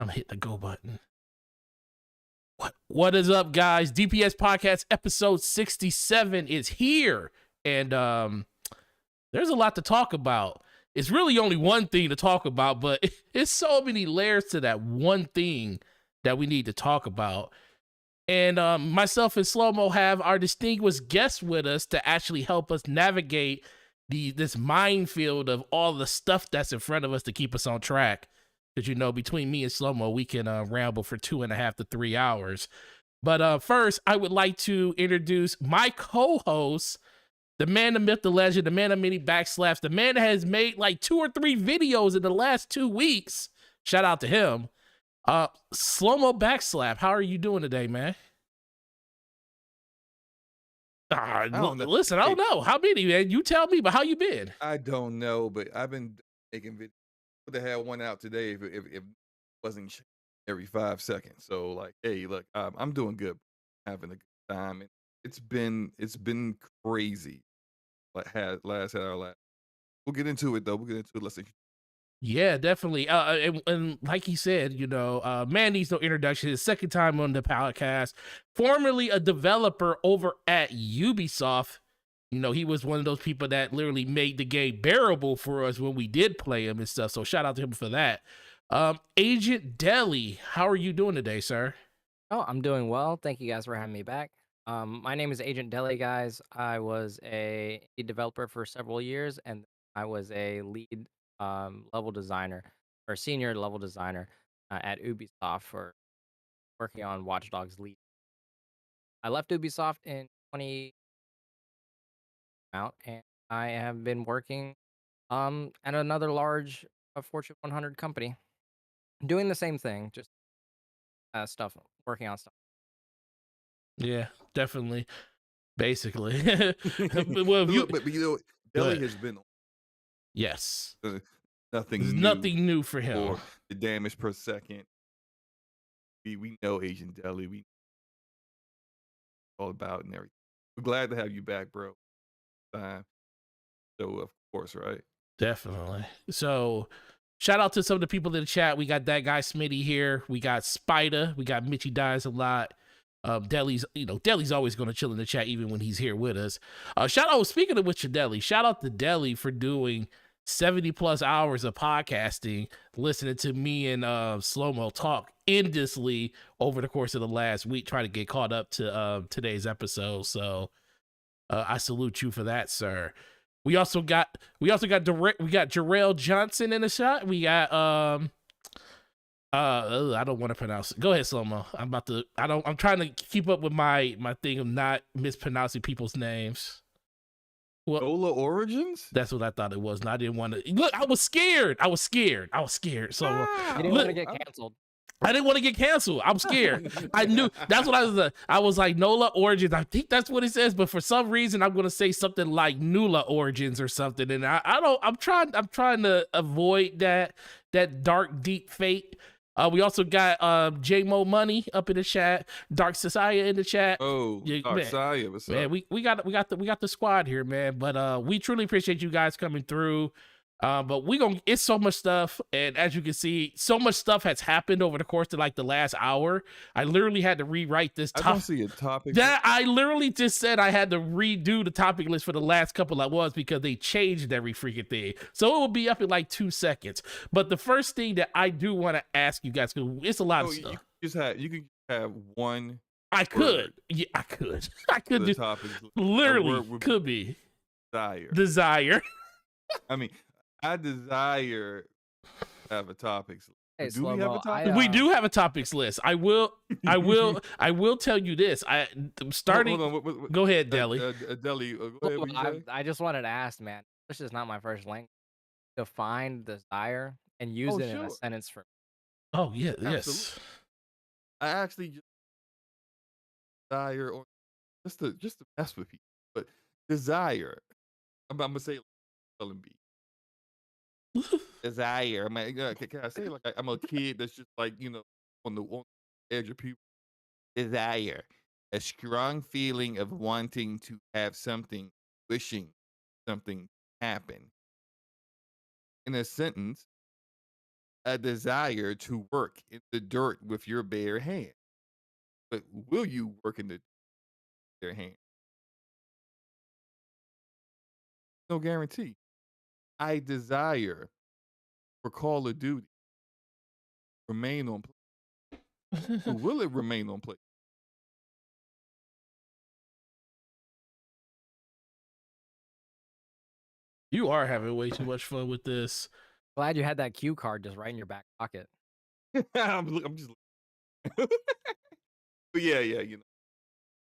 I'm hitting the go button. What is up, guys? DPS Podcast episode 67 is here. And there's a lot to talk about. It's really only one thing to talk about, but it's so many layers to that one thing that we need to talk about. And myself and Slow-Mo have our distinguished guests with us to actually help us navigate this minefield of all the stuff that's in front of us to keep us on track. Because, you know, between me and Slow-Mo, we can ramble for 2.5 to 3 hours. But first, I would like to introduce my co-host, the man, the myth, the legend, the man of many backslaps, the man that has made like 2 or 3 videos in the last 2 weeks. Shout out to him. Slow-Mo Backslap, how are you doing today, man? Listen, I don't know. How many, man? You tell me, but how you been? I don't know, but I've been making videos. Would have had one out today if it wasn't every 5 seconds. So like, hey, look, I'm doing good, having a good time, and it's been crazy. Like had our last. We'll get into it though. We'll get into it. Let's see. Yeah, definitely. And like he said, you know, man needs no introduction. His second time on the podcast. Formerly a developer over at Ubisoft. You know, he was one of those people that literally made the game bearable for us when we did play him and stuff. So shout out to him for that. Agent Deli, how are you doing today, sir? Oh, I'm doing well. Thank you guys for having me back. My name is Agent Deli, guys. I was a developer for several years, and I was a lead level designer or senior level designer at Ubisoft for working on Watch Dogs Lead. I left Ubisoft in 20 out, and I have been working at another large Fortune 100 company, doing the same thing, just stuff, working on stuff. Yeah, definitely. Basically. Well, but you know, Deli has been yes. Nothing new for him. For the damage per second. We know Agent Deli. We all about and everything. We're glad to have you back, bro. So of course, right? Definitely. So shout out to some of the people in the chat. We got that guy Smitty here. We got Spider. We got Mitchy Dies a lot. Deli's always going to chill in the chat even when he's here with us. Speaking of which, Deli, shout out to Deli for doing 70 plus hours of podcasting, listening to me and Slow-Mo talk endlessly over the course of the last week, trying to get caught up to today's episode. So I salute you for that, sir. We got Jarrell Johnson in the shot. We got I don't want to pronounce it. Go ahead, Slow-Mo. I'm trying to keep up with my thing of not mispronouncing people's names. Well, Ola Origins? That's what I thought it was. And I didn't want to look. I was scared. So You didn't want to get canceled. I didn't want to get canceled. I'm scared. I knew that's what I was like, Nola Origins. I think that's what it says, but for some reason I'm gonna say something like Nula Origins or something. And I'm trying to avoid that dark, deep fate. We also got J-Mo Money up in the chat, Dark Society in the chat. Oh, yeah, Dark Society, what's up? Man, we got the squad here, man. But we truly appreciate you guys coming through. But it's so much stuff, and as you can see, so much stuff has happened over the course of like the last hour. I literally had to rewrite this topic. I don't see a topic. That I literally just said I had to redo the topic list for the last couple I was because they changed every freaking thing. So it will be up in like 2 seconds. But the first thing that I do want to ask you guys, because it's a lot of stuff. You can have one. I could. Yeah, I could. I could do. Literally, could be. Desire. I mean, I desire to have a topics list. Hey, Do we have a topic? We do have a topics list. I will tell you this. I'm starting. Hold on, go ahead, Deli. Deli, go ahead. I just wanted to ask, man. This is not my first language. Define desire and use it in a sentence for me. Oh yeah, Absolutely. Yes. I actually just desire, or just to mess with people, but desire. I'm gonna say spelling bee. Desire. I mean, can I say it like I'm a kid that's just like, you know, on the edge of people? Desire. A strong feeling of wanting to have something, wishing something happen. In a sentence, a desire to work in the dirt with your bare hand. But will you work in the bare hand? No guarantee. I desire for Call of Duty remain on play. Will it remain on play? You are having way too much fun with this. Glad you had that cue card just right in your back pocket. I'm just. But yeah, you know,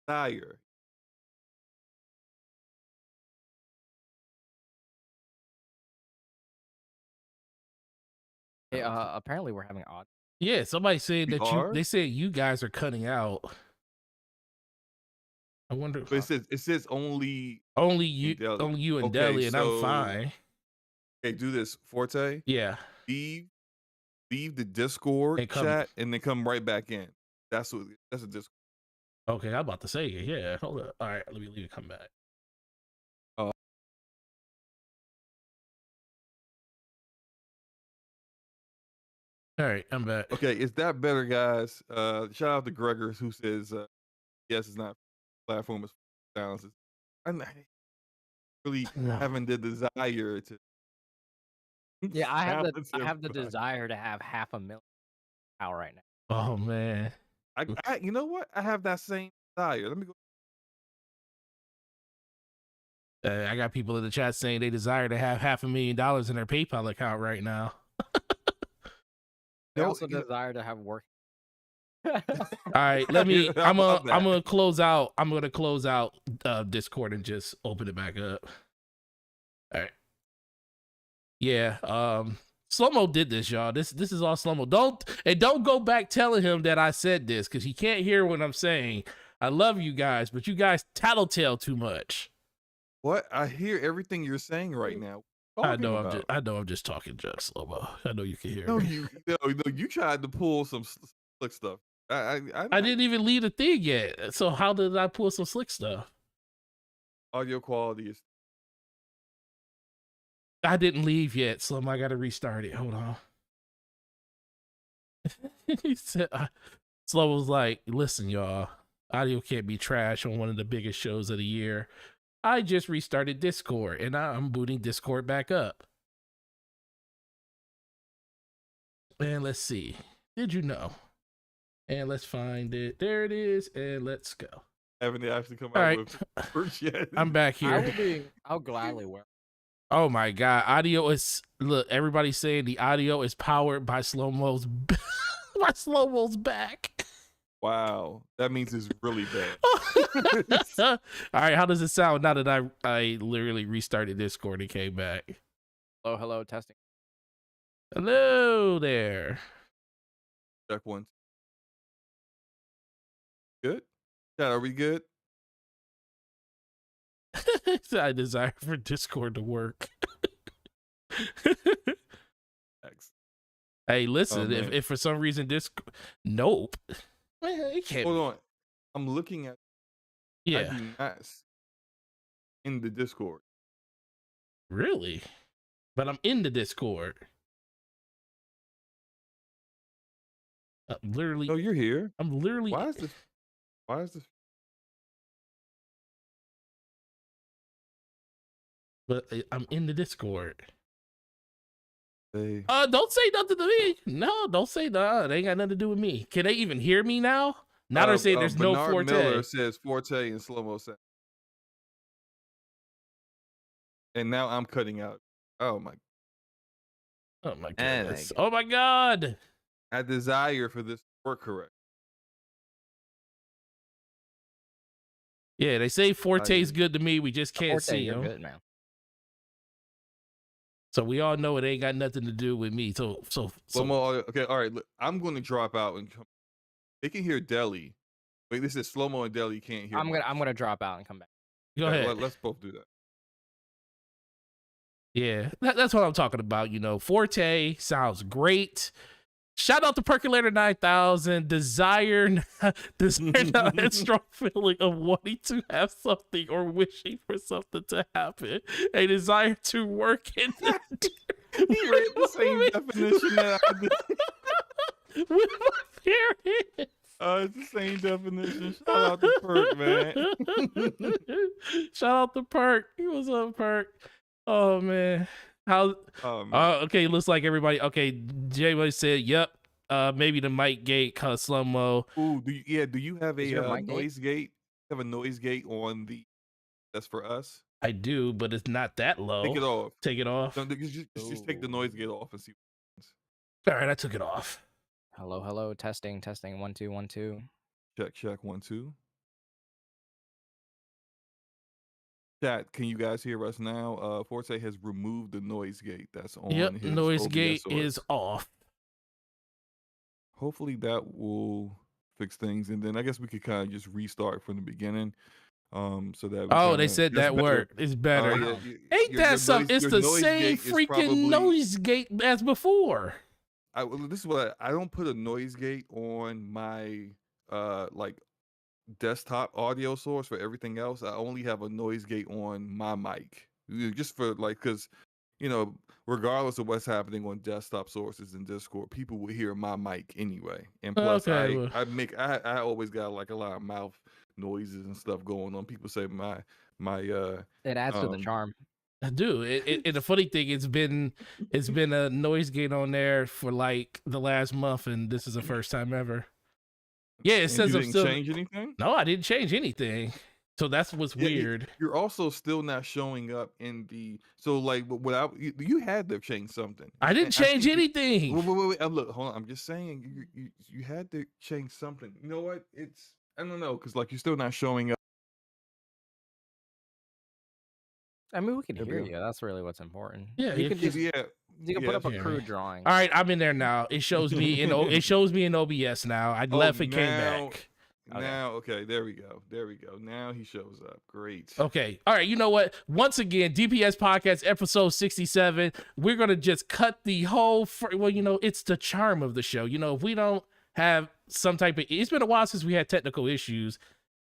desire. Hey, apparently we're having odd. Yeah, somebody said We that are? they said you guys are cutting out. I wonder. But it says only Only you, Deli. only you and Okay, Deli, and I'm so- fine. Okay, do this, Forte. Yeah. Leave the Discord And come- chat and then come right back in. That's a Discord. Okay, I'm about to say it. Yeah. Hold up. All right, let me leave it. Come back. All right, I'm back. Okay, is that better, guys? Shout out to Gregors who says yes, it's not platform is balance. I'm really No. having the desire to. Yeah, I have balance the everybody. desire to have $500,000 out right now. Oh man. I you know what? I have that same desire. Let me go. I got people in the chat saying they desire to have $500,000 in their PayPal account right now. I No, also you know- desire to have work. All right, let me. I I'm love that. gonna close out. I'm gonna close out Discord and just open it back up. All right. Yeah. Slow-mo did this, y'all. This is all Slow-mo. Don't go back telling him that I said this because he can't hear what I'm saying. I love you guys, but you guys tattletale too much. What? I hear everything you're saying right now. I know Talking I'm just talking junk, Slow-mo. I know you can hear No, me. you tried to pull some slick stuff. I didn't even leave the thing yet. So how did I pull some slick stuff? Audio quality is. I didn't leave yet, Slow-mo. I gotta restart it. Hold on. He said, Slow was like, listen, y'all, audio can't be trash on one of the biggest shows of the year. I just restarted Discord and I'm booting Discord back up. And let's see. Did you know? And let's find it. There it is. And let's go. Haven't they actually come All out right. with first yet? I'm back here. I'll gladly wear. Oh my God. Audio is, look, everybody's saying the audio is powered by Slow-mo's, by Slow-mo's back. Wow, that means it's really bad. All right, how does it sound now that I literally restarted Discord and came back? Hello, testing. Hello there. Check one. Good. Chat, are we good? I desire for Discord to work. Thanks. Hey, listen, man. if for some reason nope. Man, it can't. Hold on. I'm looking at. I Yeah, do not in the Discord. really. But I'm in the Discord. Literally, No, you're here. I'm literally. Why is this? Why is this? But I'm in the Discord. Hey. Don't say nothing to me. No, don't say that. It ain't got nothing to do with me. Can they even hear me now? Now they're saying there's no Bernard Forte. Miller says Forte and Slow-mo sound. And now I'm cutting out. Oh my! Oh my And goodness. Oh my God. I desire for this to work correct. Yeah, they say Forte's yeah. good to me. We just can't Forte, see you're him. good, man. So we all know it ain't got nothing to do with me. So Slow-mo. Okay, all right. Look, I'm going to drop out and come. They can hear Deli. Wait, this is Slow-mo and Deli can't hear. I'm gonna drop out and come back. go ahead. Let's both do that. Yeah, that's what I'm talking about. You know, Forte sounds great. Shout out to Percolator 9000. Desire not a strong feeling of wanting to have something or wishing for something to happen. A desire to work in the He read the same definition that I did. With my parents. It's the same definition. Shout out to Perk, man. Shout out to Perk. What's up, Perk? Oh man. How? Oh, man. Okay, looks like everybody. Okay, Jay said, "Yep." Maybe the mic gate cause slow mo. Ooh, do you have Is a your mic gate? noise gate? Have a noise gate on the that's for us? I do, but it's not that low. Take it off. Take it off. No, just take the noise gate off and see. All right, I took it off. Hello. Testing. 1 2 1 2. Check 1 2. Chat, can you guys hear us now? Forte has removed the noise gate that's on Yep, his noise OBS gate source. is off. Hopefully that will fix things, and then I guess we could kind of just restart from the beginning. So that they said that worked. It's better. Ain't that something? It's the same freaking noise gate as before. This is what I don't put a noise gate on my like desktop audio source. For everything else, I only have a noise gate on my mic, just for like, because regardless of what's happening on desktop sources in Discord, people will hear my mic anyway. And plus, I always got like a lot of mouth noises and stuff going on. People say my It adds to the charm. I do. And the funny thing, it's been a noise gate on there for like the last month, and this is the first time ever. Yeah, it says you I'm didn't still change anything. No, I didn't change anything. So that's what's weird. You're also still not showing up in the like without you had to change something. I didn't change anything. Wait. Look, hold on. I'm just saying you had to change something. You know what? I don't know, because like you're still not showing up. I mean, we can hear you. That's really what's important. Yeah, you can just you can put up a crude drawing. All right, I'm in there now. It shows me in OBS now. I left and came back. Now, okay, there we go. Now he shows up. Great. Okay. All right. You know what? Once again, DPS Podcast episode 67. We're gonna just cut the whole. It's the charm of the show. If we don't have some type of, it's been a while since we had technical issues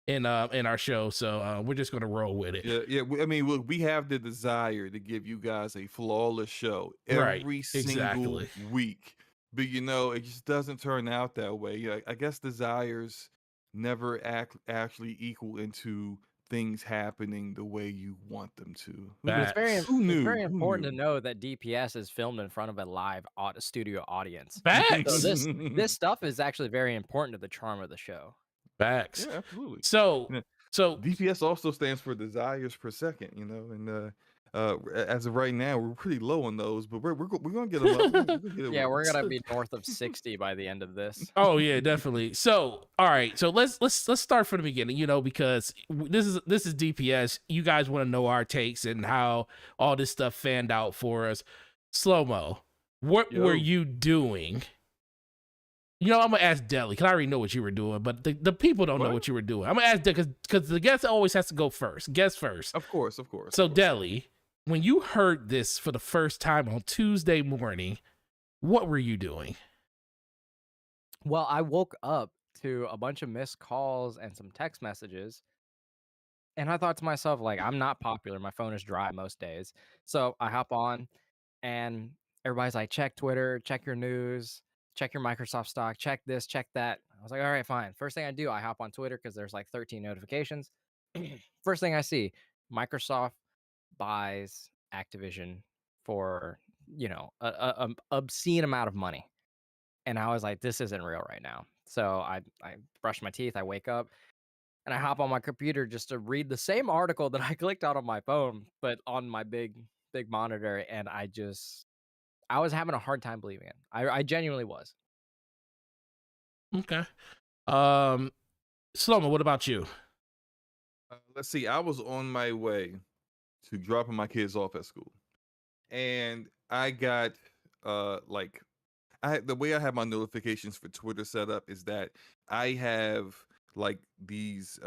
in our show, so we're just gonna roll with it. Yeah. I mean, look, we have the desire to give you guys a flawless show every single week, but it just doesn't turn out that way. I guess desires never actually equal into things happening the way you want them to. It's very important to know that DPS is filmed in front of a live studio audience. Facts. So this stuff is actually very important to the charm of the show. Facts. Yeah, absolutely. So DPS also stands for desires per second, and as of right now, we're pretty low on those, but we're gonna get them up. Yeah, we're gonna be north of 60 by the end of this. Oh yeah, definitely. So all right, so let's start from the beginning, because this is DPS. You guys want to know our takes and how all this stuff fanned out for us. Slow-mo, what were you doing? I'm gonna ask Deli, because I already know what you were doing, but the people don't know what you were doing. I'm gonna ask Deli, because the guest always has to go first. Guest first. Of course. So Deli, when you heard this for the first time on Tuesday morning, what were you doing? Well, I woke up to a bunch of missed calls and some text messages, and I thought to myself, like, I'm not popular. My phone is dry most days. So I hop on, and everybody's like, check Twitter, check your news, check your Microsoft stock, check this, check that. I was like, all right, fine. First thing I do, I hop on Twitter because there's like 13 notifications. First thing I see, Microsoft buys Activision for, a obscene amount of money. And I was like, this isn't real right now. So I brush my teeth, I wake up, and I hop on my computer just to read the same article that I clicked on my phone, but on my big monitor. And I was having a hard time believing it. I genuinely was. Okay. Slow-mo, what about you? Let's see. I was on my way to dropping my kids off at school, and I got the way I have my notifications for Twitter set up is that I have like these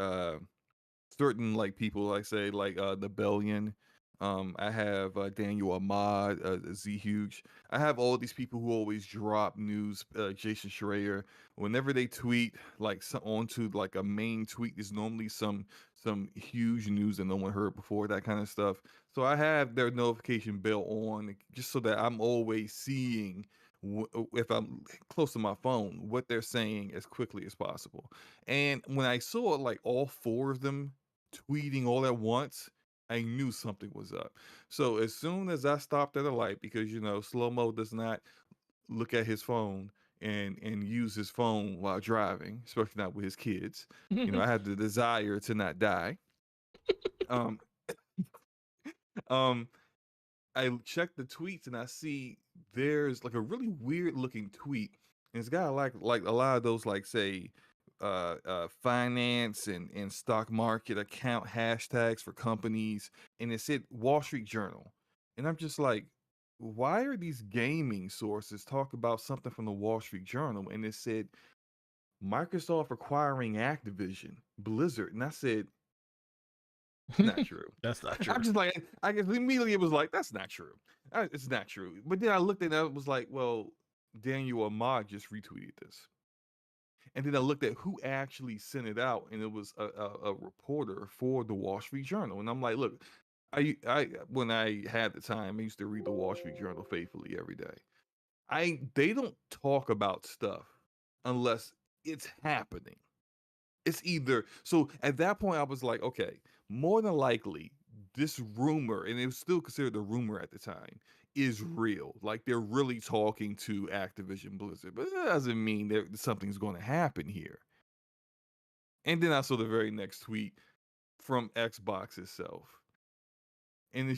certain like people, like say like the Bellion. I have Daniel Ahmad, Z Huge. I have all these people who always drop news. Jason Schreier, whenever they tweet like onto like a main tweet, is normally some some huge news that no one heard before, that kind of stuff. So I have their notification bell on just so that I'm always seeing if I'm close to my phone what they're saying as quickly as possible. And when I saw like all four of them tweeting all at once, I knew something was up. So as soon as I stopped at a light, because Slow Mo does not look at his phone and use his phone while driving, especially not with his kids. I had the desire to not die. Um, um, I check the tweets and I see there's like a really weird looking tweet, and it's got like a lot of those like say finance and stock market account hashtags for companies, and it said Wall Street Journal, and I'm just like, why are these gaming sources talk about something from the Wall Street Journal? And it said Microsoft acquiring Activision Blizzard, and I said, not true. That's not true. I'm just like, I guess immediately it was like, that's not true. It's not true. But then I looked at it, and it was like, well, Daniel Ahmad just retweeted this. And then I looked at who actually sent it out, and it was a reporter for the Wall Street Journal. And I'm like, look, I when I had the time, I used to read the Wall Street Journal faithfully every day. They don't talk about stuff unless it's happening. It's either so at that point I was like, okay, more than likely this rumor, and it was still considered a rumor at the time, is real. Like they're really talking to Activision Blizzard, but that doesn't mean that something's going to happen here. And then I saw the very next tweet from Xbox itself, and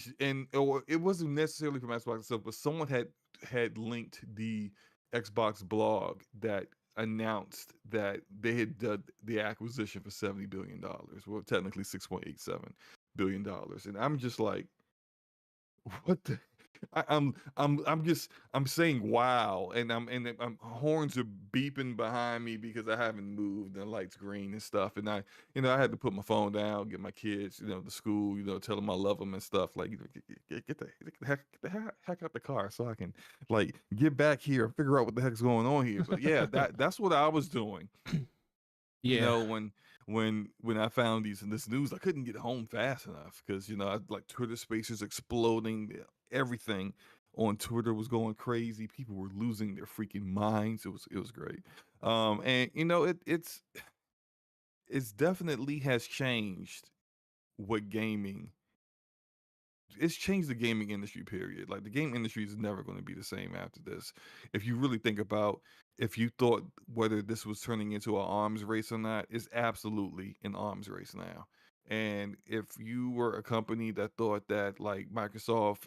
it wasn't necessarily from Xbox itself, but someone had linked the Xbox blog that announced that they had done the acquisition for $70 billion. Well, technically $6.87 billion. And I'm just like, what the I'm saying wow, and I'm horns are beeping behind me because I haven't moved and the light's green and stuff, and I had to put my phone down, get my kids to school, tell them I love them and stuff, like get the heck out the car so I can like get back here and figure out what the heck's going on here. But yeah, that's what I was doing. Yeah. When I found this news, I couldn't get home fast enough because like Twitter Spaces exploding, everything on Twitter was going crazy. People were losing their freaking minds. It was great. And it's definitely has changed what gaming. It's changed the gaming industry, period. Like the game industry is never going to be the same after this. If you really think about, if you thought whether this was turning into an arms race or not, it's absolutely an arms race now. And if you were a company that thought that like Microsoft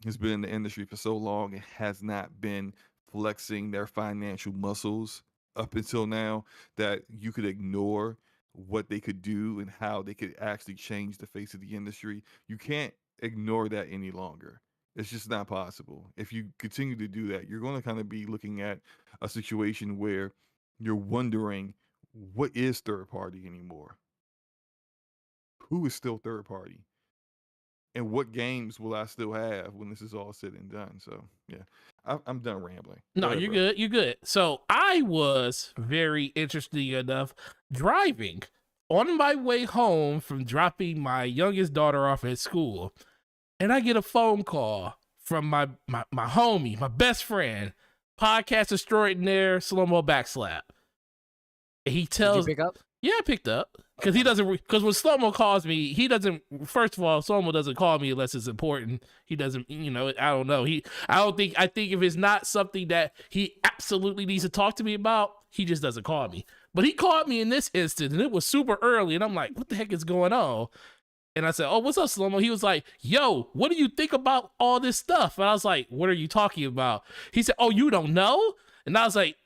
has been in the industry for so long and has not been flexing their financial muscles up until now, that you could ignore what they could do and how they could actually change the face of the industry, you can't ignore that any longer. It's just not possible. If you continue to do that, you're going to kind of be looking at a situation where you're wondering, what is third party anymore? Who is still third party? And what games will I still have when this is all said and done? So yeah, I'm done rambling. No, Go ahead, you're bro. good. You're good. So I was very interesting enough driving on my way home from dropping my youngest daughter off at school, and I get a phone call from my homie, my best friend, podcast extraordinaire, Slow Mo Backslap. He tells, Did you pick up? yeah, I picked up because he doesn't. Because when Slow Mo calls me, he doesn't. First of all, Slow Mo doesn't call me unless it's important. He doesn't. I don't know. I don't think. I think if it's not something that he absolutely needs to talk to me about, he just doesn't call me. But he called me in this instance, and it was super early, and I'm like, what the heck is going on? And I said, oh, what's up, Slow Mo? He was like, yo, what do you think about all this stuff? And I was like, what are you talking about? He said, oh, you don't know? And I was like,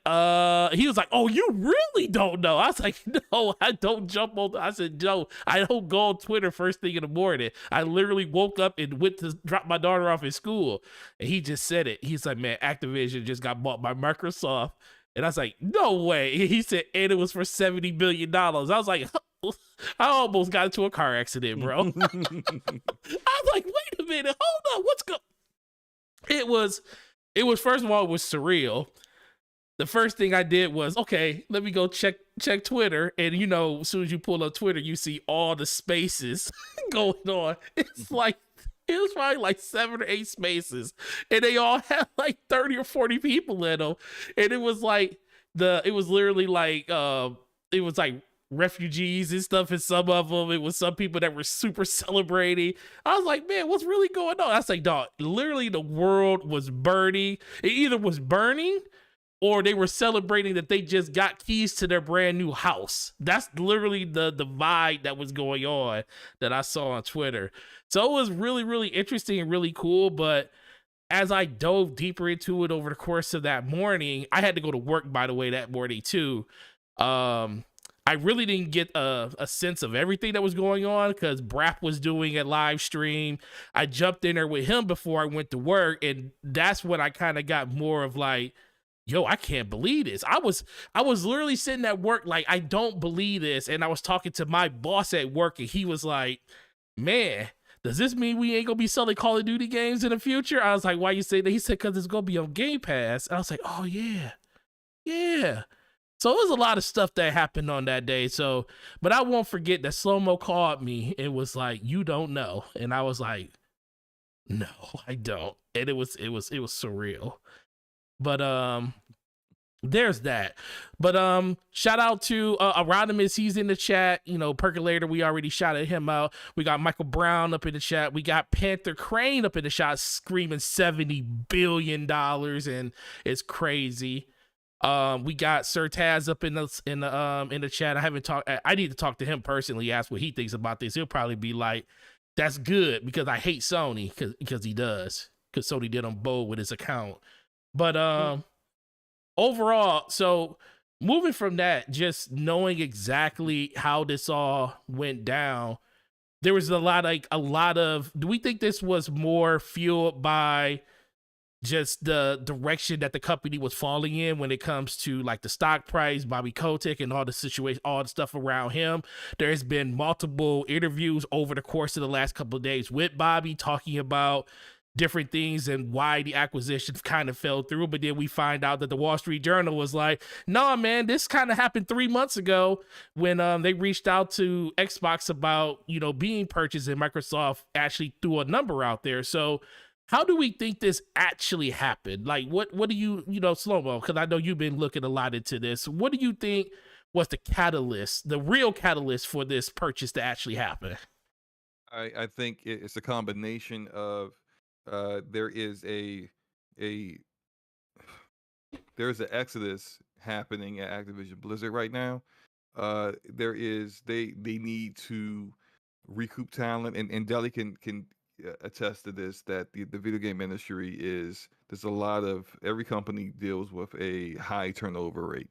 he was like, oh, you really don't know? I was like, no, I don't jump on. I said, no, I don't go on Twitter first thing in the morning. I literally woke up and went to drop my daughter off at school. And he just said it. He's like, man, Activision just got bought by Microsoft. And I was like, no way. He said, and it was for $70 billion. I was like, I almost got into a car accident, bro. I was like, wait a minute, hold on, what's going? It was first of all, it was surreal. the first thing I did was, okay, let me go check Twitter. And you know, as soon as you pull up Twitter, you see all the spaces going on. It's like it was probably like 7 or 8 spaces, and they all had like 30 or 40 people in them. And it was like it was literally like it was like refugees and stuff in some of them. It was some people that were super celebrating. I was like, man, what's really going on? I was like, dog, literally the world was burning. It either was burning or they were celebrating that they just got keys to their brand new house. That's literally the vibe that was going on that I saw on Twitter. So it was really, really interesting and really cool. But as I dove deeper into it over the course of that morning, I had to go to work, by the way, that morning too. I really didn't get a sense of everything that was going on because Brap was doing a live stream. I jumped in there with him before I went to work, and that's when I kind of got more of like, yo, I can't believe this. I was literally sitting at work like, I don't believe this. And I was talking to my boss at work, and he was like, man, does this mean we ain't gonna be selling Call of Duty games in the future? I was like, why you say that? He said, because it's gonna be on Game Pass. And I was like, oh yeah. So it was a lot of stuff that happened on that day. So, but I won't forget that Slow-Mo called me and was like, you don't know. And I was like, no, I don't. And it was surreal. But there's that. But shout out to Aronimus. He's in the chat. You know, Percolator, we already shouted him out. We got Michael Brown up in the chat. We got Panther Crane up in the chat screaming $70 billion, and it's crazy. We got Sir Taz up in the chat. I need to talk to him personally, ask what he thinks about this. He'll probably be like, that's good because I hate Sony because he does. Because Sony did him bold with his account. But overall, so moving from that, just knowing exactly how this all went down, there was a lot of, do we think this was more fueled by just the direction that the company was falling in when it comes to like the stock price, Bobby Kotick, and all the situation, all the stuff around him? There has been multiple interviews over the course of the last couple of days with Bobby talking about different things and why the acquisition kind of fell through. But then we find out that the Wall Street Journal was like, nah, man, this kind of happened 3 months ago when they reached out to Xbox about, you know, being purchased, and Microsoft actually threw a number out there. So how do we think this actually happened? Like, what do you know, Slow-Mo, because I know you've been looking a lot into this. What do you think was the catalyst, the real catalyst for this purchase to actually happen? I think it's a combination of there is there's an exodus happening at Activision Blizzard right now. They need to recoup talent, and Deli can attest to this, that the video game industry there's a lot of, every company deals with a high turnover rate.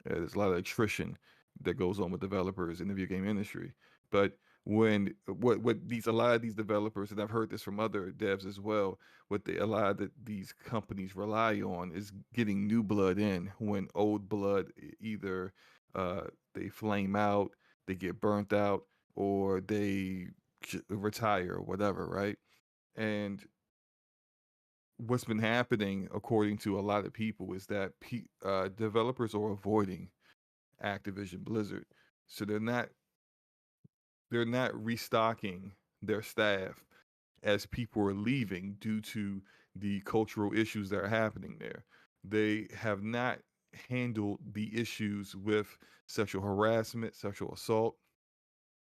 There's a lot of attrition that goes on with developers in the video game industry. But when a lot of these developers, and I've heard this from other devs as well, a lot that these companies rely on is getting new blood in when old blood either they flame out, they get burnt out, or they retire or whatever, right? And what's been happening, according to a lot of people, is that developers are avoiding Activision Blizzard, so they're not restocking their staff as people are leaving due to the cultural issues that are happening there. They have not handled the issues with sexual harassment, sexual assault.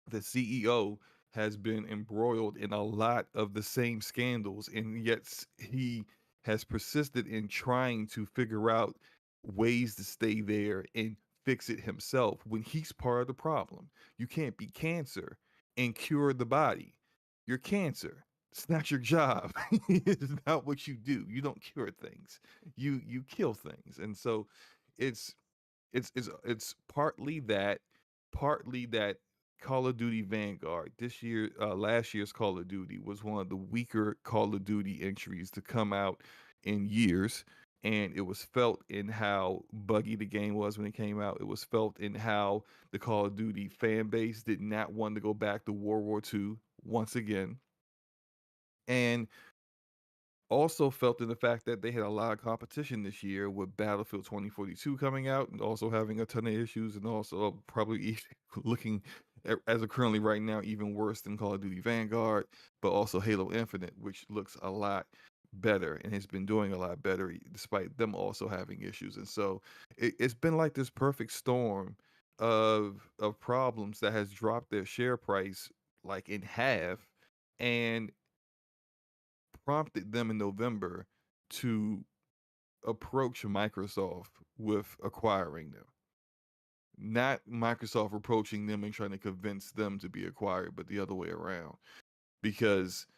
The CEO has been embroiled in a lot of the same scandals, and yet he has persisted in trying to figure out ways to stay there and fix it himself when he's part of the problem. You can't be cancer and cure the body. You're cancer. It's not your job. It's not what you do. You don't cure things. You kill things. And so it's partly that, Call of Duty Vanguard last year's Call of Duty was one of the weaker Call of Duty entries to come out in years, and it was felt in how buggy the game was when it came out. It was felt in how the Call of Duty fan base did not want to go back to World War II once again. And Also felt in the fact that they had a lot of competition this year with Battlefield 2042 coming out and also having a ton of issues, and also probably looking as of currently right now even worse than Call of Duty Vanguard, but also Halo Infinite, which looks a lot better and has been doing a lot better despite them also having issues. And so it's been like this perfect storm of problems that has dropped their share price like in half, and prompted them in November to approach Microsoft with acquiring them. Not Microsoft approaching them and trying to convince them to be acquired, but the other way around. Because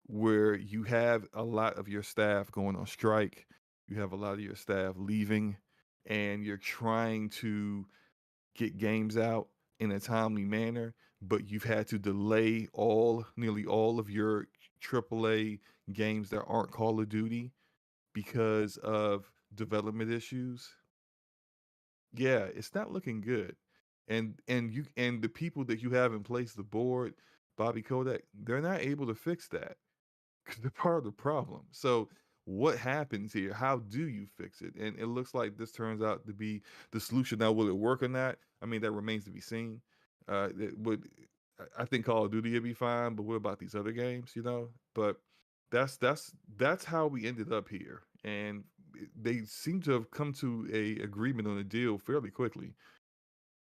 where you have a lot of your staff going on strike, you have a lot of your staff leaving, and you're trying to get games out in a timely manner, but you've had to delay nearly all of your AAA games that aren't Call of Duty because of development issues. Yeah, it's not looking good. And the people that you have in place, the board, Bobby Kotick, they're not able to fix that because they're part of the problem. So what happens here? How do you fix it? And it looks like this turns out to be the solution. Now, will it work or not? I mean, that remains to be seen. It would, I think Call of Duty would be fine, but what about these other games? But that's how we ended up here, and they seem to have come to a agreement on a deal fairly quickly.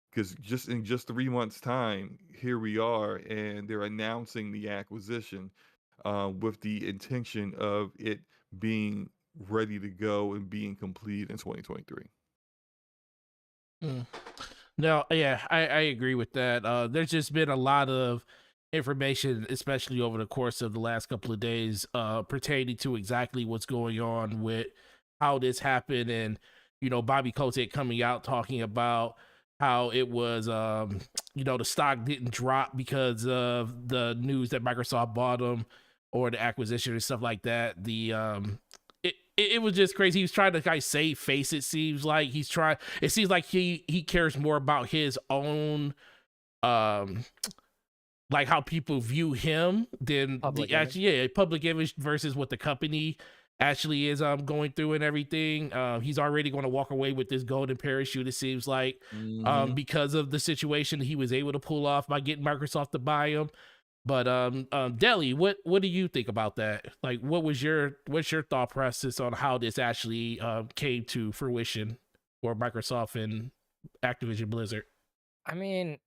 Because just in just 3 months' time, here we are, and they're announcing the acquisition with the intention of it being ready to go and being complete in 2023. No, yeah, I agree with that. There's just been a lot of information, especially over the course of the last couple of days, pertaining to exactly what's going on with how this happened, and Bobby Kotick coming out talking about how it was, the stock didn't drop because of the news that Microsoft bought them or the acquisition and stuff like that. It was just crazy. He was trying to kind of save face. It seems like it seems like he cares more about his own, like how people view him than Public the actually, public image versus what the company actually is going through and everything. He's already going to walk away with this golden parachute, it seems like, because of the situation he was able to pull off by getting Microsoft to buy him. But Deli, what do you think about that? Like, what's your thought process on how this actually came to fruition for Microsoft and Activision Blizzard? I mean,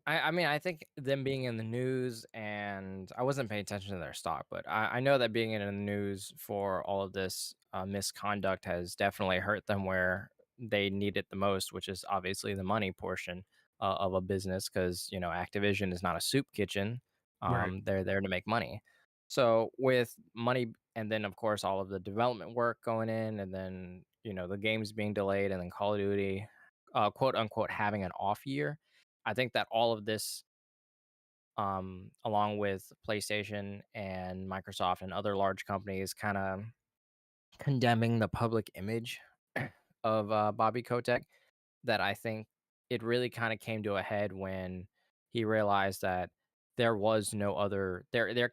I think them being in the news, and I wasn't paying attention to their stock, but I know that being in the news for all of this misconduct has definitely hurt them where they need it the most, which is obviously the money portion of a business, because Activision is not a soup kitchen. Right. They're there to make money. So with money, and then of course all of the development work going in, and then the games being delayed, and then Call of Duty, quote unquote, having an off year. I think that all of this, along with PlayStation and Microsoft and other large companies, kind of condemning the public image of Bobby Kotick, that I think it really kind of came to a head when he realized that there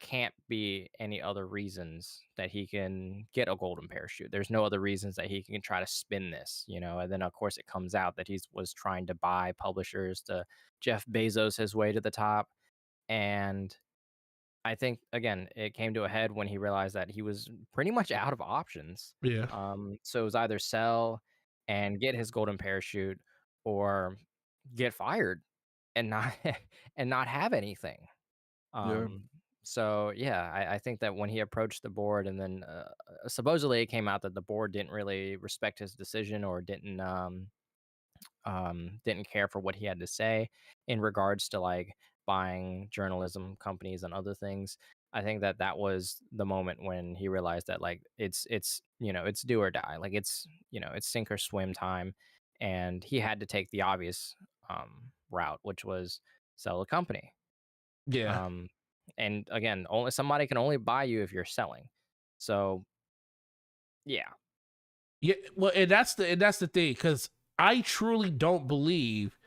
can't be any other reasons that he can get a golden parachute. There's no other reasons that he can try to spin this, and then of course it comes out that he was trying to buy publishers to Jeff Bezos his way to the top. And I think again it came to a head when he realized that he was pretty much out of options. Yeah. So it was either sell and get his golden parachute, or get fired and not and not have anything. Yeah. So yeah, I think that when he approached the board, and then supposedly it came out that the board didn't really respect his decision, or didn't care for what he had to say in regards to like buying journalism companies and other things. I think that that was the moment when he realized that like it's do or die, like it's sink or swim time, and he had to take the obvious route, which was sell the company. Yeah. um and again, only somebody can only buy you if you're selling. So yeah. Yeah. Well, and that's the thing, because I truly don't believe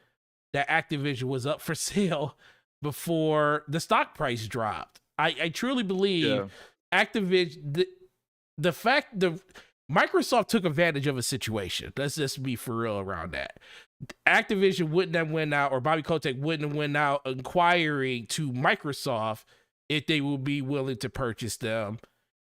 that Activision was up for sale before the stock price dropped. I truly believe Yeah. Activision, the fact the Microsoft took advantage of a situation. Let's just be for real around that. Activision wouldn't have went out, or Bobby Kotick wouldn't have went out inquiring to Microsoft if they would be willing to purchase them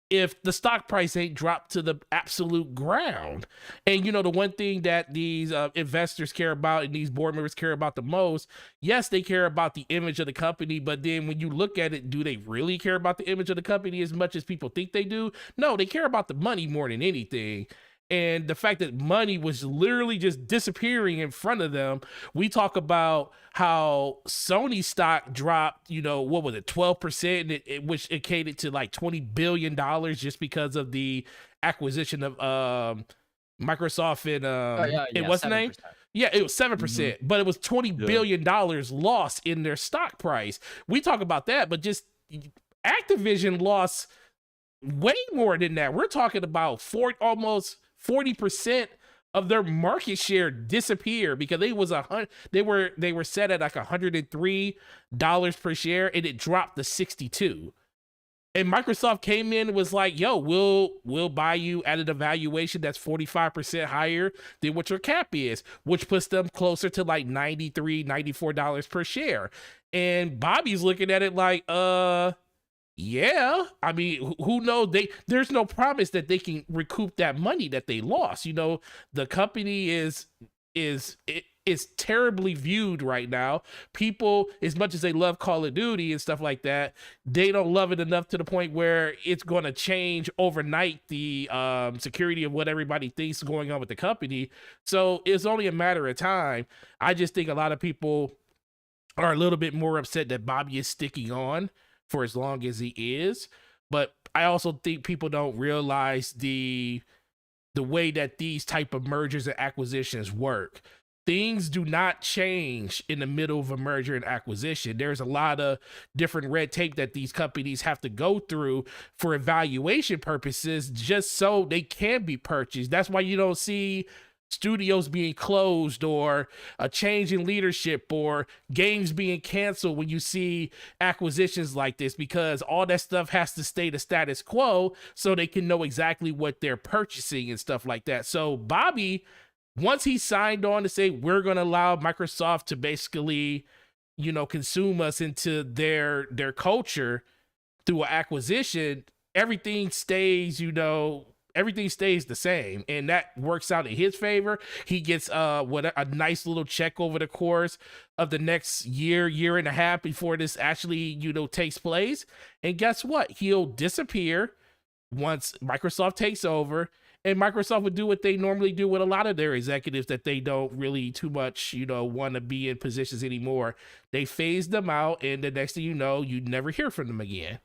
if the stock price ain't dropped to the absolute ground. And you know, the one thing that these investors care about and these board members care about the most, yes, they care about the image of the company, but then when you look at it, do they really care about the image of the company as much as people think they do? No, they care about the money more than anything. And the fact that money was literally just disappearing in front of them. We talk about how Sony stock dropped, you know, what was it, 12%, which it catered to like $20 billion just because of the acquisition of Microsoft and what's the name? Yeah, it was 7%, but it was $20 billion lost in their stock price. We talk about that, but just Activision lost way more than that. We're talking about almost 40% of their market share disappear because they were set at like $103 per share, and it dropped to 62. And Microsoft came in and was like, yo, we'll buy you at an evaluation that's 45% higher than what your cap is, which puts them closer to like $93, $94 per share. And Bobby's looking at it like, yeah, I mean, who knows? There's no promise that they can recoup that money that they lost. You know, the company is terribly viewed right now. People, as much as they love Call of Duty and stuff like that, they don't love it enough to the point where it's going to change overnight the security of what everybody thinks is going on with the company. So it's only a matter of time. I just think a lot of people are a little bit more upset that Bobby is sticking on for as long as he is, but I also think people don't realize the way that these type of mergers and acquisitions work. Things do not change in the middle of a merger and acquisition. There's a lot of different red tape that these companies have to go through for evaluation purposes just so they can be purchased. That's why you don't see studios being closed or a change in leadership or games being canceled when you see acquisitions like this, because all that stuff has to stay the status quo so they can know exactly what they're purchasing and stuff like that. So Bobby, once he signed on to say we're going to allow Microsoft to basically, you know, consume us into their culture through an acquisition, everything stays, you know, everything stays the same, and that works out in his favor. He gets a nice little check over the course of the next year and a half before this actually, you know, takes place. And guess what? He'll disappear once Microsoft takes over, and Microsoft would do what they normally do with a lot of their executives that they don't really too much, you know, want to be in positions anymore. They phase them out, and the next thing you know, you never hear from them again.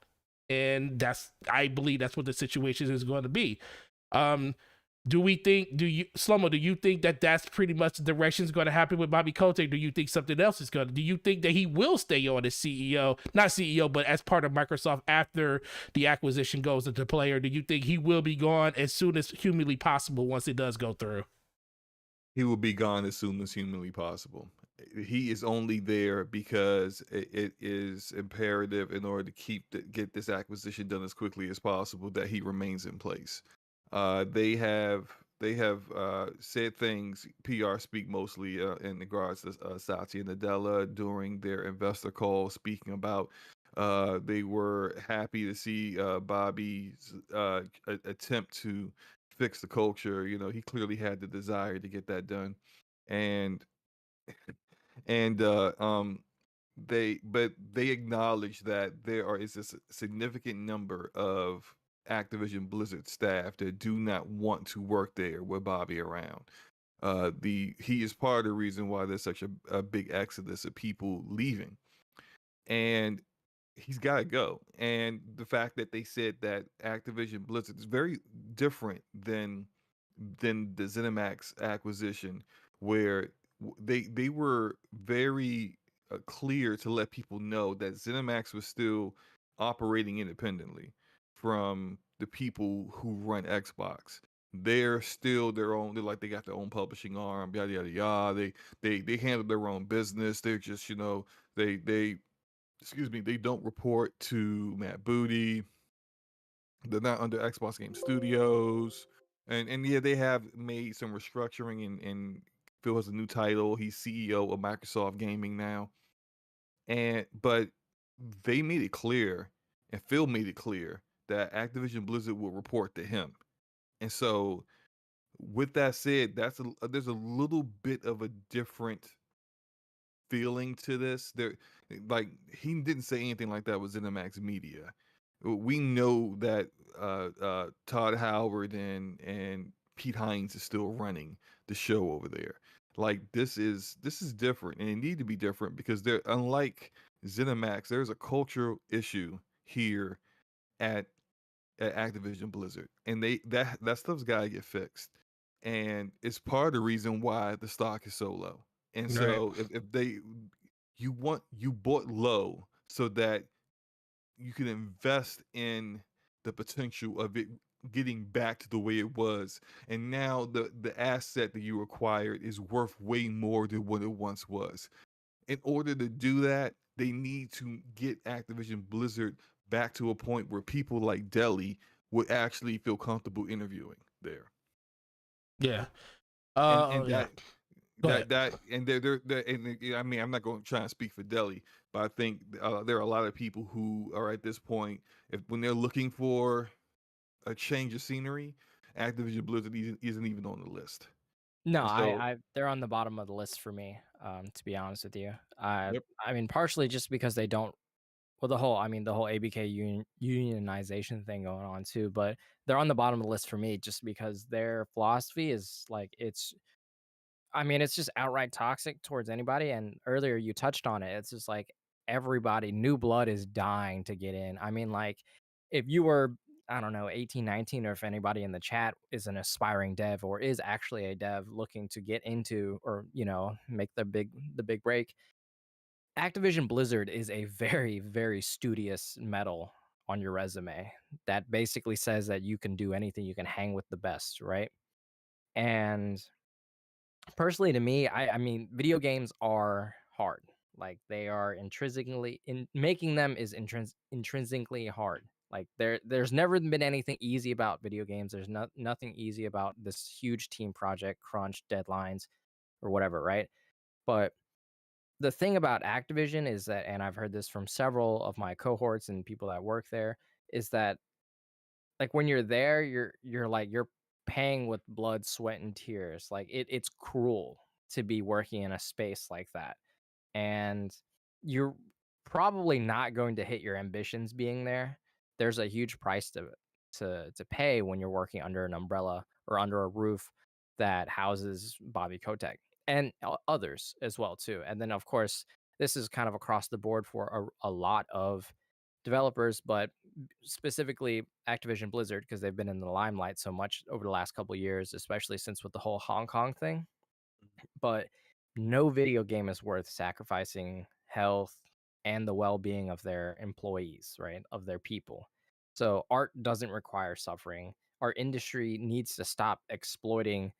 And I believe that's what the situation is going to be. Do you think that that's pretty much the direction is going to happen with Bobby Kotick? Do you think something else is going to, do you think that he will stay on as CEO, not CEO, but as part of Microsoft after the acquisition goes into play? Or do you think he will be gone as soon as humanly possible once it does go through? He will be gone as soon as humanly possible. He is only there because it is imperative in order to get this acquisition done as quickly as possible that he remains in place. They have said things, PR speak mostly in regards to Satya and Nadella during their investor call, speaking about they were happy to see Bobby's attempt to fix the culture. You know, he clearly had the desire to get that done, and and they acknowledge that is a significant number of Activision Blizzard staff that do not want to work there with Bobby around. He is part of the reason why there's such a big exodus of people leaving, and he's got to go. And the fact that they said that Activision Blizzard is very different than the ZeniMax acquisition, where they were very clear to let people know that ZeniMax was still operating independently from the people who run Xbox. They're still their own. They're like, they got their own publishing arm, yada yada yada. They handle their own business. They're just, you know, they don't report to Matt Booty. They're not under Xbox Game Studios, and yeah, they have made some restructuring, and Phil has a new title. He's CEO of Microsoft Gaming now, but they made it clear, and Phil made it clear that Activision Blizzard will report to him. And so, with that said, there's a little bit of a different feeling to this. Like, he didn't say anything like that with ZeniMax Media. We know that Todd Howard and Pete Hines is still running the show over there. Like, this is different, and it need to be different because they're unlike ZeniMax. There's a cultural issue here at Activision Blizzard, and that stuff's got to get fixed, and it's part of the reason why the stock is so low. And Right. so if you bought low so that you can invest in the potential of it getting back to the way it was, and now the asset that you acquired is worth way more than what it once was. In order to do that, they need to get Activision Blizzard back to a point where people like Deli would actually feel comfortable interviewing there. Yeah. And Yeah. Go ahead. I mean, I'm not going to try and speak for Deli, but I think there are a lot of people who are at this point, when they're looking for a change of scenery, Activision Blizzard isn't even on the list. No, And so, they're on the bottom of the list for me, to be honest with you. yep. I mean, partially just because they don't, well, the whole ABK unionization thing going on too, but they're on the bottom of the list for me just because their philosophy is like, it's just outright toxic towards anybody. And earlier you touched on it. It's just like everybody, new blood is dying to get in. I mean, like, if you were, I don't know, 18, 19, or if anybody in the chat is an aspiring dev or is actually a dev looking to get into, or, make the big break, Activision Blizzard is a very, very studious medal on your resume that basically says that you can do anything, you can hang with the best, right? And personally, to me, I mean, video games are hard. Like, they are intrinsically, in making them is intrinsically hard. Like, there's never been anything easy about video games. There's nothing easy about this huge team project, crunch, deadlines, or whatever, right? But the thing about Activision is that, and I've heard this from several of my cohorts and people that work there, is that, like, when you're there, you're paying with blood, sweat, and tears. Like, it's cruel to be working in a space like that. And you're probably not going to hit your ambitions being there. There's a huge price to pay when you're working under an umbrella or under a roof that houses Bobby Kotick and others as well too. And then, of course, this is kind of across the board for a lot of developers, but specifically Activision Blizzard, because they've been in the limelight so much over the last couple of years, especially since with the whole Hong Kong thing. But no video game is worth sacrificing health and the well-being of their employees, right? Of their people. So art doesn't require suffering. Our industry needs to stop exploiting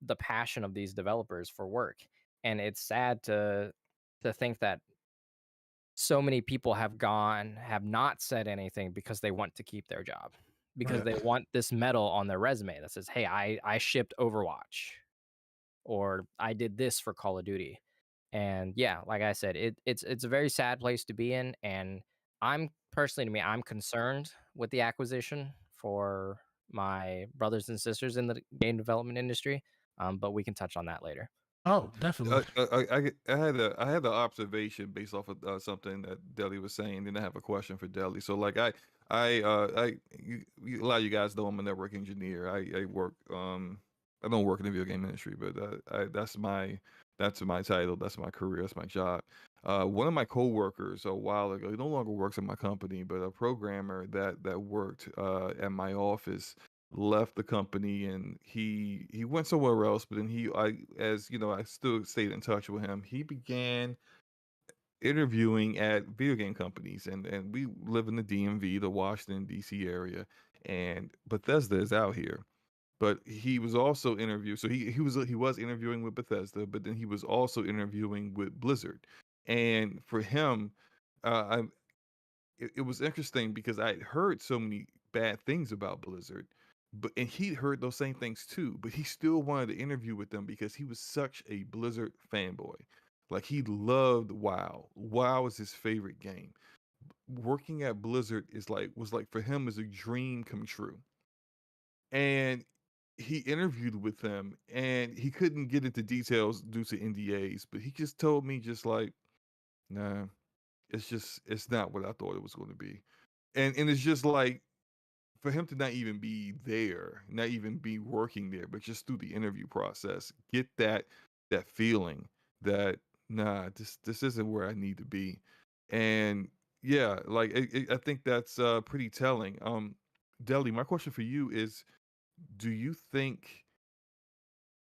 the passion of these developers for work. And it's sad to think that so many people have not said anything because they want to keep their job, because Right. they want this medal on their resume that says, hey, I shipped Overwatch, or I did this for Call of Duty. And yeah, like I said, it's a very sad place to be in. And I'm concerned with the acquisition for my brothers and sisters in the game development industry. But we can touch on that later. Oh, definitely. I had the observation based off of something that Deli was saying. Then I have a question for Deli. So, like, a lot of you guys know I'm a network engineer. I work I don't work in the video game industry, but that's my title, that's my career, that's my job. One of my coworkers a while ago, he no longer works at my company, but a programmer that worked at my office left the company, and he went somewhere else. But then I still stayed in touch with him. He began interviewing at video game companies, and we live in the DMV, the Washington DC area, and Bethesda is out here. But he was also interviewed, so he was interviewing with Bethesda, but then he was also interviewing with Blizzard. And for him, it was interesting because I had heard so many bad things about Blizzard, and he heard those same things too. But he still wanted to interview with them because he was such a Blizzard fanboy. Like he loved WoW. WoW is his favorite game. Working at Blizzard was like for him is a dream come true. And he interviewed with them, and he couldn't get into details due to NDAs, but he just told me just like, nah, it's not what I thought it was going to be. And it's just like for him to not even be there, not even be working there, but just through the interview process, get that feeling that nah, this isn't where I need to be. And yeah, like I think that's pretty telling. Deli, my question for you is, do you think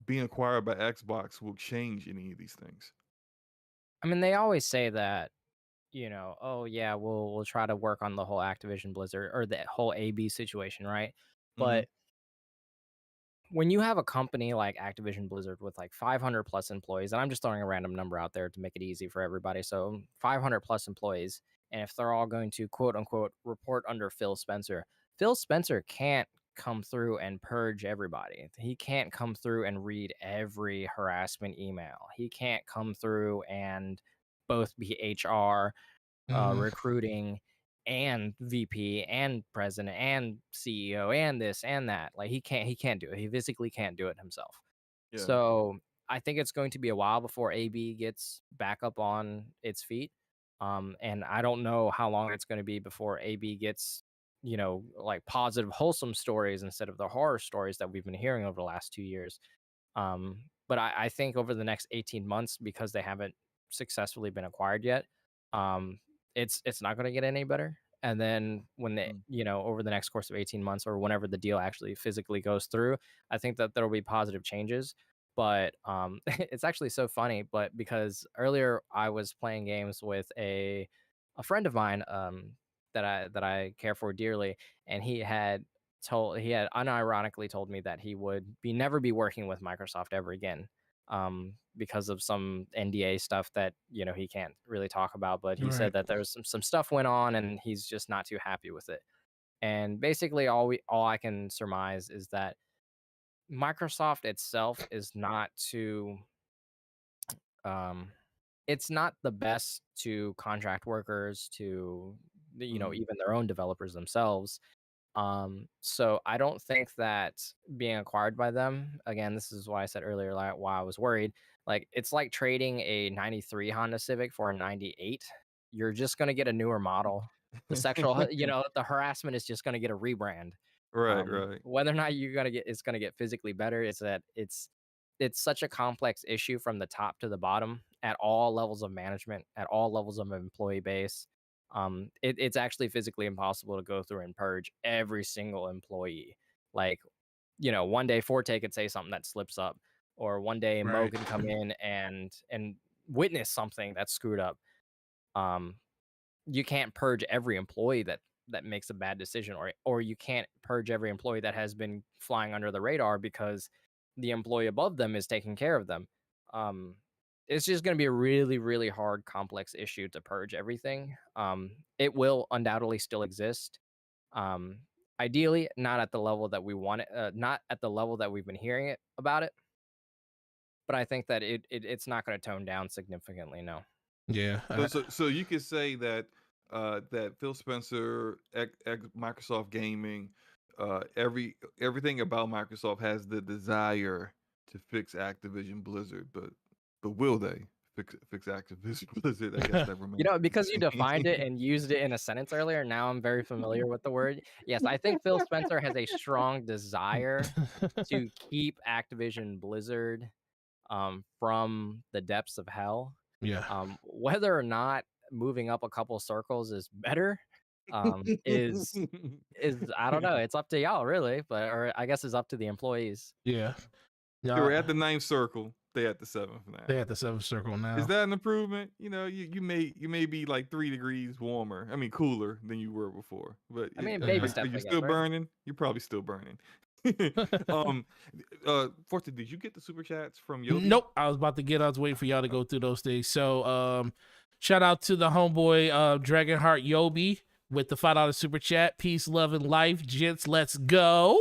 being acquired by Xbox will change any of these things? I mean, they always say that, oh yeah, we'll try to work on the whole Activision Blizzard or the whole AB situation, right? Mm-hmm. But when you have a company like Activision Blizzard with like 500 plus employees, and I'm just throwing a random number out there to make it easy for everybody, so 500 plus employees, and if they're all going to quote unquote report under Phil Spencer can't come through and purge everybody. He can't come through and read every harassment email. He can't come through and both be HR, recruiting, and VP and president and CEO and this and that. Like he can't do it. He physically can't do it himself. Yeah. So I think it's going to be a while before AB gets back up on its feet. And I don't know how long it's going to be before AB gets, like positive, wholesome stories instead of the horror stories that we've been hearing over the last 2 years. But I think over the next 18 months, because they haven't successfully been acquired yet, it's not going to get any better. And then when they, over the next course of 18 months or whenever the deal actually physically goes through, I think that there will be positive changes. But it's actually so funny, but because earlier I was playing games with a friend of mine that I care for dearly, and he had unironically told me that he would never be working with Microsoft ever again, because of some NDA stuff that he can't really talk about. But he said Right. that there's some stuff went on, and he's just not too happy with it. And basically, all I can surmise is that Microsoft itself is not too it's not the best to contract workers, to even their own developers themselves. So I don't think that being acquired by them, again, this is why I said earlier, like, why I was worried. Like, it's like trading a 93 Honda Civic for a 98. You're just going to get a newer model. The sexual, the harassment is just going to get a rebrand. Right. Whether or not it's going to get physically better, it's such a complex issue from the top to the bottom at all levels of management, at all levels of employee base. It's actually physically impossible to go through and purge every single employee. Like, one day Forte could say something that slips up, or one day Mo Right. can come in and witness something that's screwed up. You can't purge every employee that makes a bad decision, or you can't purge every employee that has been flying under the radar because the employee above them is taking care of them. It's just going to be a really, really hard, complex issue to purge everything. It will undoubtedly still exist. Ideally, not at the level that we want it, not at the level that we've been hearing it about it. But I think that it's not going to tone down significantly. No. Yeah. So you could say that that Phil Spencer, Microsoft Gaming, everything about Microsoft has the desire to fix Activision Blizzard, but will they fix Activision Blizzard? I guess that remains. Because you defined it and used it in a sentence earlier, now I'm very familiar with the word. Yes, I think Phil Spencer has a strong desire to keep Activision Blizzard from the depths of hell. Yeah. Whether or not moving up a couple circles is better, is I don't know. It's up to y'all, really, or I guess it's up to the employees. Yeah. They were at the 9th circle. They at the 7th now. They at the 7th circle now. Is that an improvement? You may be like 3 degrees warmer. I mean, cooler than you were before. But I mean, baby steps. Are you still burning? You're probably still burning. Forte, did you get the super chats from Yobi? Nope. I was waiting for y'all to go through those things. So, shout out to the homeboy Dragonheart Yobi. with the $5 super chat. Peace, love, and life, gents. Let's go.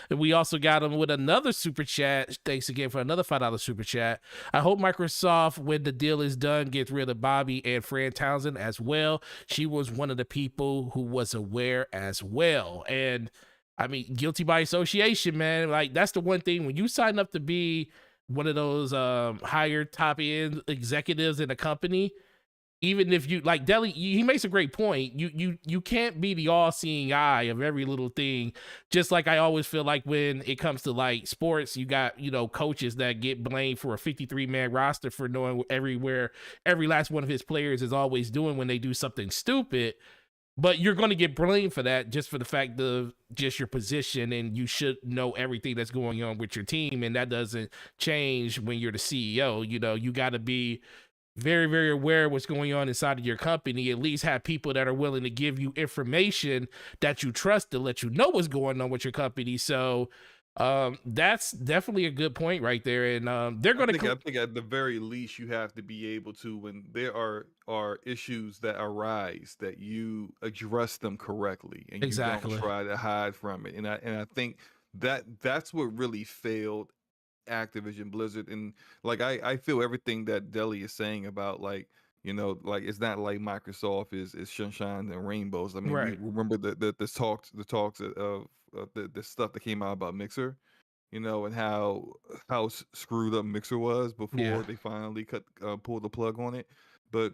And we also got him with another super chat. Thanks again for another $5 super chat. I hope Microsoft, when the deal is done, gets rid of Bobby and Fran Townsend as well. She was one of the people who was aware as well. And I mean, guilty by association, man. Like, that's the one thing when you sign up to be one of those higher top end executives in a company. Even if you like Deli, he makes a great point. You can't be the all-seeing eye of every little thing. Just like I always feel like when it comes to like sports, you got, you know, coaches that get blamed for a 53-man roster for knowing everywhere every last one of his players is always doing when they do something stupid. But you're going to get blamed for that just for the fact of just your position, and you should know everything that's going on with your team, and that doesn't change when you're the CEO. You know, you got to be very, very aware of what's going on inside of your company. At least have people that are willing to give you information that you trust to let you know what's going on with your company. So that's definitely a good point right there. And they're going to I think at the very least you have to be able to, when there are issues that arise, that you address them correctly and you don't try to hide from it. And I think that's what really failed Activision Blizzard. And like I feel everything that Deli is saying about, like, you know, like it's not like Microsoft is sunshine and rainbows. I mean, we remember the talks of the stuff that came out about Mixer, you know, and how screwed up Mixer was before they finally pulled the plug on it. But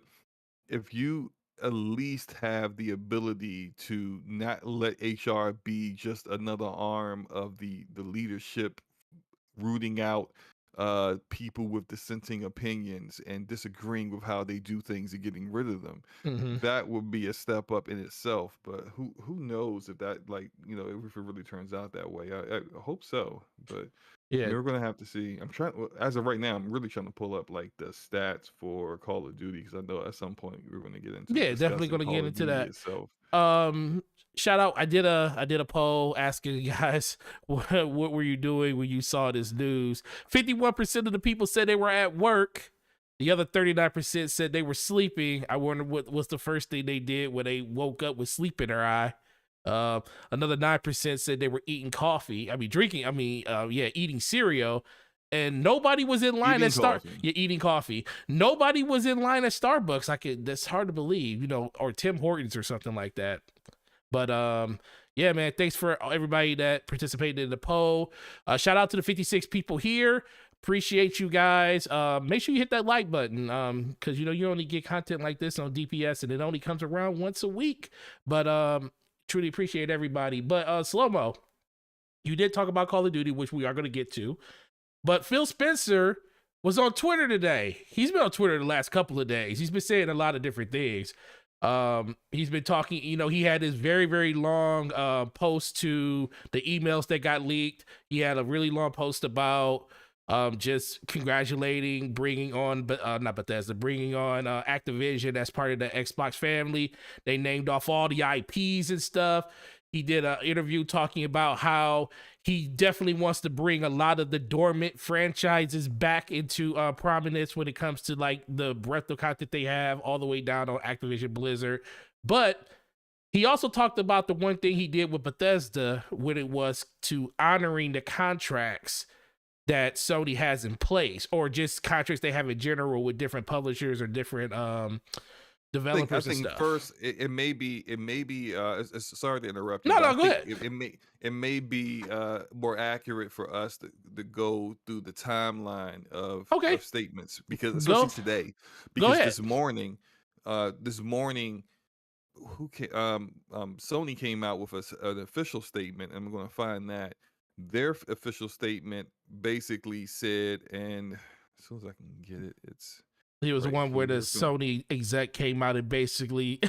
if you at least have the ability to not let HR be just another arm of the leadership, rooting out people with dissenting opinions and disagreeing with how they do things and getting rid of them, that would be a step up in itself. But who knows if that, like, you know, if it really turns out that way. I hope so, but we're gonna have to see. I'm trying, as of right now, I'm really trying to pull up like the stats for Call of Duty, because I know at some point we're gonna get into definitely gonna get into that itself. Shout out, I did a poll asking you guys what were you doing when you saw this news. 51% of the people said they were at work. The other 39% said they were sleeping. I wonder what was the first thing they did when they woke up with sleep in their eye. Another 9% said they were eating eating cereal. And nobody was in line at eating coffee. Nobody was in line at Starbucks. That's hard to believe, you know, or Tim Hortons or something like that. But yeah, man, thanks for everybody that participated in the poll. Shout out to the 56 people here. Appreciate you guys. Make sure you hit that like button, because you know you only get content like this on DPS, and it only comes around once a week. But truly appreciate everybody. But Slow-Mo, you did talk about Call of Duty, which we are going to get to. But Phil Spencer was on Twitter today. He's been on Twitter the last couple of days. He's been saying a lot of different things. He's been talking, you know, he had this very, very long post to the emails that got leaked. He had a really long post about just congratulating, bringing on Activision as part of the Xbox family. They named off all the IPs and stuff. He did an interview talking about how he definitely wants to bring a lot of the dormant franchises back into prominence when it comes to like the breadth of content they have all the way down on Activision Blizzard. But he also talked about the one thing he did with Bethesda when it was to honoring the contracts that Sony has in place, or just contracts they have in general with different publishers or different developers. I think and stuff. First, it may be. Sorry to interrupt you. No, go ahead. It may be more accurate for us to go through the timeline of statements, because especially today, because this morning, Sony came out with an official statement, and I'm going to find that their official statement basically said, and as soon as I can get it, he was the one where the Sony exec came out and basically.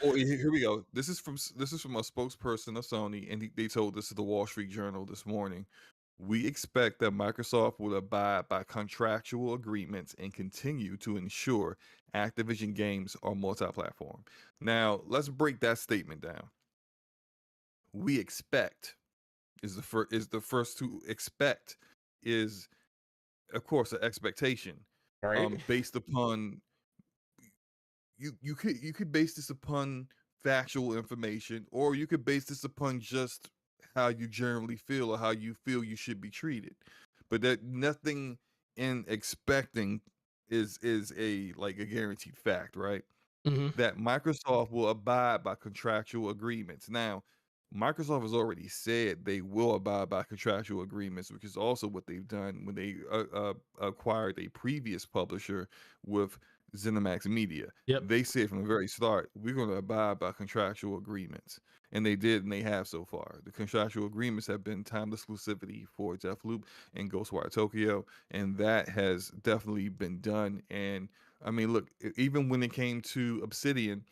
Oh, here we go. This is from a spokesperson of Sony, and they told this to the Wall Street Journal this morning. We expect that Microsoft will abide by contractual agreements and continue to ensure Activision games are multi-platform. Now, let's break that statement down. We expect is the first to expect is, of course, an expectation. Right. Based upon you could base this upon factual information, or you could base this upon just how you generally feel or how you feel you should be treated. But that nothing in expecting is a like a guaranteed fact, right? Mm-hmm. That Microsoft will abide by contractual agreements. Now, Microsoft has already said they will abide by contractual agreements, which is also what they've done when they acquired a previous publisher with ZeniMax Media. Yep. They said from the very start, we're going to abide by contractual agreements. And they did, and they have so far. The contractual agreements have been timed exclusivity for Deathloop and Ghostwire Tokyo, and that has definitely been done. And I mean, look, even when it came to Obsidian,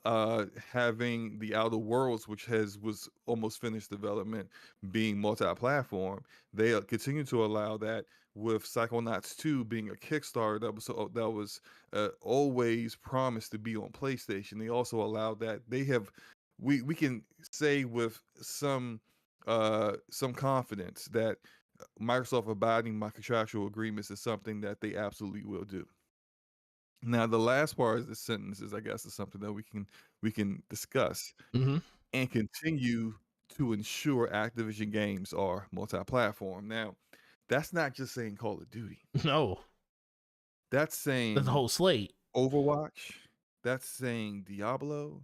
having the Outer Worlds, which was almost finished development, being multi-platform, they continue to allow that. With Psychonauts 2 being a Kickstarter that was always promised to be on PlayStation, they also allowed that. We can say with some confidence that Microsoft abiding by contractual agreements is something that they absolutely will do. Now, the last part of the sentence is, I guess, is something that we can discuss Mm-hmm. and continue to ensure Activision games are multi-platform. Now, that's not just saying Call of Duty. No, That's that's saying the whole slate. Overwatch. That's saying Diablo.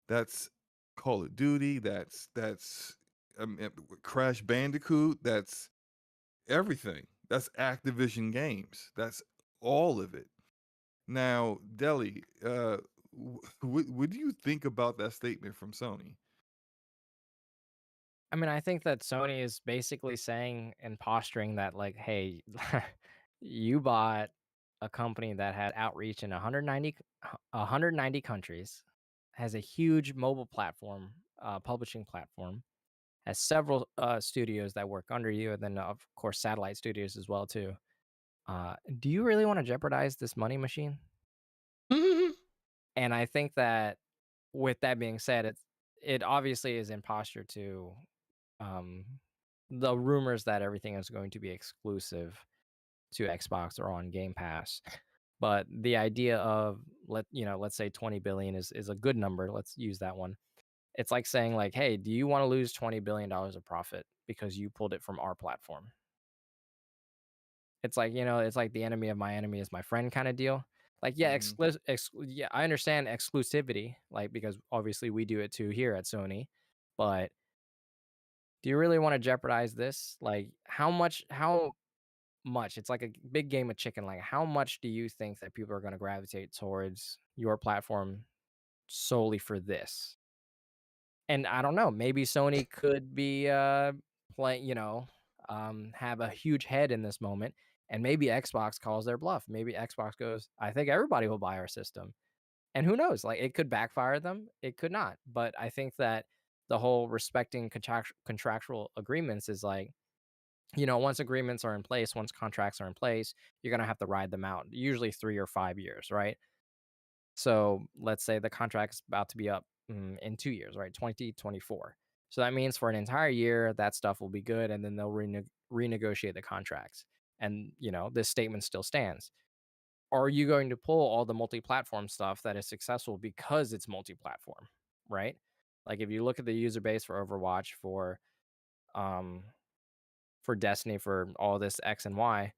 That's Call of Duty. That's Crash Bandicoot. That's everything. That's Activision games. That's all of it. Now, Deli, what do you think about that statement from Sony? I mean, I think that Sony is basically saying and posturing that, like, hey, you bought a company that had outreach in 190 countries, has a huge mobile platform, publishing platform, has several studios that work under you, and then of course satellite studios as well too. Do you really want to jeopardize this money machine? Mm-hmm. And I think that with that being said, it obviously is in posture to um, the rumors that everything is going to be exclusive to Xbox or on Game Pass. But the idea of let's say 20 billion is a good number. Let's use that one. It's like saying like, hey, do you want to lose $20 billion of profit because you pulled it from our platform? It's like, it's like the enemy of my enemy is my friend kind of deal. Like, yeah, Hmm. yeah, I understand exclusivity, like because obviously we do it too here at Sony, but do you really want to jeopardize this? Like, how much? It's like a big game of chicken. Like, how much do you think that people are going to gravitate towards your platform solely for this? And I don't know, maybe Sony could be playing, have a huge head in this moment, and maybe Xbox calls their bluff. Maybe Xbox goes, I think everybody will buy our system. And who knows? Like, it could backfire them, it could not. But I think that the whole respecting contractual agreements is like, once agreements are in place, once contracts are in place, you're going to have to ride them out, usually 3 or 5 years, right? So let's say the contract's about to be up in 2 years, right? 2024. So that means for an entire year, that stuff will be good. And then they'll renegotiate the contracts. And, this statement still stands. Are you going to pull all the multi-platform stuff that is successful because it's multi-platform, right? Like if you look at the user base for Overwatch, um, for Destiny, for all this X and Y,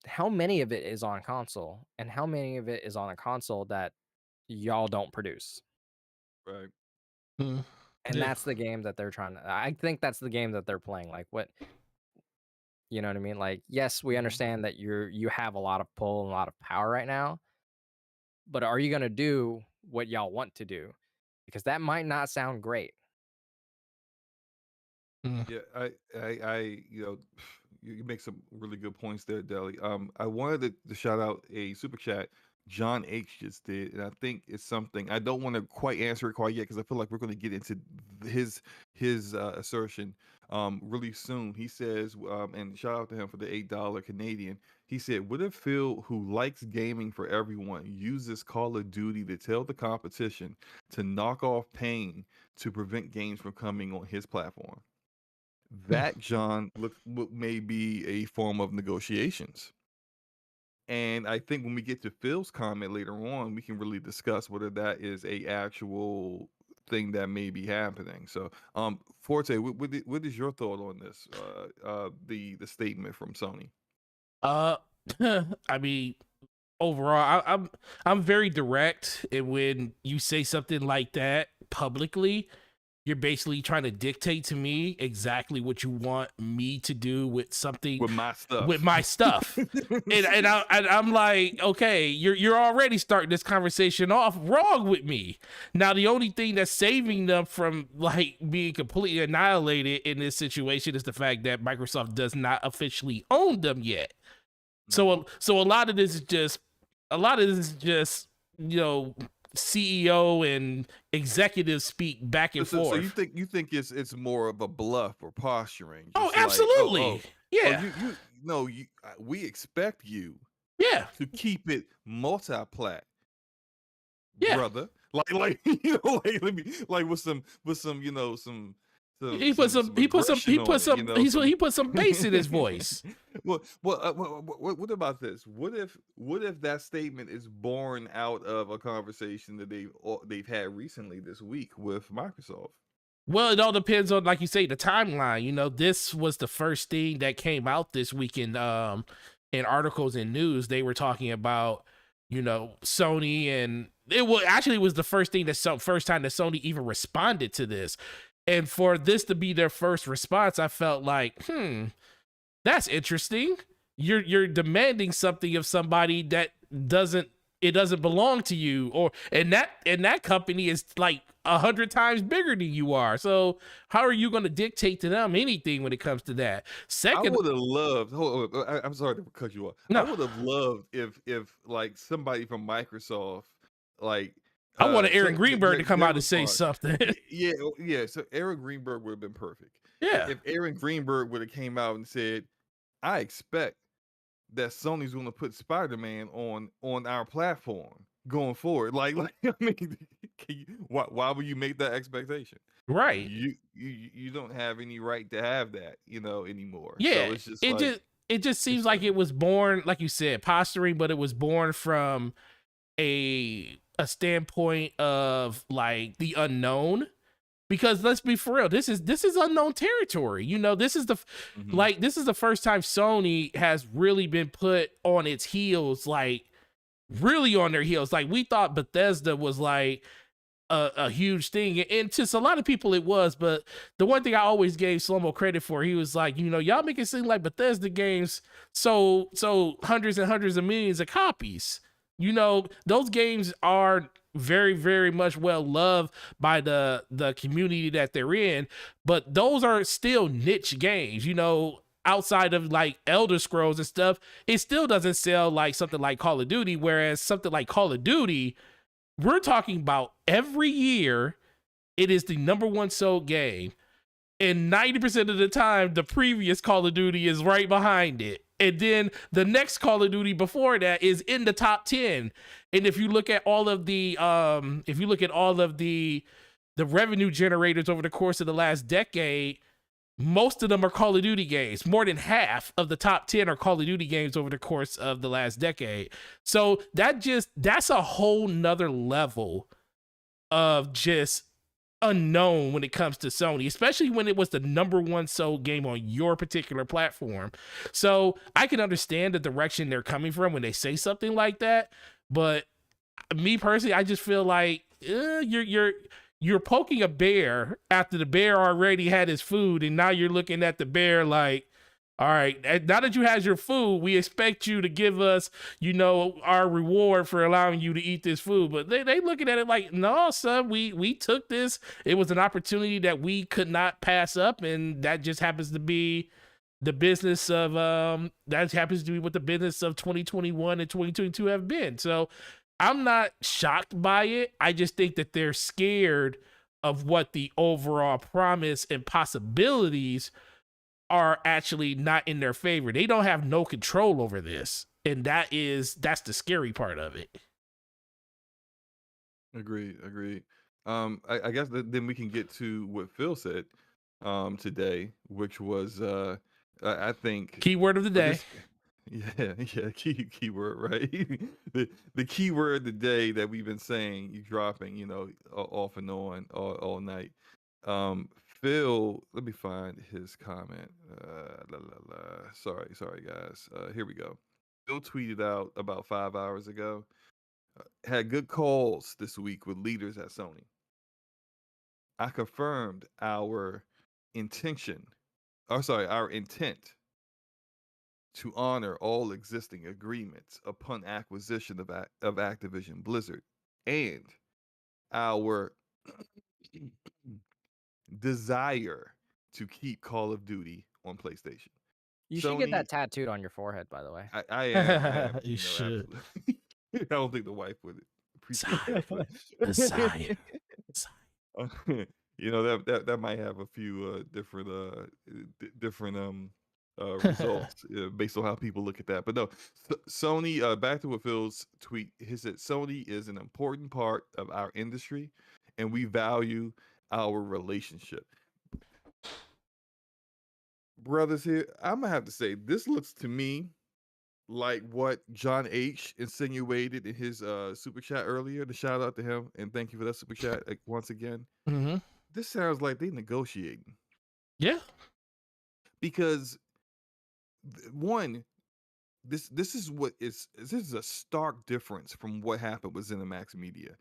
how many of it is on console and how many of it is on a console that y'all don't produce? Right. Mm. And Yeah. that's the game that they're trying to, I think that's the game that they're playing. Like what, you know what I mean? Like, yes, we Hmm. understand that you have a lot of pull and a lot of power right now, but are you going to do what y'all want to do? Because that might not sound great. Mm. Yeah, you make some really good points there, Deli. I wanted to shout out a super chat John H just did, and I think it's something I don't want to quite answer it quite yet because I feel like we're going to get into his assertion really soon. He says, and shout out to him for the $8 Canadian. He said, "What if Phil, who likes gaming for everyone, uses Call of Duty to tell the competition to knock off Pain to prevent games from coming on his platform?" Mm. That, John, may be a form of negotiations. And I think when we get to Phil's comment later on, we can really discuss whether that is a actual thing that may be happening. So, Forte, what is your thought on this? The statement from Sony. Uh, I mean, overall, I'm very direct, and when you say something like that publicly, you're basically trying to dictate to me exactly what you want me to do with something With my stuff. with my stuff. I'm like, okay, you're already starting this conversation off wrong with me. Now, the only thing that's saving them from like being completely annihilated in this situation is the fact that Microsoft does not officially own them yet. So a lot of this is just CEO and executives speak back and forth. So you think it's more of a bluff or posturing? Oh, absolutely. Yeah. We expect you Yeah. to keep it multi-plat. Yeah. Brother. Like with some He put some bass in his voice. What about this? What if that statement is born out of a conversation that they've had recently this week with Microsoft? Well, it all depends on, like you say, the timeline. This was the first thing that came out this week in articles and news. They were talking about, Sony, and it was the first time that Sony even responded to this. And for this to be their first response, I felt like, that's interesting. You're demanding something of somebody that doesn't belong to you, and that company is like 100 times bigger than you are. So how are you going to dictate to them anything when it comes to that? Second, I would have loved. I'm sorry to cut you off. No. I would have loved if like somebody from Microsoft, like. I wanted Aaron Greenberg to come out and say something. Yeah. So Aaron Greenberg would have been perfect. Yeah. If Aaron Greenberg would have came out and said, "I expect that Sony's going to put Spider-Man on our platform going forward," like I mean, why would you make that expectation? Right. You don't have any right to have that, anymore. Yeah. So it's just it just seems like it was born, like you said, posturing, but it was born from a standpoint of like the unknown, because let's be for real, this is unknown territory. This is this is the first time Sony has really been put on its heels, like really on their heels. Like, we thought Bethesda was like a huge thing, and to a lot of people it was, but the one thing I always gave Slomo credit for, he was like, y'all make it seem like Bethesda games so hundreds and hundreds of millions of copies. Those games are very, very much well loved by the community that they're in, but those are still niche games. Outside of like Elder Scrolls and stuff, it still doesn't sell like something like Call of Duty, whereas something like Call of Duty, we're talking about every year, it is the #1 sold game, and 90% of the time, the previous Call of Duty is right behind it. And then the next Call of Duty before that is in the top 10. And if you look at all of the revenue generators over the course of the last decade, most of them are Call of Duty games. More than half of the top 10 are Call of Duty games over the course of the last decade. So that's a whole nother level of just unknown when it comes to Sony, especially when it was the #1 sold game on your particular platform. So I can understand the direction they're coming from when they say something like that, but me personally, I just feel like you're poking a bear after the bear already had his food, and now you're looking at the bear like, all right, now that you had your food, we expect you to give us, our reward for allowing you to eat this food. But they looking at it like, no, son, we took this. It was an opportunity that we could not pass up, and that just happens to be the business of what the business of 2021 and 2022 have been. So I'm not shocked by it. I just think that they're scared of what the overall promise and possibilities are actually not in their favor. They don't have no control over this, and that's the scary part of it. Agreed. I guess then we can get to what Phil said today, which was I think keyword of the day. Yeah, yeah, keyword, right? The keyword of the day that we've been saying, you dropping, off and on all night. Phil, let me find his comment. Sorry, guys. Here we go. Phil tweeted out about 5 hours ago. Had good calls this week with leaders at Sony. I confirmed our intention, our intent to honor all existing agreements upon acquisition of Activision Blizzard and our desire to keep Call of Duty on PlayStation. You should get Sony, that tattooed on your forehead, by the way. I am, You should. absolutely. I don't think the wife would appreciate that, but Desire. that might have a few different results based on how people look at that. But no, Sony. Back to what Phil's tweet. He said Sony is an important part of our industry, and we value our relationship. Brothers, here I'm gonna have to say this looks to me like what John H insinuated in his super chat earlier. The shout out to him and thank you for that super chat once again. Mm-hmm. This sounds like they negotiating Yeah. because one, this is a stark difference from what happened with ZeniMax Media.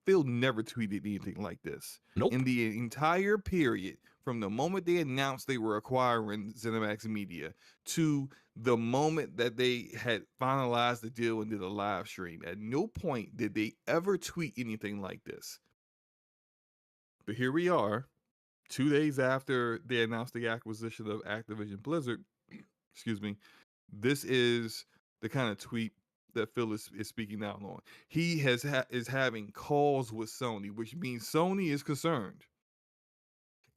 Phil never tweeted anything like this. Nope. In the entire period from the moment they announced they were acquiring ZeniMax Media to the moment that they had finalized the deal and did a live stream, at no point did they ever tweet anything like this. But here we are, 2 days after they announced the acquisition of Activision Blizzard. Excuse me. This is the kind of tweet that Phil is speaking out on. He is having calls with Sony, which means Sony is concerned.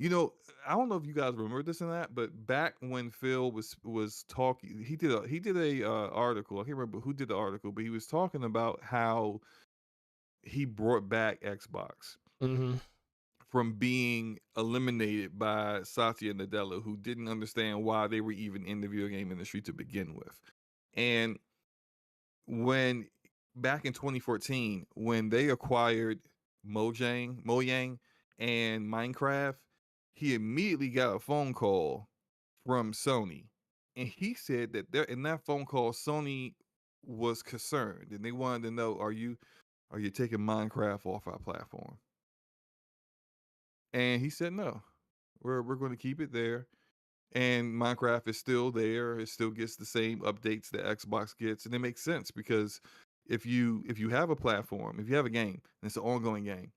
I don't know if you guys remember this or not, but back when Phil was talking, he did a article. I can't remember who did the article, but he was talking about how he brought back Xbox from being eliminated by Satya Nadella, who didn't understand why they were even in the video game industry to begin with. And when back in 2014, when they acquired Mojang and Minecraft, he immediately got a phone call from Sony. And he said that in that phone call, Sony was concerned and they wanted to know, are you taking Minecraft off our platform? And he said, no, we're going to keep it there. And Minecraft is still there. It still gets the same updates that Xbox gets. And it makes sense because if you have a platform, if you have a game, and it's an ongoing game,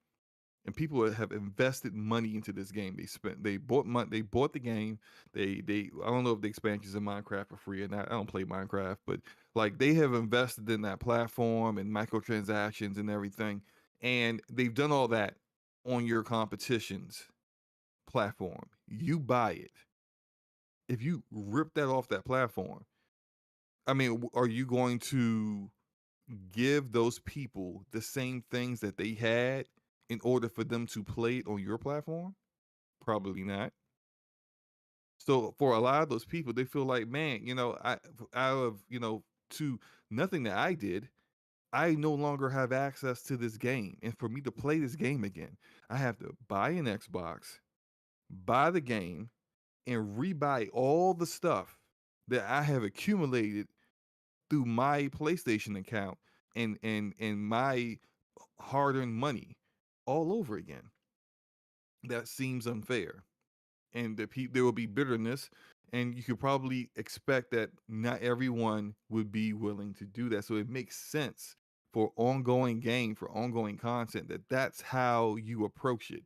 and people have invested money into this game, they bought the game. They I don't know if the expansions in Minecraft are free or not. I don't play Minecraft, but like they have invested in that platform and microtransactions and everything. And they've done all that on your competition's platform. You buy it. If you rip that off that platform, I mean, are you going to give those people the same things that they had in order for them to play it on your platform? Probably not. So for a lot of those people, they feel like, man, I out of, to nothing that I did, I no longer have access to this game. And for me to play this game again, I have to buy an Xbox, buy the game, and rebuy all the stuff that I have accumulated through my PlayStation account and my hard-earned money all over again. That seems unfair. And there will be bitterness, and you could probably expect that not everyone would be willing to do that. So it makes sense for ongoing content that's how you approach it.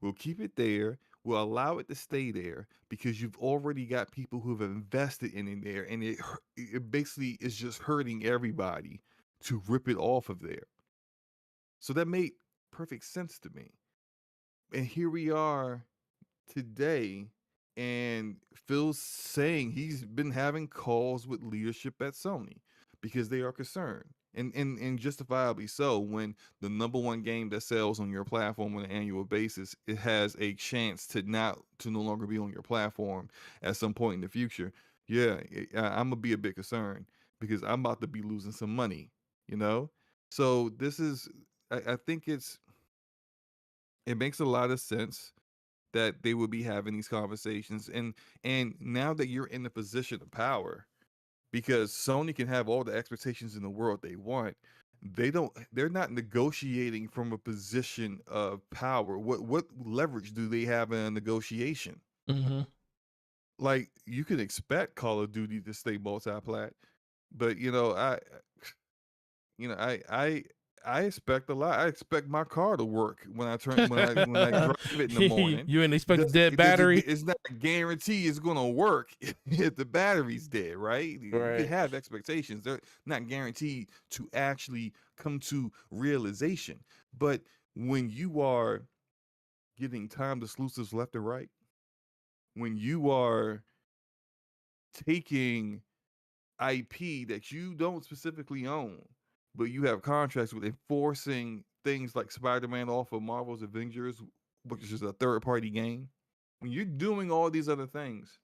We'll keep it there. We'll allow it to stay there because you've already got people who've invested in there, and it basically is just hurting everybody to rip it off of there. So that made perfect sense to me. And here we are today, and Phil's saying he's been having calls with leadership at Sony because they are concerned. And justifiably so, when the number one game that sells on your platform on an annual basis, it has a chance to no longer be on your platform at some point in the future. yeah, I'm gonna be a bit concerned because I'm about to be losing some money, you know. So this is, I think it makes a lot of sense that they would be having these conversations, and now that you're in the position of power, because Sony can have all the expectations in the world they want. They're not negotiating from a position of power. What leverage do they have in a negotiation? Mm-hmm. Like, you can expect Call of Duty to stay multi-plat, but I expect a lot. I expect my car to work when I drive it in the morning. You ain't expect dead battery. It's not a guarantee it's gonna work if the battery's dead, right? You can Right. have expectations. They're not guaranteed to actually come to realization. But when you are getting timed exclusives left and right, when you are taking IP that you don't specifically own, but you have contracts with enforcing things like Spider-Man off of Marvel's Avengers, which is a third-party game. When you're doing all these other things,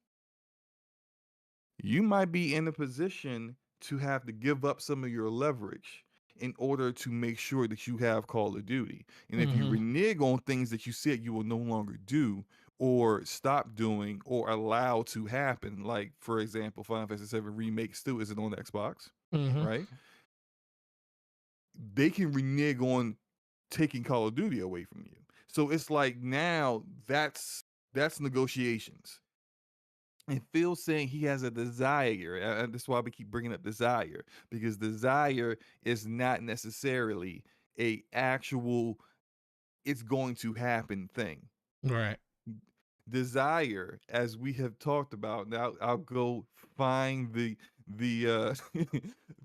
you might be in a position to have to give up some of your leverage in order to make sure that you have Call of Duty. And if you Mm-hmm. renege on things that you said you will no longer do or stop doing or allow to happen, like, for example, Final Fantasy VII Remake still isn't on the Xbox, Mm-hmm. right? They can renege on taking Call of Duty away from you. So it's like now that's negotiations. And Phil's saying he has a desire, and that's why we keep bringing up desire, because desire is not necessarily a actual it's going to happen thing. Right. Desire, as we have talked about, now I'll go find the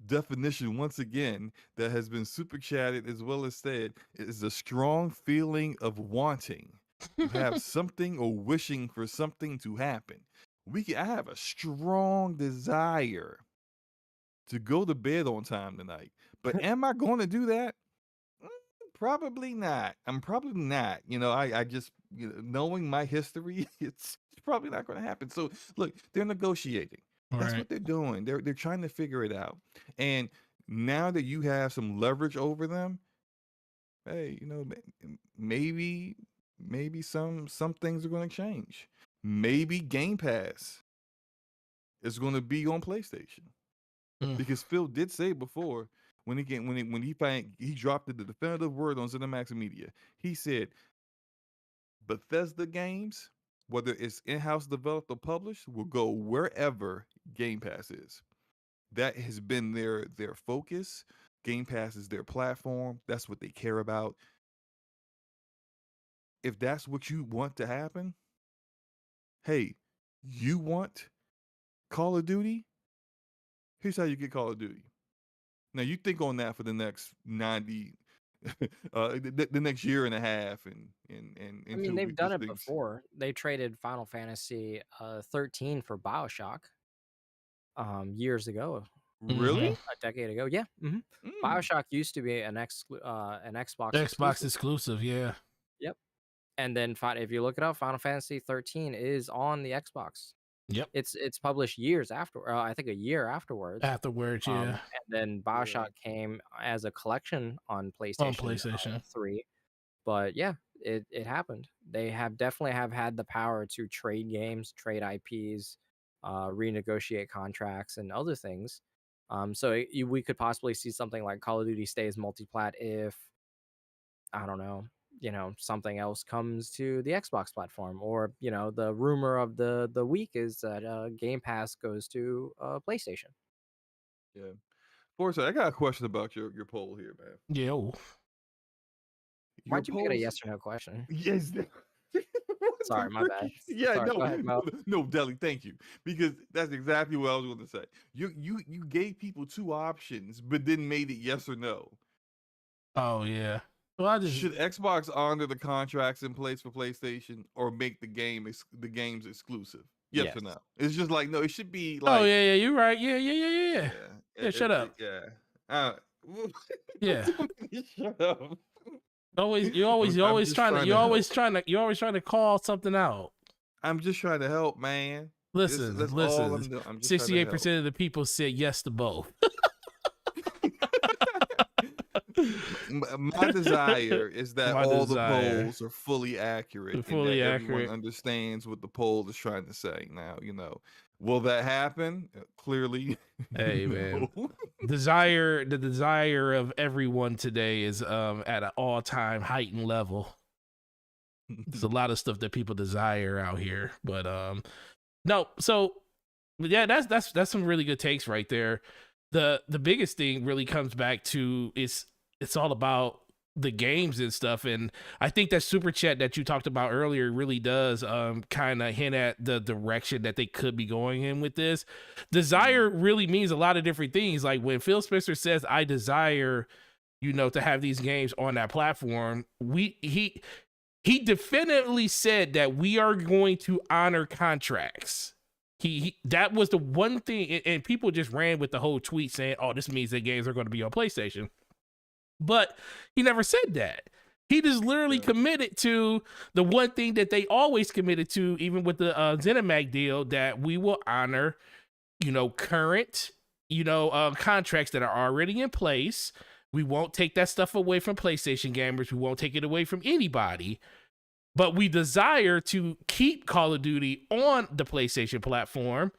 definition once again that has been super chatted as well as said, is a strong feeling of wanting to have something or wishing for something to happen. I have a strong desire to go to bed on time tonight, but am I going to do that? Probably not. I'm probably not. I just, knowing my history, it's probably not going to happen. So look, they're negotiating. That's Right. what they're doing. They're trying to figure it out. And now that you have some leverage over them, hey, maybe some things are going to change. Maybe Game Pass is going to be on PlayStation. Mm. Because Phil did say before, when he dropped the definitive word on ZeniMax Media, he said Bethesda games, whether it's in-house developed or published, will go wherever Game Pass is. That has been their focus. Game Pass is their platform. That's what they care about. If that's what you want to happen, hey, you want Call of Duty? Here's how you get Call of Duty. Now you think on that for the next 90, the next year and a half, and I mean, until they've done this it thing's before. They traded Final Fantasy 13 for BioShock years ago, really. Mm-hmm. a decade ago. Yeah. Mm. BioShock used to be an Xbox Xbox exclusive. exclusive, yeah. Yep. And then if you look it up, Final Fantasy 13 is on the Xbox. Yep. It's published years after, I think a year afterwards. Afterwards, yeah. And then BioShock came as a collection on PlayStation, On PlayStation. 3. But yeah, it happened. They definitely have had the power to trade games, trade IPs, renegotiate contracts, and other things. So we could possibly see something like Call of Duty stays multi-plat if, I don't know, something else comes to the Xbox platform, or the rumor of the week is that Game Pass goes to PlayStation. Yeah. Forza, I got a question about your poll here, man. Yeah. Oh. Your Why'd you make it a polls, yes or no question? yes. Sorry, my bad. Yeah, Sorry, no, go ahead, Mo. no, Deli, thank you, because that's exactly what I was going to say. You gave people two options, but then made it yes or no. Oh yeah. Well, I just Should Xbox honor the contracts in place for PlayStation or make the games exclusive? Yes or no? It's just like, no, it should be like. Oh yeah, you're right. Yeah. Yeah, shut up. Yeah. Yeah. Shut up. You're always trying to call something out. I'm just trying to help, man. Listen, That's all I'm doing. I'm just trying to help. 68% of the people said yes to both. My desire is that all the polls are fully accurate and that everyone understands what the poll is trying to say. Now, will that happen? Clearly, hey man, the desire of everyone today is at an all-time heightened level. There's a lot of stuff that people desire out here, but no. So yeah, that's some really good takes right there. The biggest thing really comes back to it's all about the games and stuff, and I think that super chat that you talked about earlier really does kind of hint at the direction that they could be going in with this. Desire really means a lot of different things. Like when Phil Spencer says, "I desire, to have these games on that platform," he definitively said that we are going to honor contracts. He that was the one thing, and people just ran with the whole tweet saying, "Oh, this means that games are going to be on PlayStation." But he never said that. He just literally committed to the one thing that they always committed to, even with the ZeniMax deal, that we will honor, current, contracts that are already in place. We won't take that stuff away from PlayStation gamers. We won't take it away from anybody. But we desire to keep Call of Duty on the PlayStation platform.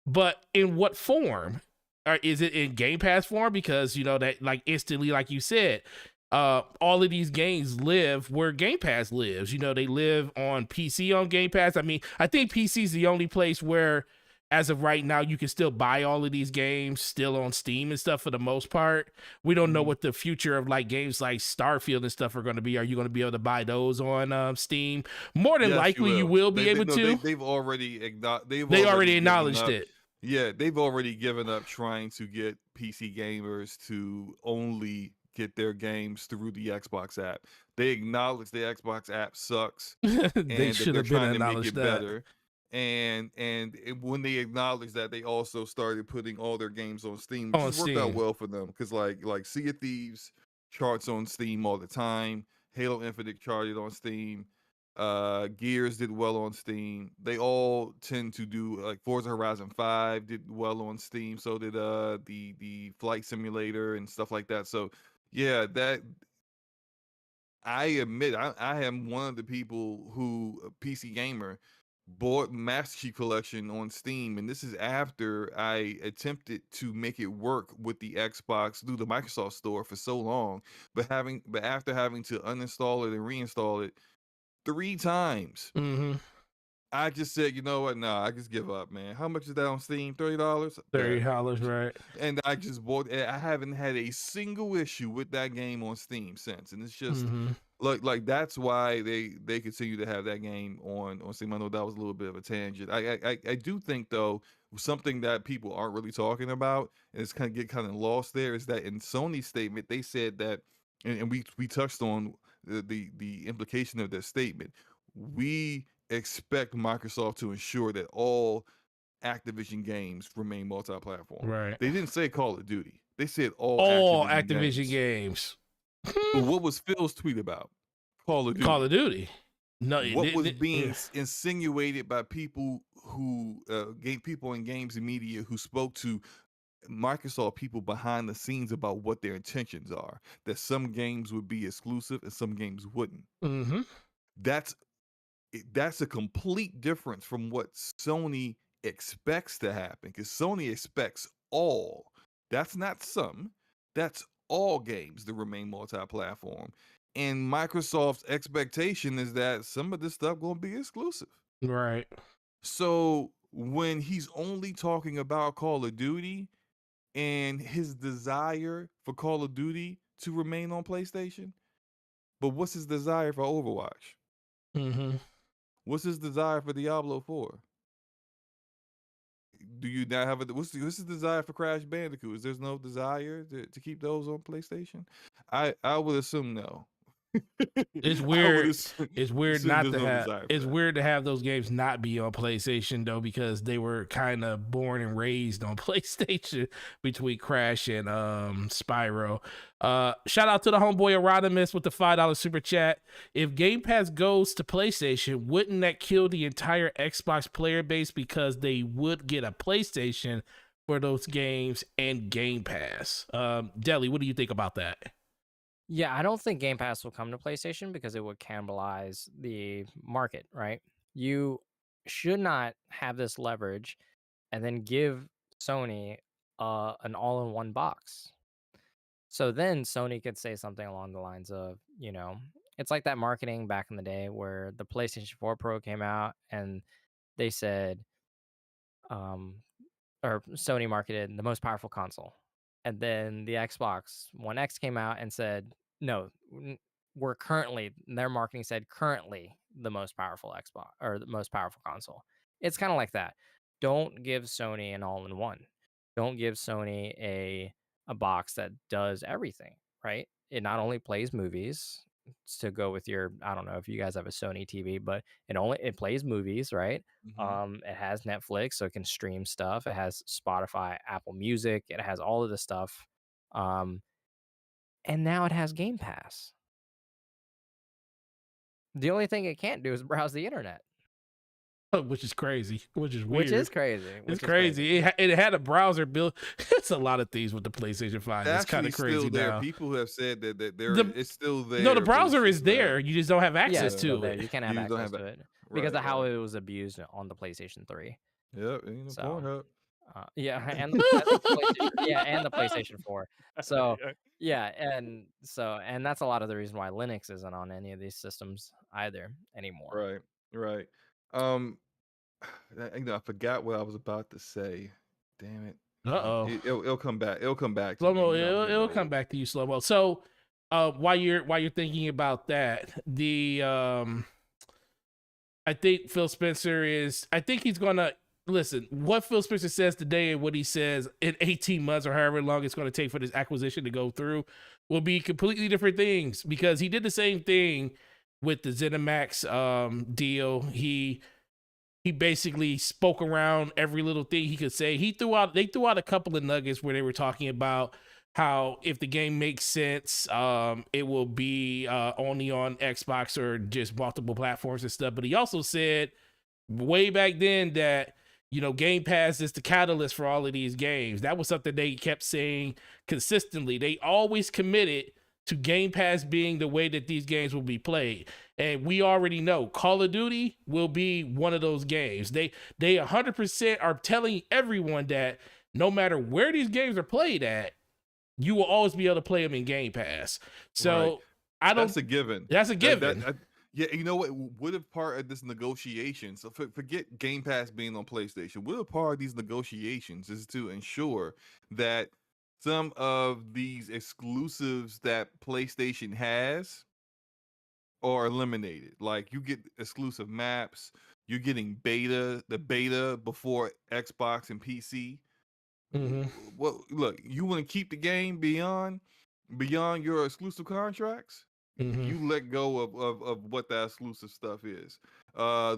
But in what form? Or is it in Game Pass form? Because, that like instantly, like you said, all of these games live where Game Pass lives. They live on PC on Game Pass. I mean, I think PC is the only place where, as of right now, you can still buy all of these games still on Steam and stuff for the most part. We don't know what the future of like games like Starfield and stuff are going to be. Are you going to be able to buy those on Steam? More than likely, you will be able to. They've already acknowledged it. Yeah, they've already given up trying to get PC gamers to only get their games through the Xbox app. They acknowledge the Xbox app sucks. They should have been acknowledged that. Better. And when they acknowledged that, they also started putting all their games on Steam, which worked out well for them because like Sea of Thieves charts on Steam all the time. Halo Infinite charted on Steam. Gears did well on Steam. They all tend to do, like Forza Horizon 5 did well on Steam. So did the Flight Simulator and stuff like that. So yeah, that I admit I am one of the people who, a PC gamer, bought Master Chief Collection on Steam, and this is after I attempted to make it work with the Xbox through the Microsoft Store for so long, but after having to uninstall it and reinstall it 3 times, I just said, you know what? Nah, I just give up, man. How much is that on Steam? $30? $30, right? And I just bought it. I haven't had a single issue with that game on Steam since, and it's just like that's why they continue to have that game on Steam. I know that was a little bit of a tangent. I do think though, something that people aren't really talking about, and it's kind of lost there, is that in Sony's statement they said that, and we touched on the implication of their statement. We expect Microsoft to ensure that all Activision games remain multi-platform. Right. They didn't say Call of Duty. They said all Activision games. But what was Phil's tweet about? Call of Duty. Call of Duty. No, what was being insinuated by people who people in games and media who spoke to Microsoft people behind the scenes about what their intentions are, that some games would be exclusive and some games wouldn't. That's a complete difference from what Sony expects to happen, because Sony expects all. That's not some. That's all games to remain multi-platform. And Microsoft's expectation is that some of this stuff going to be exclusive. Right. So when he's only talking about Call of Duty and his desire for Call of Duty to remain on PlayStation, but what's his desire for Overwatch? What's his desire for Diablo 4? Do you now have what's his desire for Crash Bandicoot? Is there's no desire to keep those on PlayStation? I would assume no. It's I would weird. It's weird assume not there's to no have. desire for It's that. weird to have those games not be on PlayStation though, because they were kind of born and raised on PlayStation between Crash and Spyro. Shout out to the homeboy Erodimus with the $5 super chat. If Game Pass goes to PlayStation, wouldn't that kill the entire Xbox player base because they would get a PlayStation for those games and Game Pass? Deli, what do you think about that? Yeah, I don't think Game Pass will come to PlayStation because it would cannibalize the market, right? You should not have this leverage and then give Sony an all-in-one box. So then Sony could say something along the lines of, it's like that marketing back in the day where the PlayStation 4 Pro came out and they said, um, or Sony marketed the most powerful console. And then the Xbox One X came out and said, no, we're currently, their marketing said currently the most powerful Xbox or the most powerful console. It's kind of like that. Don't give Sony an all in one. Don't give Sony a box that does everything, right? It not only plays movies to go with your, I don't know if you guys have a Sony TV, but it plays movies, right? Mhm. It has Netflix, so it can stream stuff. It has Spotify, Apple Music. It has all of the stuff. And now it has Game Pass. The only thing it can't do is browse the internet, Which is crazy, which is which is weird. crazy. It's crazy. It had a browser built. It's a lot of things with the PlayStation 5. It's kind Actually of crazy still there. now. People have said that The- it's still there. No, the but it's browser is just there. You just don't have Yeah, access it's still to there. it. You can't have You don't access have to it because right, of how right. it was abused on the PlayStation 3. Yep, So, Pornhub. Yeah, and the PlayStation, yeah, and the PlayStation 4. So Yeah. and that's a lot of the reason why Linux isn't on any of these systems either anymore. Right, right. Um, I forgot what I was about to say. Damn it. Uh-oh. It'll come back. It'll come back to me. Slow-mo, You know, I'm getting it'll come old. back to you, slow-mo. So, while you're thinking about that, I think Phil Spencer I think he's gonna listen. What Phil Spencer says today and what he says in 18 months or however long it's going to take for this acquisition to go through will be completely different things, because he did the same thing with the ZeniMax deal. He basically spoke around every little thing he could say. They threw out a couple of nuggets where they were talking about how if the game makes sense, it will be only on Xbox or just multiple platforms and stuff. But he also said way back then that, Game Pass is the catalyst for all of these games. That was something they kept saying consistently. They always committed to Game Pass being the way that these games will be played. And we already know Call of Duty will be one of those games. They 100% are telling everyone that no matter where these games are played at, you will always be able to play them in Game Pass. So right. That's a given. That's a given. Yeah, you know what if part of this negotiation, so forget Game Pass being on PlayStation, what if part of these negotiations is to ensure that some of these exclusives that PlayStation has are eliminated? Like you get exclusive maps, you're getting the beta before Xbox and PC. Mm-hmm. Well, look, you want to keep the game beyond your exclusive contracts? Mm-hmm. You let go of what that exclusive stuff is.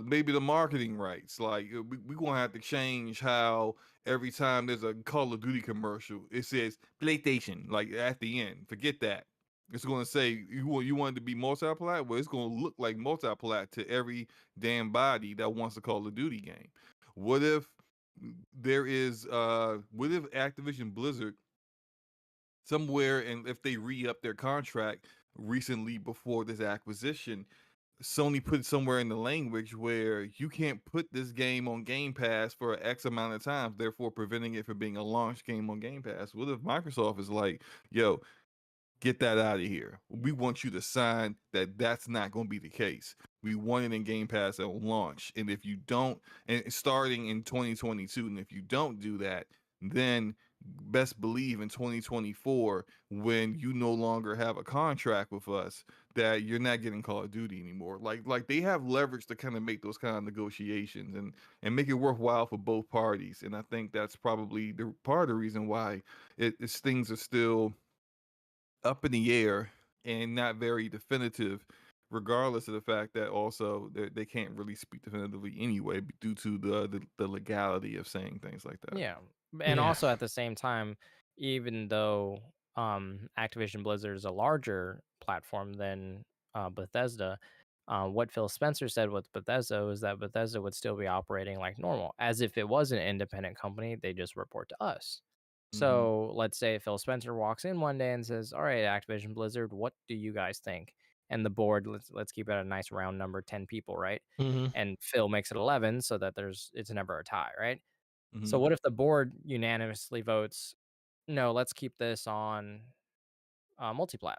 Maybe the marketing rights. Like we gonna have to change how every time there's a Call of Duty commercial, it says PlayStation like at the end. Forget that. It's gonna say you want it to be multi-plat. Well, it's gonna look like multi-plat to every damn body that wants a Call of Duty game. What if what if Activision Blizzard somewhere, and if they re-up their contract recently before this acquisition, Sony put somewhere in the language where you can't put this game on Game Pass for X amount of times, therefore preventing it from being a launch game on Game Pass. What if Microsoft is like, yo, get that out of here. We want you to sign that that's not going to be the case. We want it in Game Pass at launch. And if you don't, and starting in 2022, and if you don't do that, then best believe in 2024, when you no longer have a contract with us, that you're not getting Call of Duty anymore. Like they have leverage to kind of make those kind of negotiations and make it worthwhile for both parties. And I think that's probably the part of the reason why things are still up in the air and not very definitive, regardless of the fact that also they can't really speak definitively anyway due to the legality of saying things like that. Yeah. And Yeah. also at the same time, even though Activision Blizzard is a larger platform than Bethesda, what Phil Spencer said with Bethesda was that Bethesda would still be operating like normal, as if it was an independent company. They just report to us. Mm-hmm. So let's say Phil Spencer walks in one day and says, "All right, Activision Blizzard, what do you guys think?" And the board, let's keep it a nice round number, 10 people, right? Mm-hmm. And Phil makes it 11 so that it's never a tie, right? So Mm-hmm. what if the board unanimously votes, no, let's keep this on multiplat?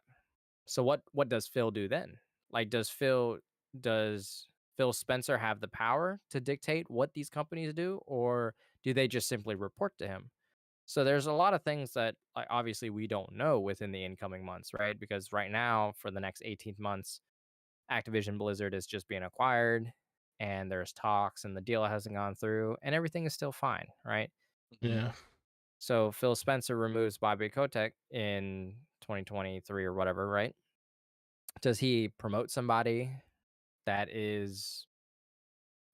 So what does Phil do then? Like, does Phil Spencer have the power to dictate what these companies do, or do they just simply report to him? So there's a lot of things that, like, obviously we don't know within the incoming months, right? Because right now, for the next 18 months, Activision Blizzard is just being acquired, and there's talks, and the deal hasn't gone through, and everything is still fine, right? Mm-hmm. Yeah. So Phil Spencer removes Bobby Kotick in 2023 or whatever, right? Does he promote somebody that is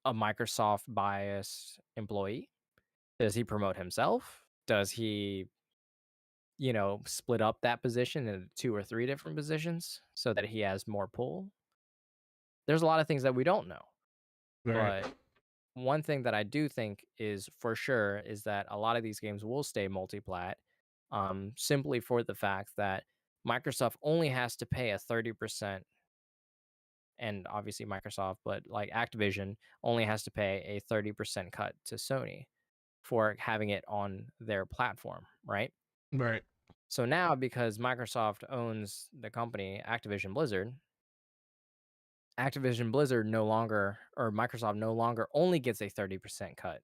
a Microsoft biased employee? Does he promote himself? Does he, split up that position into 2 or 3 different positions so that he has more pull? There's a lot of things that we don't know. Right. But one thing that I do think is for sure is that a lot of these games will stay multi-plat, simply for the fact that Microsoft only has to pay a 30%, and obviously Microsoft, but like Activision only has to pay a 30% cut to Sony for having it on their platform, right? Right. So now, because Microsoft owns the company Activision Blizzard no longer, or Microsoft no longer only gets a 30% cut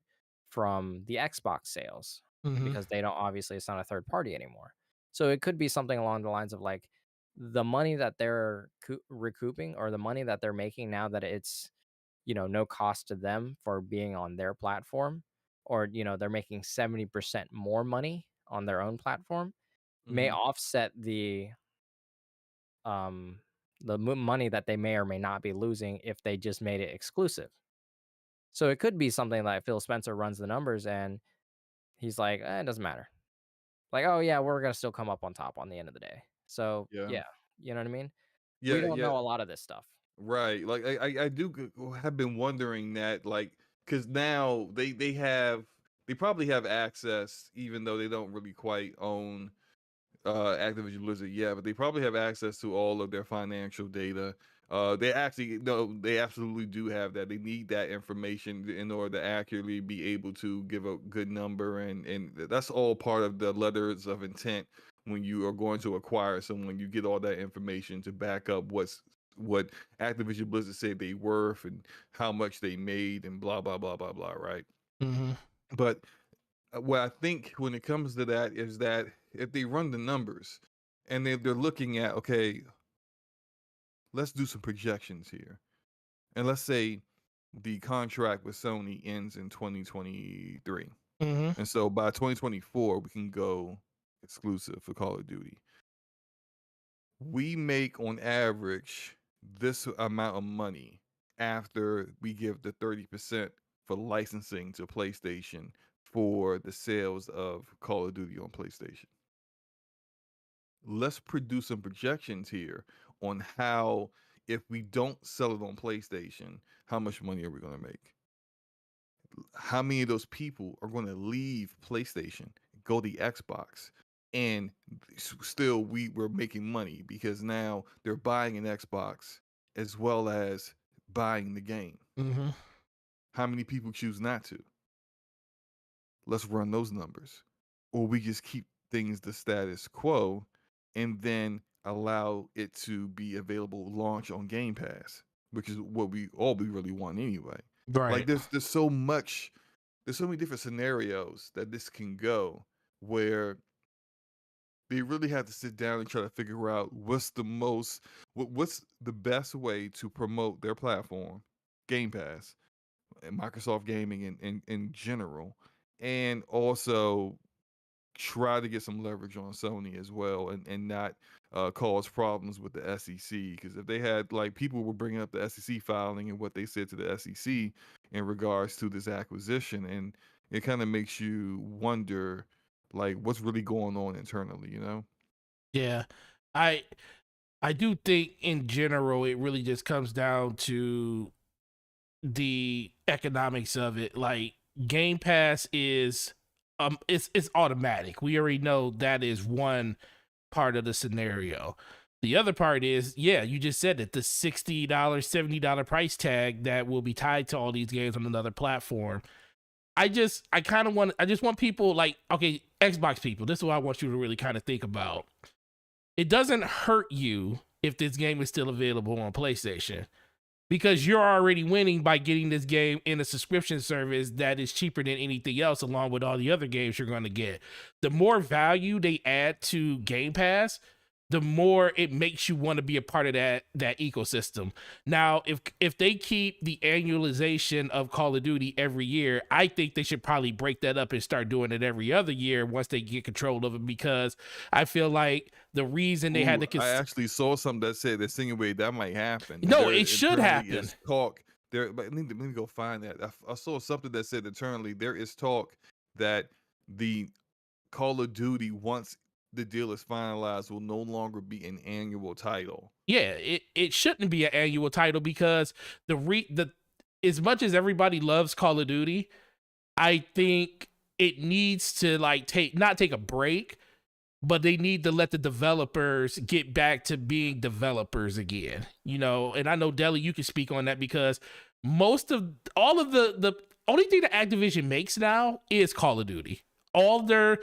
from the Xbox sales, Mm-hmm. because they don't, obviously it's not a third party anymore. So it could be something along the lines of like the money that they're recouping, or the money that they're making now that it's, no cost to them for being on their platform, or, they're making 70% more money on their own platform, may Mm-hmm. offset um the money that they may or may not be losing if they just made it exclusive. So it could be something like Phil Spencer runs the numbers and he's like, it doesn't matter. Like, oh yeah, we're gonna still come up on top on the end of the day. So Yeah. yeah, you know what I mean? We Yeah. don't Yeah. know a lot of this stuff. Right. Like I do have been wondering that, like, because now they probably have access, even though they don't really quite own Activision Blizzard, yeah, but they probably have access to all of their financial data. They actually, no, they absolutely do have that. They need that information in order to accurately be able to give a good number, and that's all part of the letters of intent. When you are going to acquire someone, you get all that information to back up what Activision Blizzard said they worth and how much they made and blah blah blah blah blah. Right, Mm-hmm. but what I think when it comes to that is that if they run the numbers and they're looking at, okay, let's do some projections here. And let's say the contract with Sony ends in 2023. Mm-hmm. And so by 2024, we can go exclusive for Call of Duty. We make on average this amount of money after we give the 30% for licensing to PlayStation for the sales of Call of Duty on PlayStation. Let's produce some projections here on how, if we don't sell it on PlayStation, how much money are we going to make? How many of those people are going to leave PlayStation, go to Xbox, and still we were making money because now they're buying an Xbox as well as buying the game. Mm-hmm. How many people choose not to? Let's run those numbers. Or we just keep things the status quo and then allow it to be available launch on Game Pass, which is what we really want anyway. Like Right. there's so many different scenarios that this can go where they really have to sit down and try to figure out what's the best way to promote their platform, Game Pass, and Microsoft Gaming in general, and also try to get some leverage on Sony as well, and not cause problems with the SEC. Because if they had, like, people were bringing up the SEC filing and what they said to the SEC in regards to this acquisition, and it kind of makes you wonder, like, what's really going on internally, you know? Yeah. I I do think in general it really just comes down to the economics of it. Like Game Pass is it's automatic. We already know that is one part of the scenario. The other part is, yeah, you just said it, the $60, $70 price tag that will be tied to all these games on another platform. I just want people like, okay, Xbox people, this is what I want you to really kind of think about. It doesn't hurt you if this game is still available on PlayStation, because you're already winning by getting this game in a subscription service that is cheaper than anything else, along with all the other games you're going to get. The more value they add to Game Pass, the more it makes you want to be a part of that ecosystem. Now, if they keep the annualization of Call of Duty every year, I think they should probably break that up and start doing it every other year once they get control of it, because I feel like the reason they had to I actually saw something that said that insinuated that might happen. No, it should happen. Talk there, but let me go find that. I saw something that said internally there is talk that the Call of Duty, once the deal is finalized, will no longer be an annual title. Yeah, it shouldn't be an annual title, because the as much as everybody loves Call of Duty, I think it needs to like not take a break, but they need to let the developers get back to being developers again. You know, and I know Deli, you can speak on that, because all of the only thing that Activision makes now is Call of Duty. All their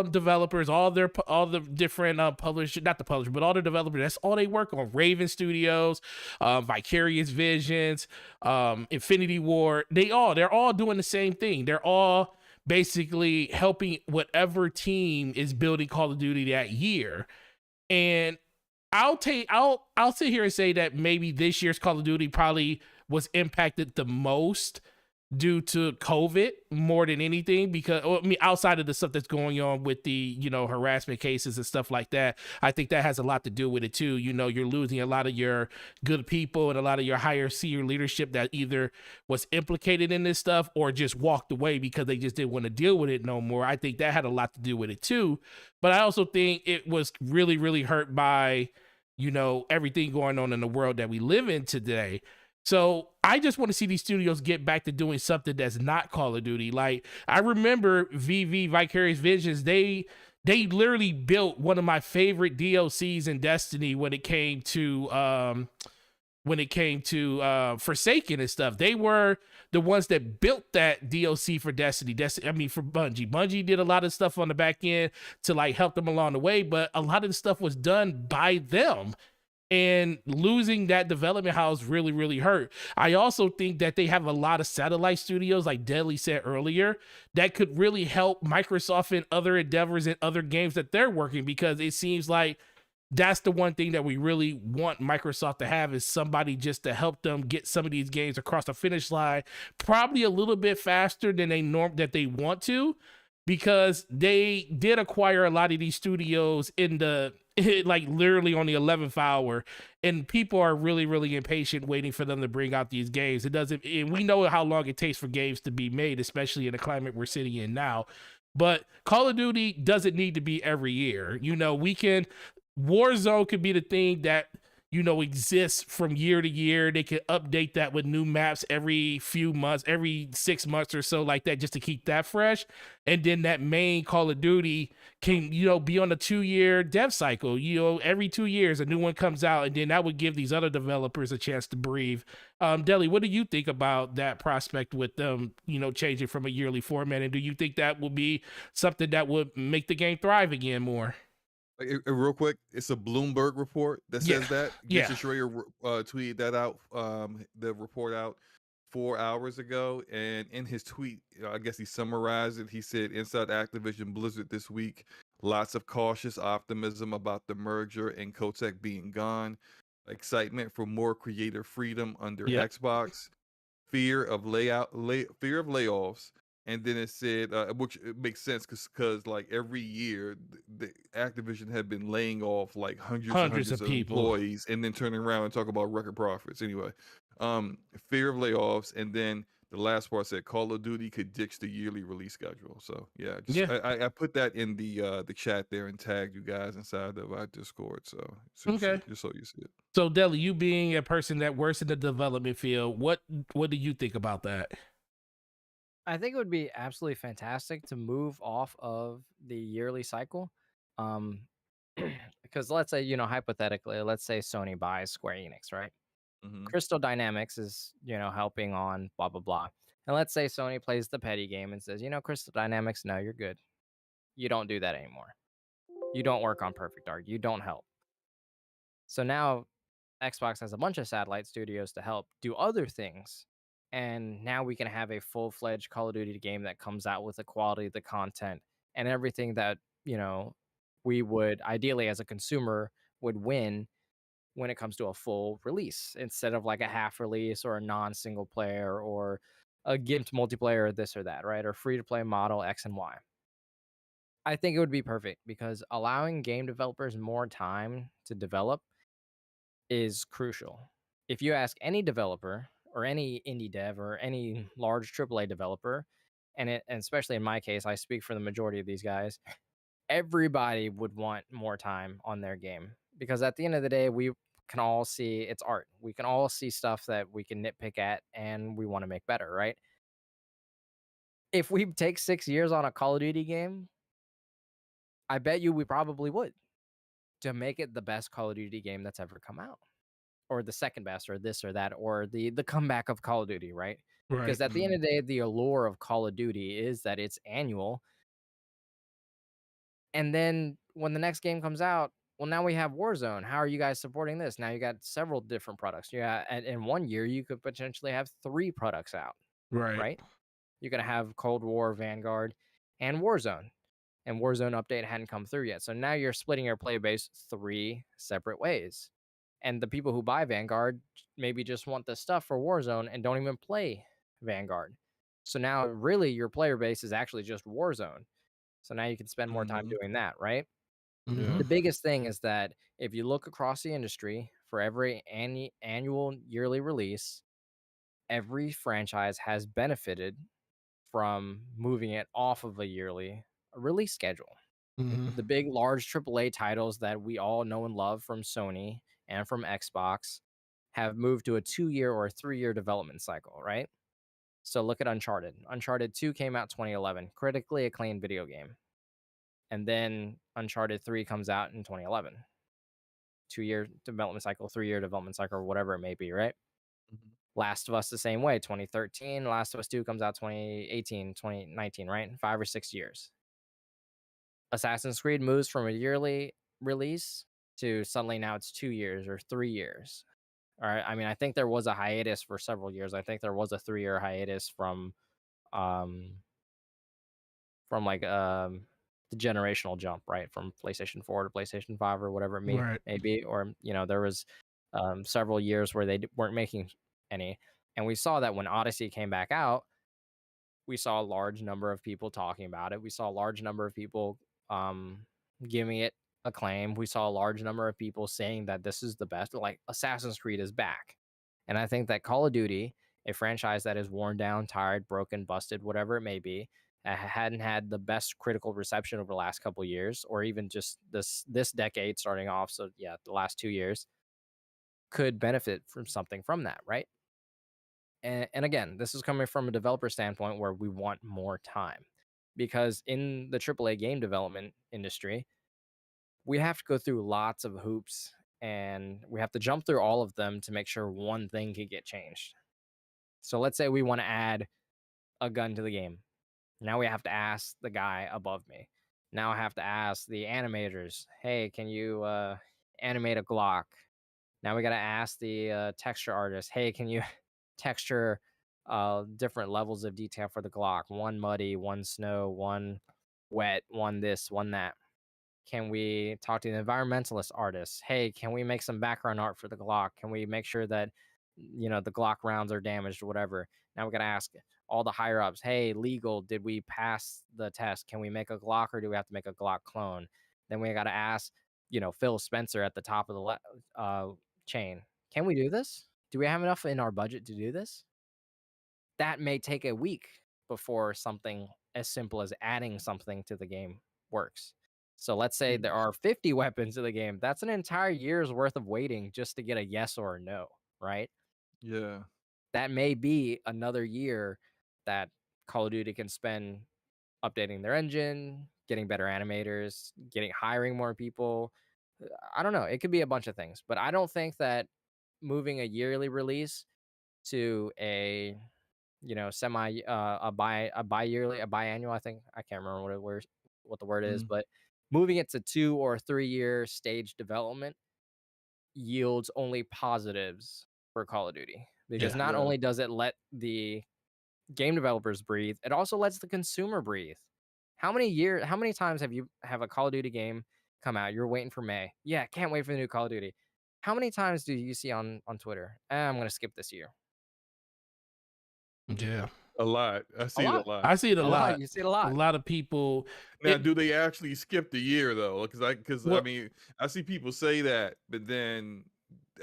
developers, all the different publishers, not the publisher, but all the developers, that's all they work on. Raven Studios, Vicarious Visions, Infinity Ward, they're all doing the same thing. They're all basically helping whatever team is building Call of Duty that year. And I'll sit here and say that maybe this year's Call of Duty probably was impacted the most due to COVID more than anything, because I mean, outside of the stuff that's going on with the, you know, harassment cases and stuff like that, I think that has a lot to do with it too. You know, you're losing a lot of your good people and a lot of your higher senior leadership that either was implicated in this stuff or just walked away because they just didn't want to deal with it no more. I think that had a lot to do with it too. But I also think it was really, really hurt by, you know, everything going on in the world that we live in today. So I just want to see these studios get back to doing something that's not Call of Duty. Like, I remember Vicarious Visions, they literally built one of my favorite DLCs in Destiny when it came to Forsaken and stuff. They were the ones that built that DLC for Destiny. For Bungie. Bungie did a lot of stuff on the back end to like help them along the way, but a lot of the stuff was done by them. And losing that development house really, really hurt. I also think that they have a lot of satellite studios, like Deadly said earlier, that could really help Microsoft in other endeavors and other games that they're working, because it seems like that's the one thing that we really want Microsoft to have, is somebody just to help them get some of these games across the finish line, probably a little bit faster than they want to, because they did acquire a lot of these studios in the like literally on the 11th hour, and people are really, really impatient waiting for them to bring out these games. And we know how long it takes for games to be made, especially in the climate we're sitting in now. But Call of Duty doesn't need to be every year. You know, Warzone could be the thing that, you know, exists from year to year. They could update that with new maps every few months, every 6 months or so, like that, just to keep that fresh. And then that main Call of Duty can, you know, be on a 2-year dev cycle. You know, every 2 years a new one comes out, and then that would give these other developers a chance to breathe. Deli, what do you think about that prospect with them, you know, changing from a yearly format? And do you think that will be something that would make the game thrive again more? Real quick, it's a Bloomberg report that says that. Yeah. Gitcha Schrader tweeted that out, the report out 4 hours ago. And in his tweet, I guess he summarized it. He said, inside Activision Blizzard this week, lots of cautious optimism about the merger and Kotick being gone, excitement for more creative freedom under Xbox, fear of layoffs, and then it said, which it makes sense because like every year, the Activision had been laying off like hundreds and Hundreds hundreds of of people. employees, and then turning around and talk about record profits. Anyway, fear of layoffs, and then the last part said Call of Duty could ditch the yearly release schedule. So yeah, Yeah. I put that in the chat there and tagged you guys inside of our Discord. So you see Okay. it, just so you see it. So Deli, you being a person that works in the development field, what do you think about that? I think it would be absolutely fantastic to move off of the yearly cycle. Because let's say, hypothetically, let's say Sony buys Square Enix, right? Mm-hmm. Crystal Dynamics is, helping on blah, blah, blah. And let's say Sony plays the petty game and says, Crystal Dynamics, no, you're good. You don't do that anymore. You don't work on Perfect Dark. You don't help. So now Xbox has a bunch of satellite studios to help do other things. And now we can have a full-fledged Call of Duty game that comes out with the quality of the content and everything that, we would ideally as a consumer would win when it comes to a full release instead of like a half release or a non-single player or a gimped multiplayer or this or that, right? Or free-to-play model X and Y. I think it would be perfect because allowing game developers more time to develop is crucial. If you ask any developer or any indie dev or any large AAA developer, and especially in my case, I speak for the majority of these guys, everybody would want more time on their game because at the end of the day, we can all see it's art. We can all see stuff that we can nitpick at and we want to make better, right? If we take 6 years on a Call of Duty game, I bet you we probably would to make it the best Call of Duty game that's ever come out. Or the second best, or this or that, or the comeback of Call of Duty, right? Right. Because at the end of the day, the allure of Call of Duty is that it's annual. And then when the next game comes out, well, now we have Warzone. How are you guys supporting this? Now you got several different products. Yeah, and in 1 year, you could potentially have 3 products out, right? You're going to have Cold War, Vanguard, and Warzone. And Warzone update hadn't come through yet. So now you're splitting your player base 3 separate ways. And the people who buy Vanguard maybe just want the stuff for Warzone and don't even play Vanguard. So now really your player base is actually just Warzone. So now you can spend more time Mhm. doing that, right? Mhm. The biggest thing is that if you look across the industry for every annual yearly release, every franchise has benefited from moving it off of a yearly release schedule. Mhm. The big, large AAA titles that we all know and love from Sony and from Xbox have moved to a 2-year or a 3-year development cycle, right? So look at Uncharted. Uncharted 2 came out 2011, critically acclaimed video game. And then Uncharted 3 comes out in 2011. 2-year development cycle, 3-year development cycle, or whatever it may be, right? Mhm. Last of Us the same way, 2013. Last of Us 2 comes out 2018, 2019, right? 5 or 6 years. Assassin's Creed moves from a yearly release to suddenly now it's 2 years or 3 years. All right. I mean, I think there was a hiatus for several years. I think there was a 3-year hiatus um like the generational jump, right? From PlayStation 4 to PlayStation 5 or whatever it Right. may be. Or, there was several years where they weren't making any. And we saw that when Odyssey came back out, we saw a large number of people talking about it. We saw a large number of people um, giving it acclaim. We saw a large number of people saying that this is the best. Like Assassin's Creed is back, and I think that Call of Duty, a franchise that is worn down, tired, broken, busted, whatever it may be, hadn't had the best critical reception over the last couple years, or even just this decade starting off. So yeah, the last 2 years could benefit from something from that, right? And again, this is coming from a developer standpoint where we want more time because in the AAA game development industry, we have to go through lots of hoops and we have to jump through all of them to make sure one thing can get changed. So let's say we want to add a gun to the game. Now we have to ask the guy above me. Now I have to ask the animators, hey, can you animate a Glock? Now we got to ask the texture artist, hey, can you texture different levels of detail for the Glock? One muddy, one snow, one wet, one this, one that. Can we talk to the environmentalist artists? Hey, can we make some background art for the Glock? Can we make sure that the Glock rounds are damaged or whatever. Now we got to ask all the higher ups, hey, legal, did we pass the test? Can we make a Glock or do we have to make a Glock clone? Then we got to ask, Phil Spencer at the top of the chain, can we do this? Do we have enough in our budget to do this? That may take a week before something as simple as adding something to the game works. So let's say there are 50 weapons in the game. That's an entire year's worth of waiting just to get a yes or a no, right? Yeah. That may be another year that Call of Duty can spend updating their engine, getting better animators, hiring more people. I don't know. It could be a bunch of things, but I don't think that moving a yearly release to a semi a bi-yearly, a biannual, I think. I can't remember what the word is, Mm. but moving it to 2 or 3 year stage development yields only positives for Call of Duty, because Yeah. not Yeah. only does it let the game developers breathe, it also lets the consumer breathe. How many times have a Call of Duty game come out? You're waiting for May. Yeah, can't wait for the new Call of Duty. How many times do you see on Twitter? I'm gonna skip this year. Yeah. A lot. I see it lot. a lot. I see it a A lot. lot. You see it a A lot. lot of people. Now, It, do they actually skip the year though? Because I Well- mean, I see people say that, but then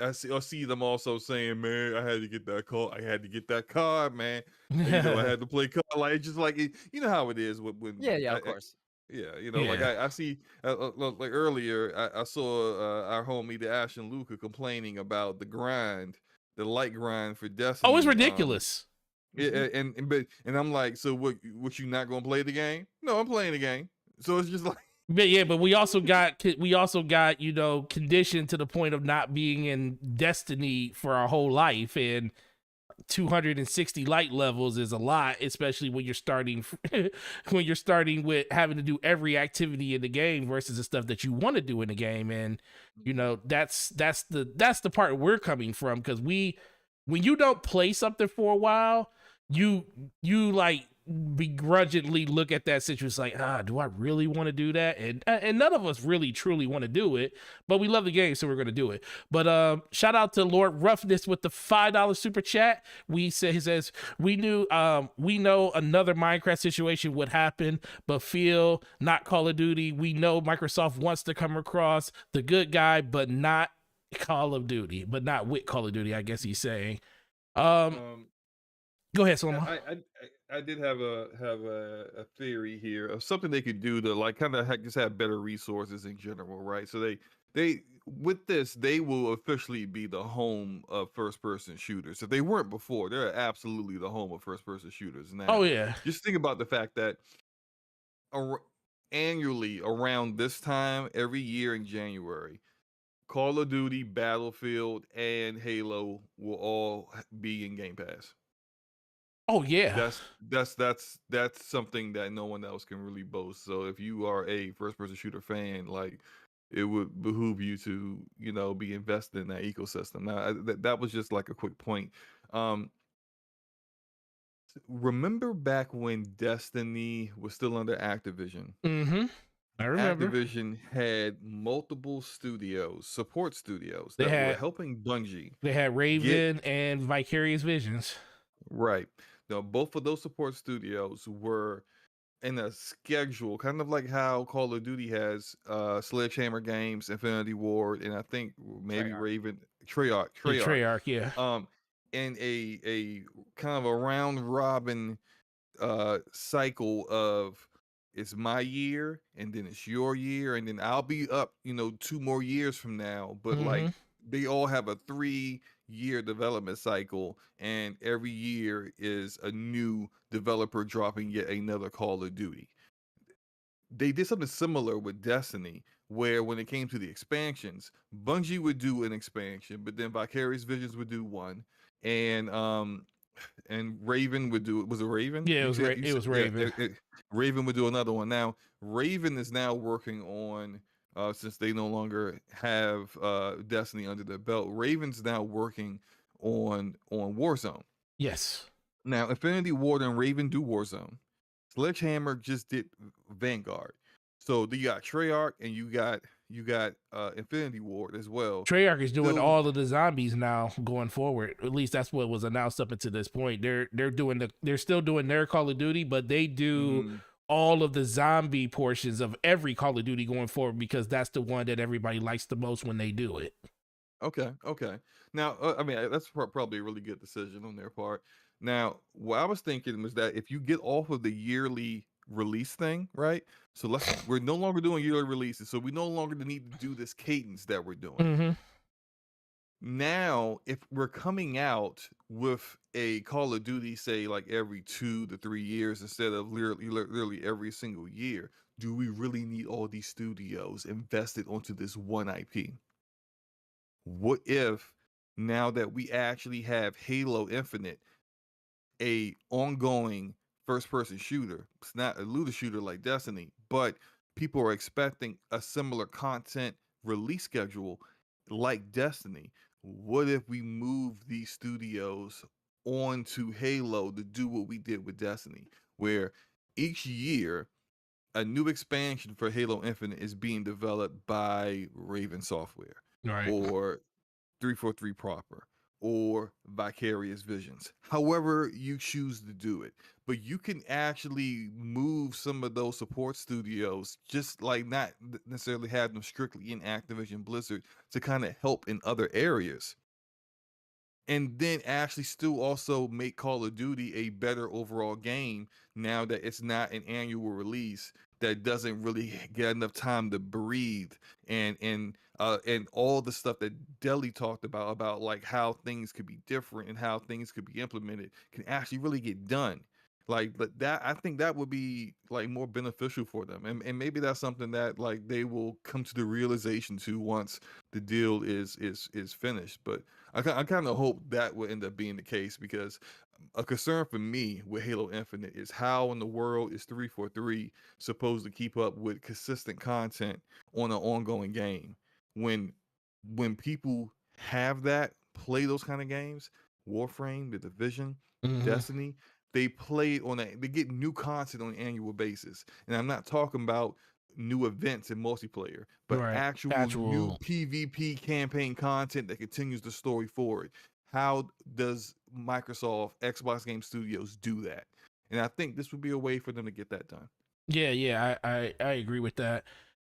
I see them also saying, "Man, I had to get that call. I had to get that card, man. I had to play card. Like it's just like you know how it is when Yeah, of course. yeah, like Yeah. I see like earlier, I saw our homie the Ashton Luca complaining about the light grind for Destiny. Oh, it's ridiculous. Yeah, and I'm like, so what you not gonna play the game? No, I'm playing the game. So it's just like, But we also got conditioned to the point of not being in Destiny for our whole life, and 260 light levels is a lot, especially when you're starting with having to do every activity in the game versus the stuff that you want to do in the game. And that's the part we're coming from, because when you don't play something for a while, you like begrudgingly look at that situation like, do I really want to do that? And none of us really truly want to do it, but we love the game, so we're going to do it. But shout out to Lord Roughness with the $5 super chat. He says we know another Minecraft situation would happen, but feel not Call of Duty. We know Microsoft wants to come across the good guy, but not Call of Duty, but not with Call of Duty, I guess he's saying. Go ahead, Solomon. I did have a theory here of something they could do to like kind of just have better resources in general, right? So they with this, they will officially be the home of first person shooters. If they weren't before, they're absolutely the home of first person shooters now. Oh yeah. Just think about the fact that annually around this time every year in January, Call of Duty, Battlefield, and Halo will all be in Game Pass. Oh yeah. That's something that no one else can really boast. So if you are a first person shooter fan, like it would behoove you to, be invested in that ecosystem. Now that was just like a quick point. Remember back when Destiny was still under Activision? Mm-hmm. I remember. Activision had multiple support studios They that were had- helping Bungie. They had Raven and Vicarious Visions. Right. Now, both of those support studios were in a schedule, kind of like how Call of Duty has Sledgehammer Games, Infinity Ward, and I think maybe Treyarch. Raven Treyarch. Treyarch, yeah. And a kind of a round robin cycle of it's my year and then it's your year and then I'll be up 2 more years from now, but like they all have a 3-year development cycle, and every year is a new developer dropping yet another Call of Duty. They did something similar with Destiny, where when it came to the expansions, Bungie would do an expansion, but then Vicarious Visions would do one, and Raven would do. Was it Raven? Yeah, it was Raven. Raven would do another one. Now Raven is now working on. Since they no longer have Destiny under their belt, Raven's now working on Warzone. Yes. Now, Infinity Ward and Raven do Warzone. Sledgehammer just did Vanguard. So you got Treyarch and you got Infinity Ward as well. Treyarch is doing Still, all of the zombies now going forward. At least that's what was announced up until this point. They're still doing their Call of Duty, but they do mhm. all of the zombie portions of every Call of Duty going forward because that's the one that everybody likes the most when they do it. Okay, okay. Now, I mean, that's probably a really good decision on their part. Now, what I was thinking was that if you get off of the yearly release thing, right? So we're no longer doing yearly releases, so we no longer need to do this cadence that we're doing. Mm-hmm. Now, if we're coming out with a Call of Duty, say like every 2 to 3 years instead of literally every single year, do we really need all these studios invested onto this one IP? What if now that we actually have Halo Infinite, a ongoing first person shooter, it's not a looter shooter like Destiny, but people are expecting a similar content release schedule like Destiny. What if we move these studios onto Halo to do what we did with Destiny, where each year a new expansion for Halo Infinite is being developed by Raven Software Right. or 343 proper or Vicarious Visions, however you choose to do it. But you can actually move some of those support studios, just like not necessarily have them strictly in Activision Blizzard, to kind of help in other areas. And then actually still also make Call of Duty a better overall game now that it's not an annual release that doesn't really get enough time to breathe and all the stuff that Deli talked about like how things could be different and how things could be implemented can actually really get done. Like, but that I think that would be like more beneficial for them. And maybe that's something that like they will come to the realization to once the deal is finished. But I kind of hope that will end up being the case, because a concern for me with Halo Infinite is how in the world is 343 supposed to keep up with consistent content on an ongoing game when people have that play those kind of games, Warframe, The Division, Mm-hmm. Destiny, they get new content on an annual basis. And I'm not talking about new events and multiplayer, but Right. actual new Actual. PvP campaign content that continues the story forward. How does Microsoft, Xbox Game Studios do that? And I think this would be a way for them to get that done. Yeah, I agree with that.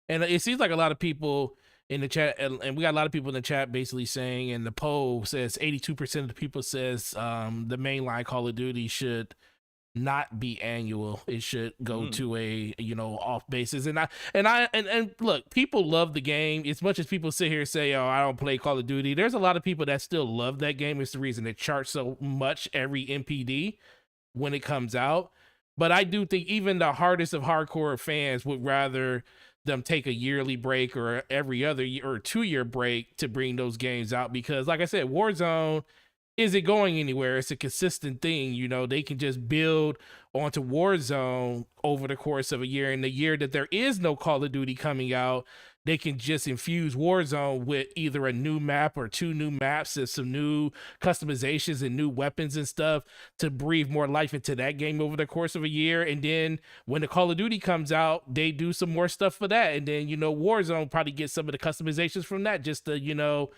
And it seems like a lot of people in the chat, and we got a lot of people in the chat basically saying, and the poll says 82% of the people says the mainline Call of Duty should not be annual. It should go Mm. to a off basis. And look, people love the game as much as people sit here and say, "Oh, I don't play Call of Duty." There's a lot of people that still love that game. It's the reason it charts so much every NPD when it comes out. But I do think even the hardest of hardcore fans would rather them take a yearly break or every other year or 2 year break to bring those games out, because like I said, Warzone isn't going anywhere. It's a consistent thing. They can just build onto Warzone over the course of a year. And the year that there is no Call of Duty coming out, they can just infuse Warzone with either a new map or 2 new maps and some new customizations and new weapons and stuff to breathe more life into that game over the course of a year. And then when the Call of Duty comes out, they do some more stuff for that. And then, Warzone probably gets some of the customizations from that just to,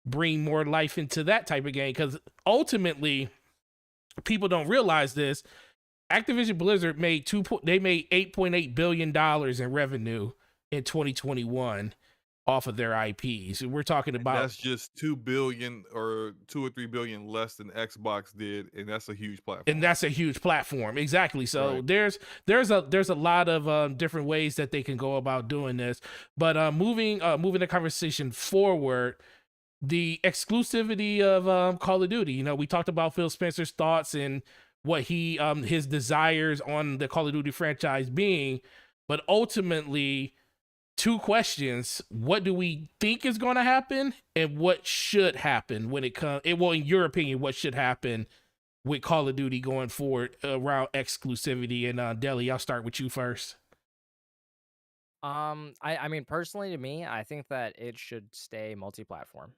bring more life into that type of game. Because ultimately, people don't realize this. Activision Blizzard made $8.8 billion in revenue in 2021 off of their IPs. We're talking And about, that's just 2 billion or 2 or 3 billion less than Xbox did, and that's a huge and platform. that's a huge platform. Exactly. So Right. there's a lot of different ways that they can go about doing this. But moving the conversation forward, the exclusivity of Call of Duty. We talked about Phil Spencer's thoughts and what his desires on the Call of Duty franchise being, but ultimately, 2 questions: what do we think is going to happen, and what should happen when it comes? Well, in your opinion, what should happen with Call of Duty going forward around exclusivity? And Deli, I'll start with you first. I mean, personally, to me, I think that it should stay multi-platform.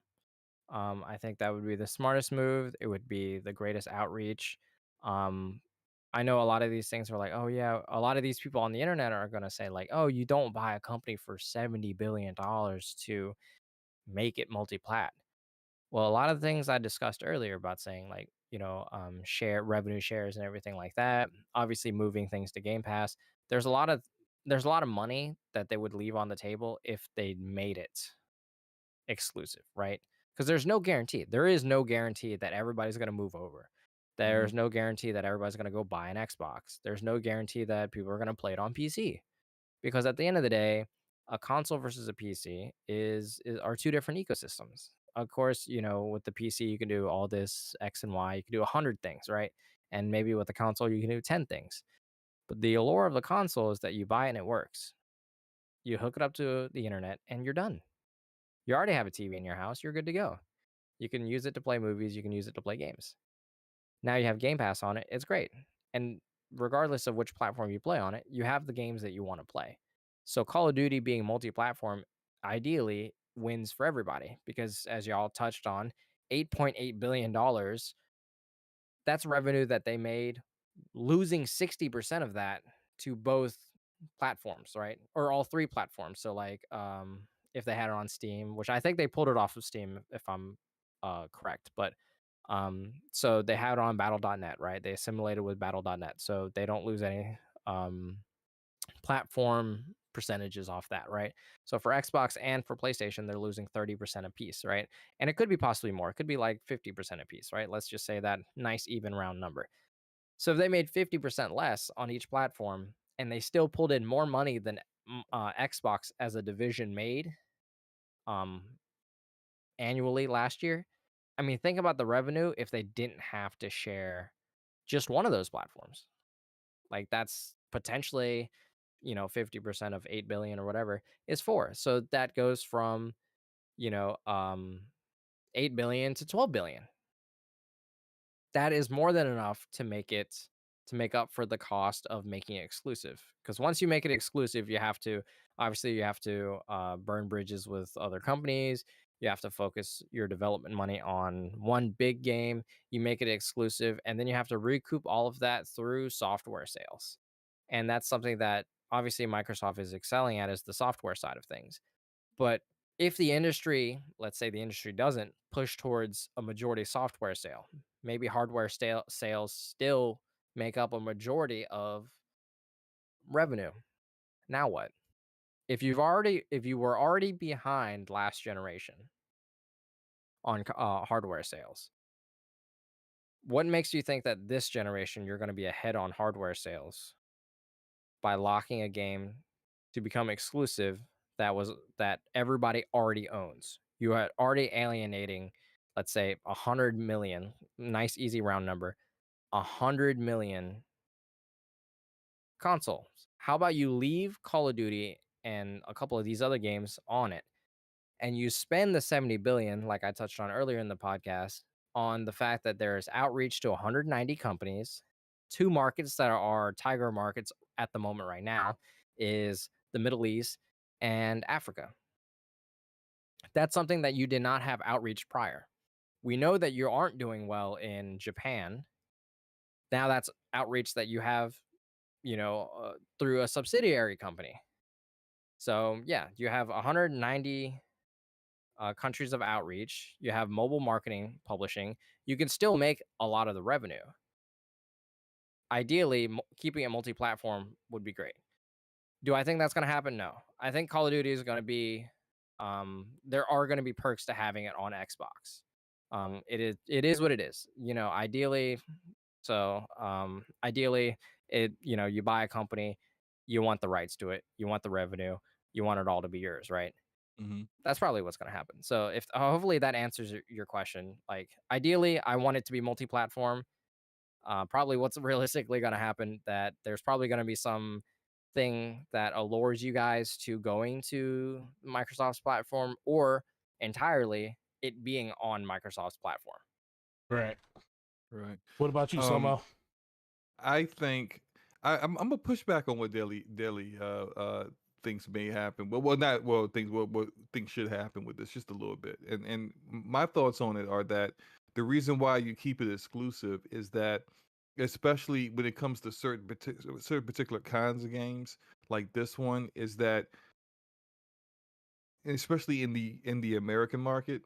I think that would be the smartest move. It would be the greatest outreach. Um, I know a lot of these things are like, oh yeah, a lot of these people on the internet are gonna say like, oh, you don't buy a company for $70 billion to make it multi-plat. Well, a lot of the things I discussed earlier about saying like, share revenue shares and everything like that. Obviously, moving things to Game Pass. There's a lot of there's a lot of money that they would leave on the table if they made it exclusive, right? Because there's no guarantee. There is no guarantee that everybody's going to move over. Hmm. There's no guarantee that everybody's going to go buy an Xbox. There's no guarantee that people are going to play it on PC. Because at the end of the day, a console versus a PC are two different ecosystems. Of course, with the PC you can do all this X and Y, you can do 100 things, right? And maybe with the console you can do 10 things. But the allure of the console is that you buy it and it works. You hook it up to the internet and you're done. You already have a TV in your house, you're good to go. You can use it to play movies, you can use it to play games. Now you have Game Pass on it, it's great. And regardless of which platform you play on it, you have the games that you want to play. So Call of Duty being multi-platform ideally wins for everybody because as y'all touched on, $8.8 billion, that's revenue that they made, losing 60% of that to both platforms, right? Or all three platforms. So like if they had it on Steam, which I think they pulled it off of Steam if I'm correct, but so they had it on battle.net, right? They assimilated with battle.net. So they don't lose any platform percentages off that, right? So for Xbox and for PlayStation, they're losing 30% a piece, right? And it could be possibly more. It could be like 50% a piece, right? Let's just say that nice even round number. So if they made 50% less on each platform and they still pulled in more money than Xbox as a division made um, annually last year, I mean, think about the revenue if they didn't have to share just one of those platforms. Like that's potentially, 50% of 8 billion or whatever is 4. So that goes from, you know, um 8 billion to 12 billion. That is more than enough to make up for the cost of making it exclusive. Because once you make it exclusive, you have to burn bridges with other companies. You have to focus your development money on one big game. You make it exclusive, and then you have to recoup all of that through software sales. And that's something that obviously Microsoft is excelling at, is the software side of things. But if the industry, let's say the industry doesn't push towards a majority software sale, maybe sales still make up a majority of revenue. Now what? If you were already behind last generation on hardware sales, what makes you think that this generation you're going to be ahead on hardware sales by locking a game to become exclusive that everybody already owns? You are already alienating, let's say, 100 million, nice easy round number, 100 million consoles. How about you leave Call of Duty and a couple of these other games on it, and you spend the 70 billion, like I touched on earlier in the podcast, on the fact that there's outreach to 190 companies. Two markets that are tiger markets at the moment right now is the Middle East and Africa. That's something that you did not have outreach prior. We know that you aren't doing well in Japan. Now that's outreach that you have, through a subsidiary company. So yeah, you have 190 countries of outreach. You have mobile marketing, publishing. You can still make a lot of the revenue. Ideally, keeping it multi-platform would be great. Do I think that's going to happen? No. I think Call of Duty is going to be. There are going to be perks to having it on Xbox. It is what it is. Ideally. So ideally, you buy a company, you want the rights to it, you want the revenue, you want it all to be yours, right? Hmm. That's probably what's going to happen. So if hopefully that answers your question. Like ideally, I want it to be multi-platform. Probably what's realistically going to happen, that there's probably going to be some thing that allures you guys to going to Microsoft's platform, or entirely it being on Microsoft's platform. Right. Right. What about you, Um, Somo? I think I'm gonna push back on what Daily thinks may happen. Well, not well things what things should happen with this just a little bit. And my thoughts on it are that the reason why you keep it exclusive is that especially when it comes to certain particular kinds of games like this one, is that especially in the American market,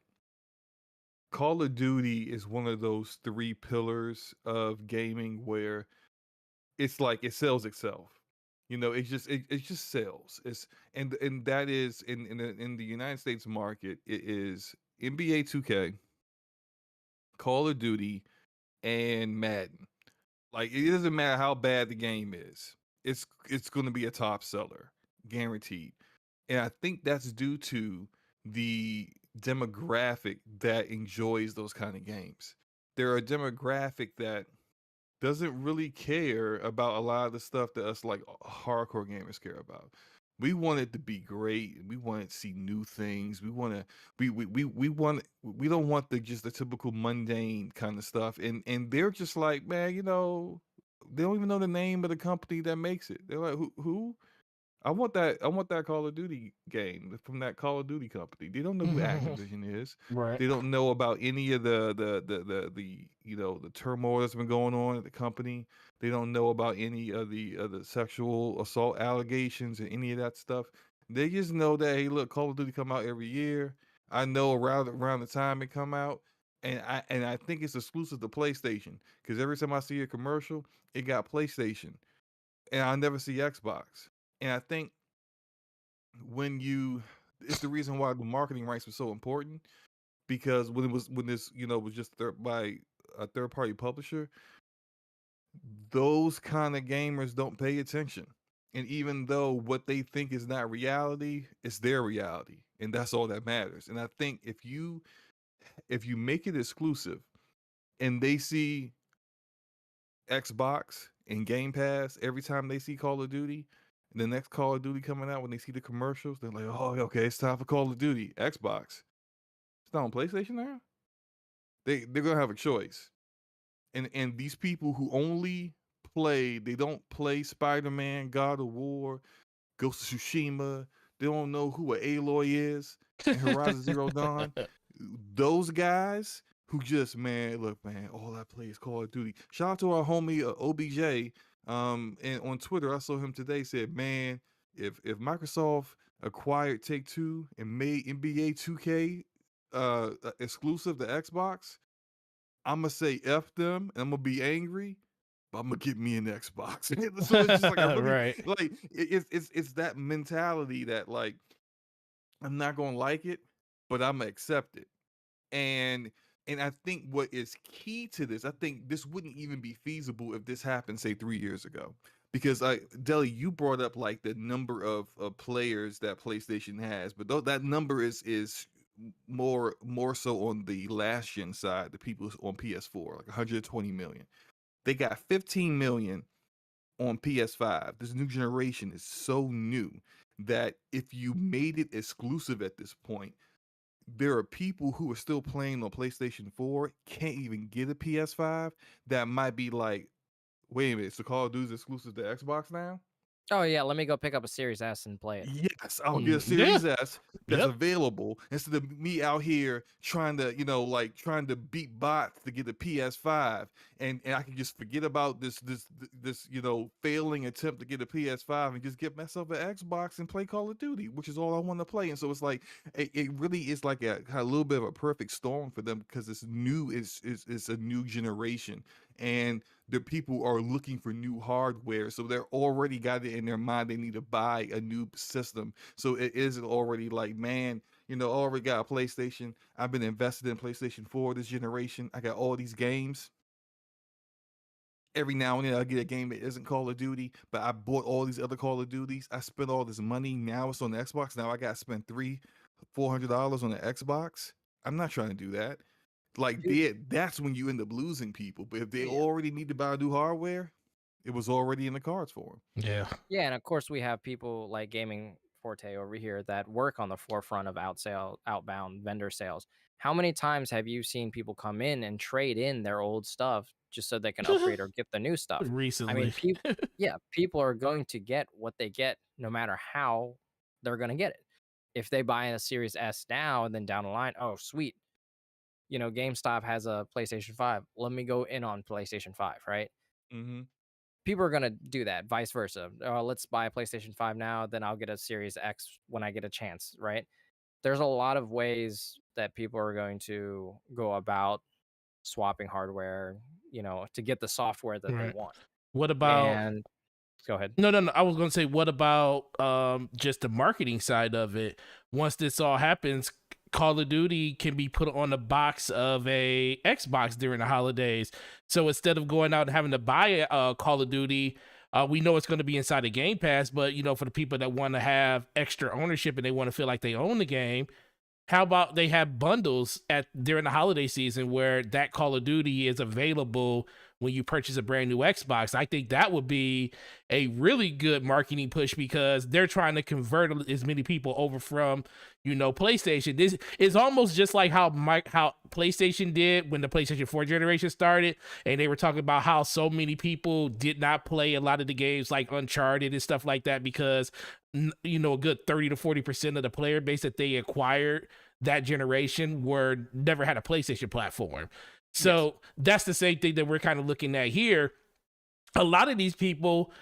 Call of Duty is one of those three pillars of gaming where it's like it sells itself. You know, it just sells. And that is in the United States market, it is NBA 2K, Call of Duty, and Madden. Like it doesn't matter how bad the game is. It's going to be a top seller, guaranteed. And I think that's due to the demographic that enjoys those kind of games. They're a demographic that doesn't really care about a lot of the stuff that us like hardcore gamers care about. We want it to be great. We want to see new things. We don't want the just the typical mundane kind of stuff. And they're just like, man, you know, they don't even know the name of the company that makes it. They're like, who? I want that Call of Duty game from that Call of Duty company. They don't know who Activision is. Right. They don't know about any of the you know the turmoil that's been going on at the company. They don't know about any of the sexual assault allegations and any of that stuff. They just know that hey, look, Call of Duty come out every year. I know around the time it come out, and I think it's exclusive to PlayStation because every time I see a commercial, it got PlayStation, and I never see Xbox. And I think when you it's the reason why the marketing rights was so important because when this you know was just by a third party publisher, those kind of gamers don't pay attention. And even though what they think is not reality, it's their reality, and that's all that matters. And I think if you make it exclusive and they see Xbox and Game Pass every time they see Call of Duty. The next Call of Duty coming out, when they see the commercials, they're like, "Oh, okay, it's time for Call of Duty." Xbox, it's not on PlayStation now. They're gonna have a choice, and these people who only they don't play Spider Man, God of War, Ghost of Tsushima. They don't know who a Aloy is and Horizon Zero Dawn. Those guys who just man, look, man, all I play is Call of Duty. Shout out to our homie OBJ. And on Twitter, I saw him today said, man, if Microsoft acquired Take Two and made NBA 2K exclusive to Xbox, I'm gonna say F them and I'm gonna be angry, but I'm gonna get me an Xbox. So it's just like I really Right. like it's that mentality that like I'm not gonna like it, but I'm gonna accept it. And and I think what is key to this, I think this wouldn't even be feasible if this happened, say, 3 years ago. Because Deli, you brought up like the number of players that PlayStation has, but though that number is more so on the last gen side, the people on PS4, like 120 million. They got 15 million on PS5. This new generation is so new that if you made it exclusive at this point, there are people who are still playing on PlayStation 4, can't even get a PS5, that might be like, wait a minute, so Call of Duty's exclusive to Xbox now? Oh yeah, let me go pick up a Series S and play it. Yes, I'll get a Yeah. Series S that's Yep. available instead of me out here trying to, you know, like trying to beat bots to get a PS5, and I can just forget about this, you know, failing attempt to get a PS5 and just get myself an Xbox and play Call of Duty, which is all I want to play. And so it's like it really is like a little bit of a perfect storm for them because it's new, it's a new generation, and the people are looking for new hardware, so they're already got it in their mind they need to buy a new system. So it isn't already like, man, you know, I already got a PlayStation. I've been invested in PlayStation 4 this generation. I got all these games. Every now and then I get a game that isn't Call of Duty, but I bought all these other Call of Duties. I spent all this money. Now it's on the Xbox. Now I got to spend $400 on the Xbox. I'm not trying to do that. Like Dude, that's when you end up losing people. But if they yeah. already need to buy new hardware, it was already in the cards for them. Yeah. Yeah, and of course we have people like Gaming Forte over here that work on the forefront of outbound vendor sales. How many times have you seen people come in and trade in their old stuff just so they can upgrade or get the new stuff? I mean, Recently. yeah, people are going to get what they get no matter how they're going to get it. If they buy a Series S now and then down the line, oh, sweet. You know, GameStop has a PlayStation 5. Let me go in on PlayStation 5, right? Mm-hmm. People are gonna do that, vice versa. Let's buy a PlayStation 5 now, then I'll get a Series X when I get a chance, right? There's a lot of ways that people are going to go about swapping hardware, to get the software that they Right. want. What about And go ahead. no, I was gonna say, what about just the marketing side of it? Once this all happens, Call of Duty can be put on the box of a Xbox during the holidays. So instead of going out and having to buy a Call of Duty, we know it's going to be inside the Game Pass, but for the people that want to have extra ownership and they want to feel like they own the game, how about they have bundles during the holiday season where that Call of Duty is available when you purchase a brand new Xbox? I think that would be a really good marketing push because they're trying to convert as many people over from, PlayStation. This is almost just like how PlayStation did when the PlayStation 4 generation started, and they were talking about how so many people did not play a lot of the games like Uncharted and stuff like that because a good 30 to 40% of the player base that they acquired that generation never had a PlayStation platform. So That's the same thing that we're kind of looking at here. A lot of these people,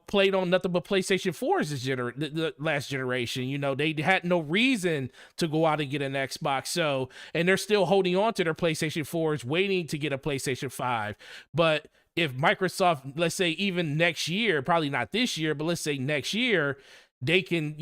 played on nothing but PlayStation 4s the last generation. They had no reason to go out and get an Xbox. So, and they're still holding on to their PlayStation 4s, waiting to get a PlayStation 5. But if Microsoft, let's say even next year, probably not this year, but let's say next year, they can,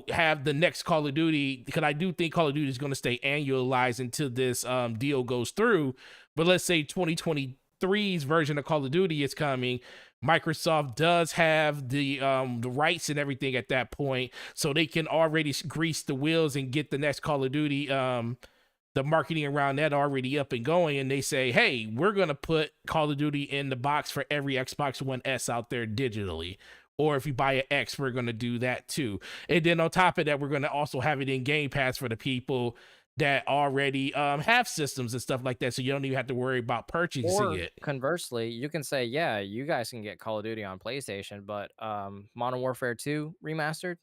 have the next Call of Duty, because I do think Call of Duty is going to stay annualized until this deal goes through. But let's say 2023's version of Call of Duty is coming. Microsoft does have the rights and everything at that point, so they can already grease the wheels and get the next Call of Duty, the marketing around that already up and going. And they say, hey, we're going to put Call of Duty in the box for every Xbox One S out there digitally. Or if you buy an X, we're going to do that too. And then on top of that, we're going to also have it in Game Pass for the people that already have systems and stuff like that. So you don't even have to worry about purchasing it. Conversely, you can say, yeah, you guys can get Call of Duty on PlayStation, but Modern Warfare 2 remastered,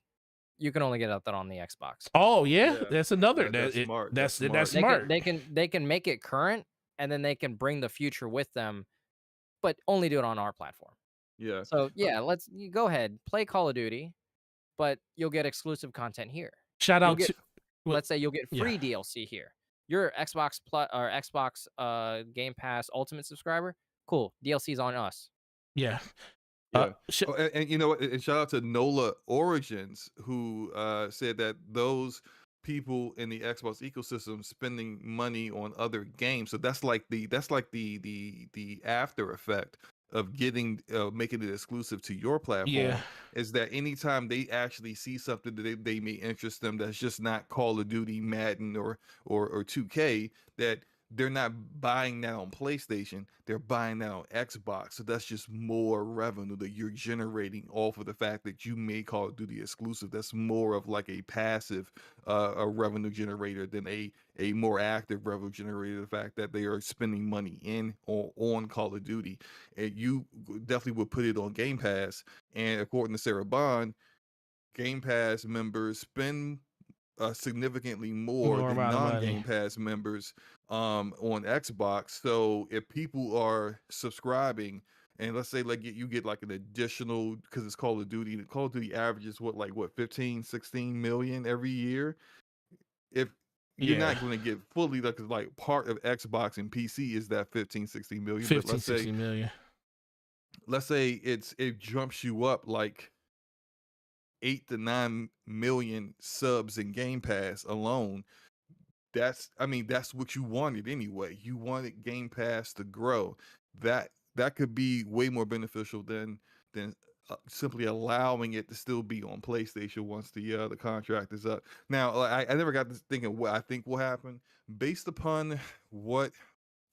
you can only get that on the Xbox. Oh yeah, that's another. That's smart. That's smart. smart. They can make it current, and then they can bring the future with them, but only do it on our platform. Yeah. So yeah, you go ahead, play Call of Duty, but you'll get exclusive content here. Shout out to, let's say you'll get free DLC here. You're Xbox Plus or Xbox Game Pass Ultimate subscriber. Cool, DLC's on us. Yeah. And and shout out to Nola Origins, who said that those people in the Xbox ecosystem spending money on other games. So that's like the after effect of getting making it exclusive to your platform. Is that anytime they actually see something that they may interest them that's just not Call of Duty, Madden, or 2K, that they're not buying that on PlayStation, they're buying that on Xbox. So that's just more revenue that you're generating off of the fact that you made Call of Duty exclusive. That's more of like a passive a revenue generator than a more active revenue generator. The fact that they are spending money on Call of Duty, and you definitely would put it on Game Pass. And according to Sarah Bond, Game Pass members spend significantly more than non-Game Pass members on Xbox. So if people are subscribing, and let's say like you get like an additional, because it's Call of Duty, the Call of Duty averages what 15, 16 million every year. If you're not going to get fully, like part of Xbox and PC is that 15, 16 million. 15, 16 million. Let's say it jumps you up like 8 to 9 million subs in Game Pass alone. That's what you wanted anyway. You wanted Game Pass to grow. That could be way more beneficial than simply allowing it to still be on PlayStation once the contract is up. Now, I never got to thinking what I think will happen based upon what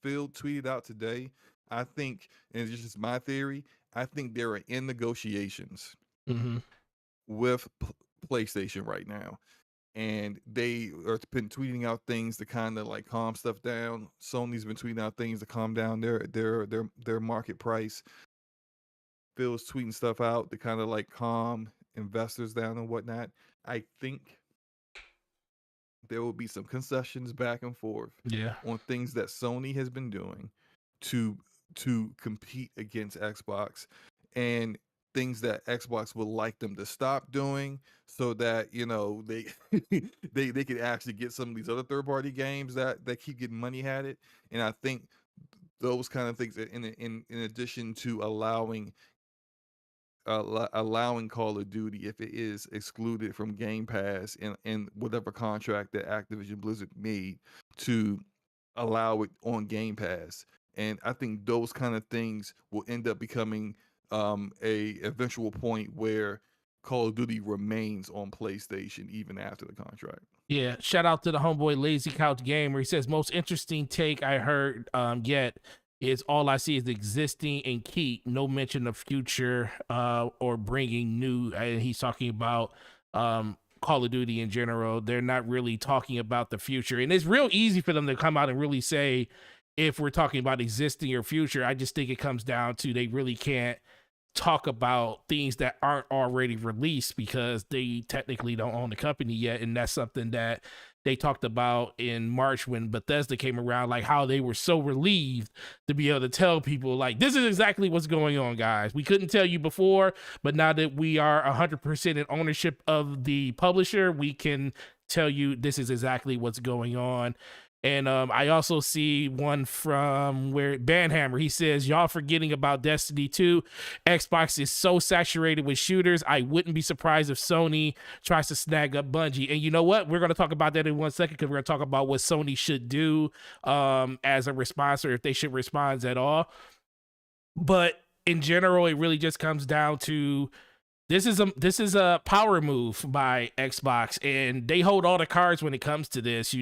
Phil tweeted out today. I think, and it's just my theory, I think they are in negotiations with PlayStation right now, and they are been tweeting out things to kind of like calm stuff down. Sony's been tweeting out things to calm down their market price. Phil's tweeting stuff out to kind of like calm investors down and whatnot. I think there will be some concessions back and forth on things that Sony has been doing to to compete against Xbox, and things that Xbox would like them to stop doing, so that they they could actually get some of these other third party games that keep getting money at it. And I think those kind of things, in addition to allowing Call of Duty, if it is excluded from Game Pass and whatever contract that Activision Blizzard made, to allow it on Game Pass. And I think those kind of things will end up becoming a eventual point where Call of Duty remains on PlayStation even after the contract. Yeah, shout out to the homeboy Lazy Couch Gamer. He says most interesting take I heard yet is all I see is existing and keep, no mention of future or bringing new. And he's talking about Call of Duty in general. They're not really talking about the future, and it's real easy for them to come out and really say if we're talking about existing or future. I just think it comes down to they really can't talk about things that aren't already released because they technically don't own the company yet. And that's something that they talked about in March when Bethesda came around, like how they were so relieved to be able to tell people, like, this is exactly what's going on, guys. We couldn't tell you before, but now that we are 100% in ownership of the publisher, we can tell you this is exactly what's going on. And I also see one from where Banhammer, he says, y'all forgetting about Destiny 2. Xbox is so saturated with shooters. I wouldn't be surprised if Sony tries to snag up Bungie. And you know what? We're going to talk about that in 1 second, because we're going to talk about what Sony should do as a response, or if they should respond at all. But in general, it really just comes down to this is a power move by Xbox, and they hold all the cards when it comes to this,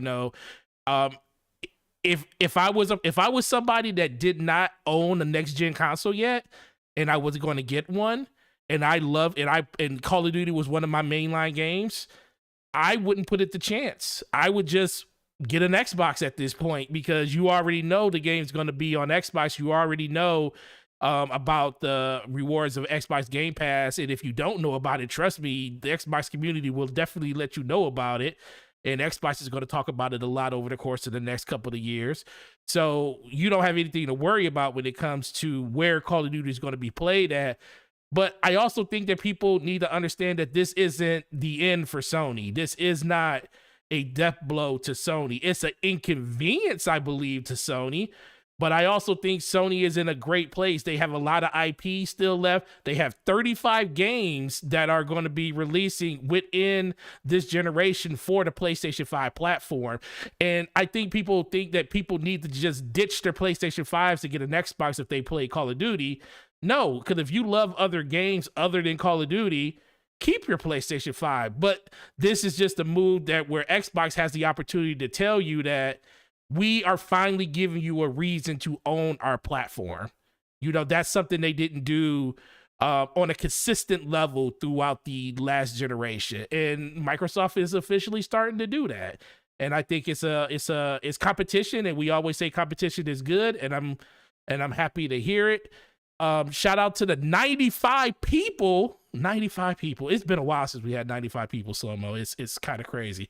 if I was somebody that did not own a next gen console yet, and I was going to get one, and and Call of Duty was one of my mainline games, I wouldn't put it to chance. I would just get an Xbox at this point, because you already know the game's going to be on Xbox. You already know about the rewards of Xbox Game Pass, and if you don't know about it, trust me, the Xbox community will definitely let you know about it. And Xbox is going to talk about it a lot over the course of the next couple of years. So you don't have anything to worry about when it comes to where Call of Duty is going to be played at. But I also think that people need to understand that this isn't the end for Sony. This is not a death blow to Sony. It's an inconvenience, I believe, to Sony. But I also think Sony is in a great place. They have a lot of IP still left. They have 35 games that are going to be releasing within this generation for the PlayStation 5 platform. And I think people think that people need to just ditch their PlayStation 5s to get an Xbox if they play Call of Duty. No, because if you love other games other than Call of Duty, keep your PlayStation 5. But this is just a move that where Xbox has the opportunity to tell you that we are finally giving you a reason to own our platform. That's something they didn't do on a consistent level throughout the last generation, and Microsoft is officially starting to do that. And I think it's competition, and we always say competition is good, and I'm happy to hear it. Shout out to the 95 people. 95 people. It's been a while since we had 95 people, Slow-Mo. It's kind of crazy.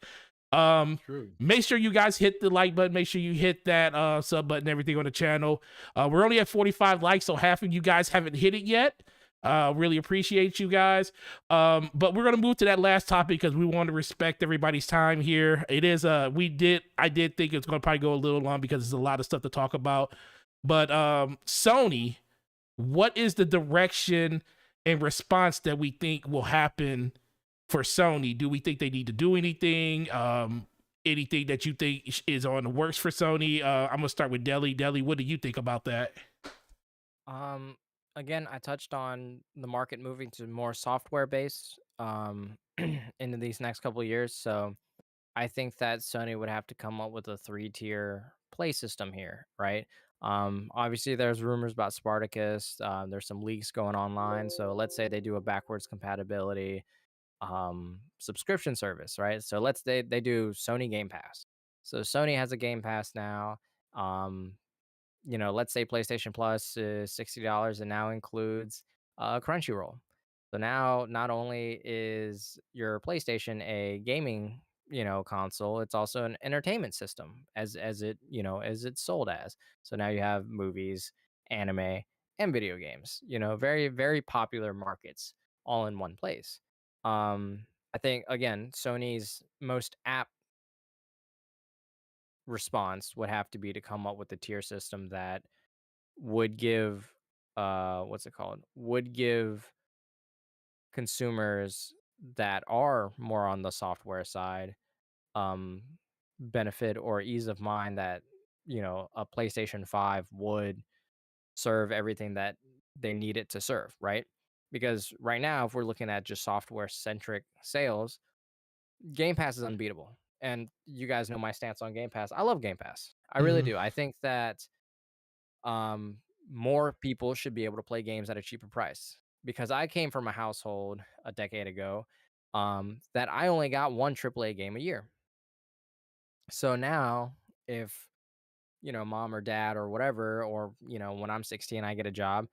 True. Make sure you guys hit the like button. Make sure you hit that sub button, everything on the channel. We're only at 45 likes, so half of you guys haven't hit it yet. Really appreciate you guys. But we're gonna move to that last topic because we want to respect everybody's time here. It is I did think it's gonna probably go a little long because there's a lot of stuff to talk about. But Sony, what is the direction and response that we think will happen for Sony? Do we think they need to do anything? Anything that you think is on the works for Sony? I'm gonna start with Deli. Deli, what do you think about that? Again, I touched on the market moving to more software based into these next couple of years. So I think that Sony would have to come up with a 3-tier play system here, right? Obviously, there's rumors about Spartacus. There's some leaks going online. So let's say they do a backwards compatibility subscription service, right? So they do Sony Game Pass. So Sony has a Game Pass now. Let's say PlayStation Plus is $60 and now includes Crunchyroll. So now not only is your PlayStation a gaming, console, it's also an entertainment system as it's sold as. So now you have movies, anime, and video games. Very, very popular markets all in one place. I think again, Sony's most apt response would have to be to come up with a tier system that would give what's it called? Would give consumers that are more on the software side um benefit or ease of mind that a PlayStation 5 would serve everything that they need it to serve, right? Because right now if we're looking at just software centric sales, Game Pass is unbeatable. And you guys know my stance on Game Pass. I love Game Pass. I really Hmm. do. I think that um, more people should be able to play games at a cheaper price because I came from a household a decade ago that I only got one AAA game a year. So now, if mom or dad or whatever, or when I'm 16, I get a job,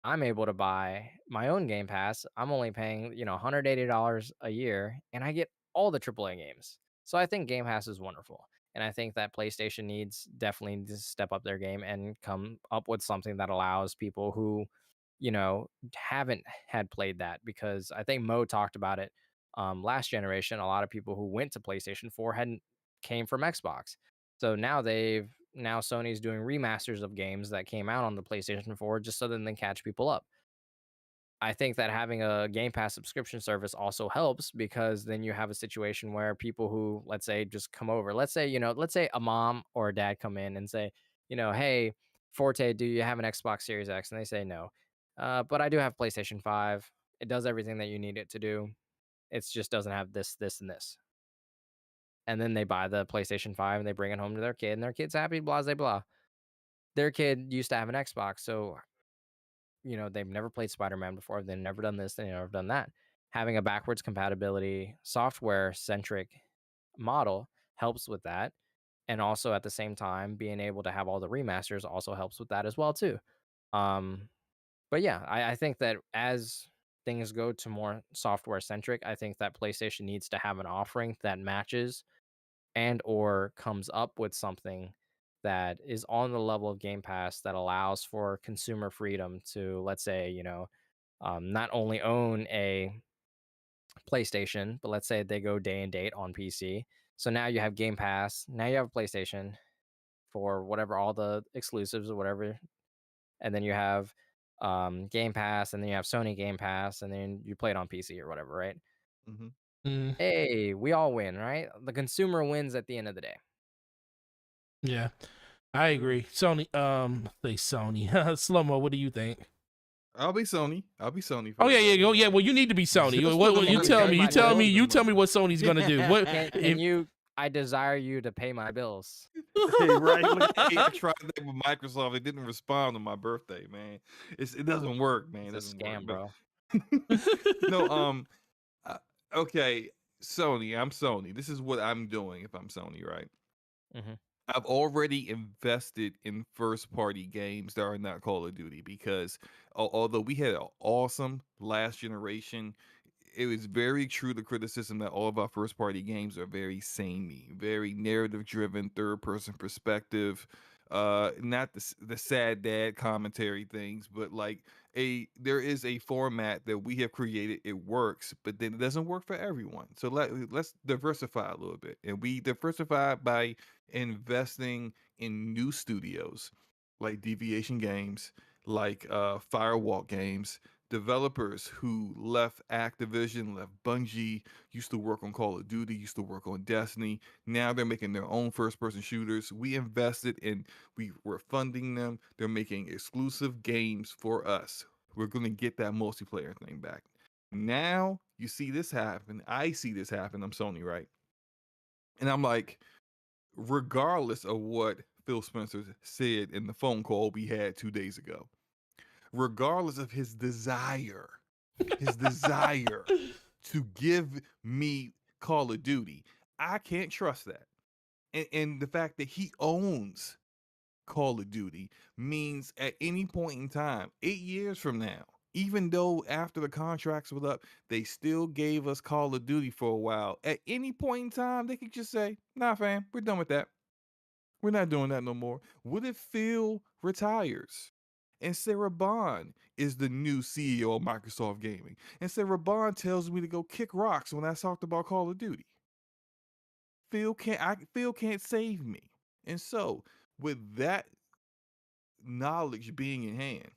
I'm able to buy my own Game Pass. I'm only paying $180 a year, and I get all the AAA games. So I think Game Pass is wonderful. And I think that PlayStation definitely needs to step up their game and come up with something that allows people who, haven't had played that. Because I think Mo talked about it last generation. A lot of people who went to PlayStation 4 hadn't came from Xbox. So now Sony's doing remasters of games that came out on the PlayStation 4 just so that they can catch people up. I think that having a Game Pass subscription service also helps because then you have a situation where people who, let's say, just come over, let's say a mom or a dad come in and say, hey, Forte, do you have an Xbox Series X? And they say no. But I do have PlayStation 5. It does everything that you need it to do. It just doesn't have this, this, and this. And then they buy the PlayStation 5 and they bring it home to their kid, and their kid's happy, blah, blah, blah. Their kid used to have an Xbox, so they've never played Spider-Man before. They've never done this. They've never done that. Having a backwards compatibility, software-centric model helps with that, and also at the same time, being able to have all the remasters also helps with that as well too. Um, but yeah, I think that as things go to more software-centric, I think that PlayStation needs to have an offering that matches and or comes up with something that is on the level of Game Pass that allows for consumer freedom to, let's say, not only own a PlayStation, but let's say they go day and date on PC. So now you have Game Pass, now you have a PlayStation for whatever, all the exclusives or whatever, and then you have Game Pass, and then you have Sony Game Pass, and then you play it on PC or whatever, right? Hmm. Mm, Hey, we all win, right? The consumer wins at the end of the day. yeah, I agree. Sony, say Sony. Slow-mo, what do you think? I'll be Sony. I'll be Sony for Oh yeah, that. yeah, oh yeah. Well, you need to be Sony. Just What, for the you money. tell me? You Everybody tell me? knows. You tell me what Sony's gonna do. What? Can you? I desire you to pay my bills. Hey, right? Look, hey, I tried that with Microsoft. It didn't respond on my birthday, man. It doesn't work, man. It It's a doesn't scam, work. bro. No, uh, okay, Sony. I'm Sony. This is what I'm doing if I'm Sony, right? hmm I've already invested in first party games that are not Call of Duty because although we had an awesome last generation, it was very true to criticism that all of our first party games are very samey, very narrative driven, third person perspective. Not the sad dad commentary things, but like there is a format that we have created. It works, but then it doesn't work for everyone. So let's diversify a little bit, and we diversify by investing in new studios like Deviation Games, like Firewalk Games, developers who left Activision, left Bungie, used to work on Call of Duty, used to work on Destiny. Now they're making their own first person shooters. We invested in, we're funding them. They're making exclusive games for us. We're going to get that multiplayer thing back. Now you see this happen. I see this happen. I'm Sony, right? And I'm like, regardless of what Phil Spencer said in the phone call we had 2 days ago, regardless of his desire to give me Call of Duty, I can't trust that. And the fact that he owns Call of Duty means at any point in time, 8 years from now, even though after the contracts were up, they still gave us Call of Duty for a while. At any point in time, they could just say, nah, fam, we're done with that. We're not doing that no more. What if Phil retires And Sarah Bond is the new CEO of Microsoft Gaming. And Sarah Bond tells me to go kick rocks when I talked about Call of Duty. Phil can't save me. And so, with that knowledge being in hand,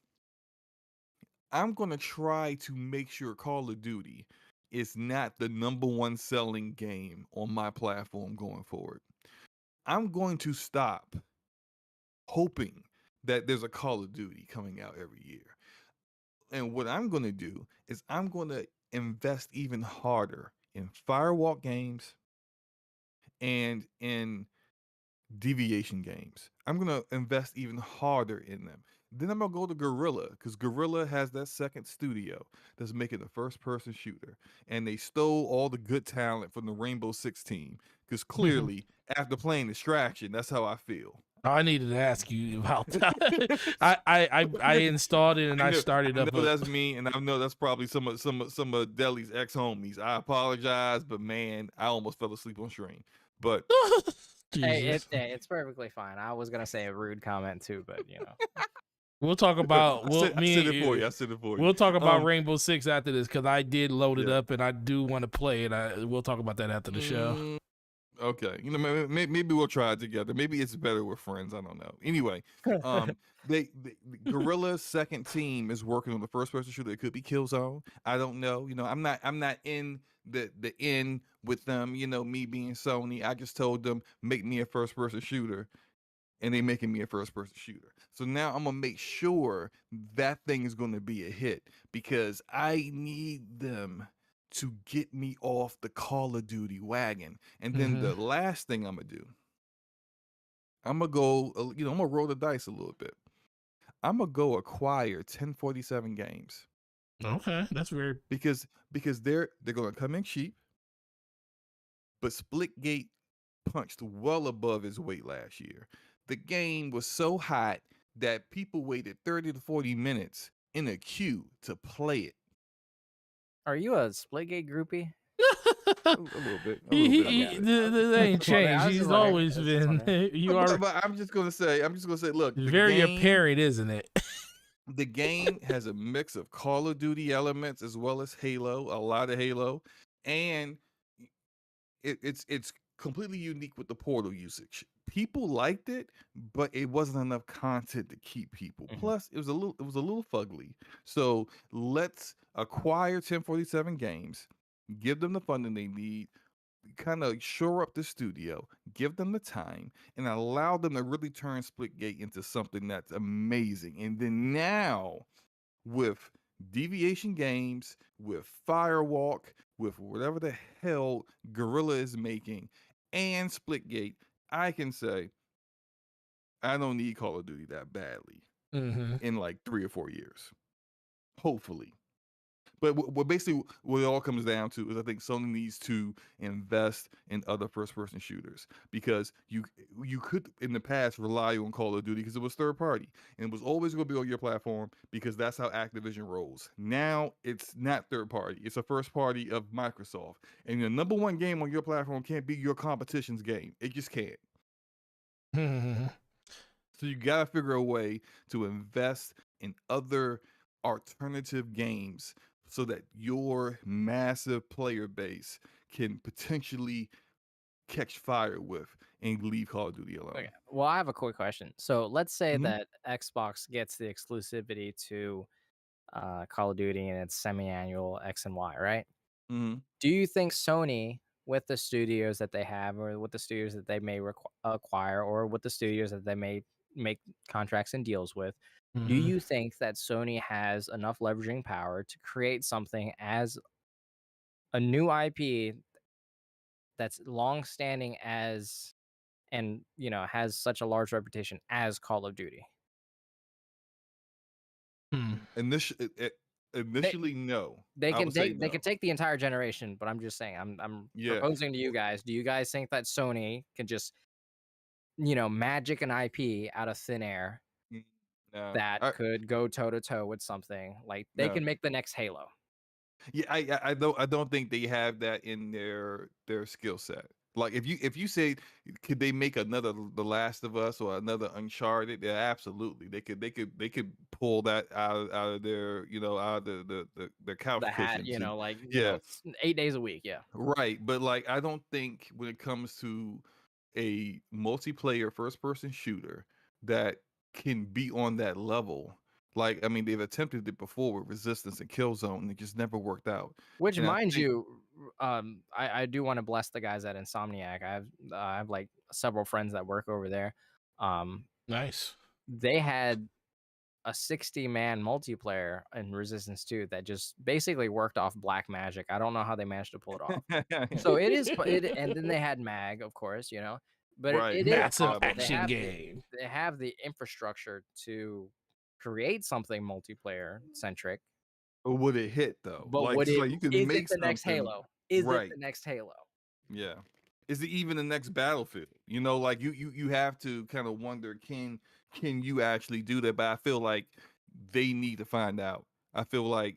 I'm going to try to make sure Call of Duty is not the number one selling game on my platform going forward. I'm going to stop hoping that there's a Call of Duty coming out every year. And what I'm going to do is I'm going to invest even harder in firewalk games and in deviation games. I'm going to invest even harder in them. Then I'm going to go to Guerrilla because Guerrilla has that second studio that's making a first person shooter. And they stole all the good talent from the Rainbow Six team because clearly, after playing Distraction, that's how I feel. I needed to ask you about that. I installed it and I started I up. know that's me, and I know that's probably some of Deli's ex homies. I apologize, but man, I almost fell asleep on stream. But Jesus. It's perfectly fine. I was gonna say a rude comment too, but you know. We'll talk about I said it for you. I said it for you. We'll talk about Rainbow Six after this because I did load it Yeah. up and I do want to play it. We'll talk about that after the show. Okay, you know, maybe we'll try it together. Maybe it's better with friends. I don't know. Anyway, the Guerrilla's second team is working on the first person shooter. It could be Killzone. I don't know. You know, I'm not in the end with them. You know, me being Sony, I just told them make me a first person shooter, and they making me a first person shooter. So now I'm gonna make sure that thing is gonna be a hit because I need them to get me off the Call of Duty wagon. And then the last thing I'm gonna do, I'm gonna go, I'm gonna roll the dice a little bit. I'm gonna go acquire 1047 games. Okay, that's weird. Because they're gonna come in cheap, but Splitgate punched well above his weight last year. The game was so hot that people waited 30 to 40 minutes in a queue to play it. Are you a Splitgate groupie? A little bit. That ain't changed. He's always been. You are. But I'm just gonna say. Look, it's very apparent, isn't it? The game has a mix of Call of Duty elements as well as Halo. A lot of Halo, and it's completely unique with the portal usage. People liked it, but it wasn't enough content to keep people. Plus, it was a little fugly. So let's acquire 1047 games, give them the funding they need, kind of shore up the studio, give them the time, and allow them to really turn Splitgate into something that's amazing. And then now, with Deviation Games, with Firewalk, with whatever the hell Guerrilla is making, and Splitgate, I can say I don't need Call of Duty that badly in like 3 or 4 years. Hopefully. But basically what it all comes down to is I think Sony needs to invest in other first-person shooters because you could in the past rely on Call of Duty because it was third party and it was always going to be on your platform because that's how Activision rolls. Now it's not third party; it's a first party of Microsoft, and the number one game on your platform can't be your competition's game. It just can't. So you gotta figure a way to invest in other alternative games so that your massive player base can potentially catch fire with and leave Call of Duty alone. Okay. Well, I have a quick question. So let's say that Xbox gets the exclusivity to Call of Duty and its semi-annual X and Y, right? Do you think Sony, with the studios that they have, or with the studios that they may acquire, or with the studios that they may make contracts and deals with, do you think that Sony has enough leveraging power to create something as a new IP that's long-standing as, and has such a large reputation as Call of Duty? Initially, no. They I would say they no. can take the entire generation, but I'm just saying, I'm Yeah. proposing to you guys. Do you guys think that Sony can just magic an IP out of thin air No. that could go toe to toe with something like they No. can make the next Halo? Yeah, I don't think they have that in their skill set. Like if you say could they make another The Last of Us or another Uncharted? Yeah, absolutely. They could pull that out of their out of their couch The hat, cushions and like, yeah, 8 days a week, yeah. right. But like I don't think when it comes to a multiplayer first person shooter that can be on that level. Like I mean, they've attempted it before with Resistance and Killzone, and it just never worked out. Which, And I mind think you, I do wanna bless the guys at Insomniac. I have, like, several friends that work over there. Um, Nice. they had a 60-man multiplayer in Resistance 2 that just basically worked off black magic. I don't know how they managed to pull it off. So it is and then they had Mag, of course, but it, right, it is Max Massive possible. Payne. action game. They have the infrastructure to create something multiplayer centric, Or would it hit though? but Like, would it's it like you could is it make the next something Halo? Is it right. the next Halo? Yeah. Is it even the next Battlefield? Like you have to kind of wonder, can you actually do that? But I feel like they need to find out. I feel like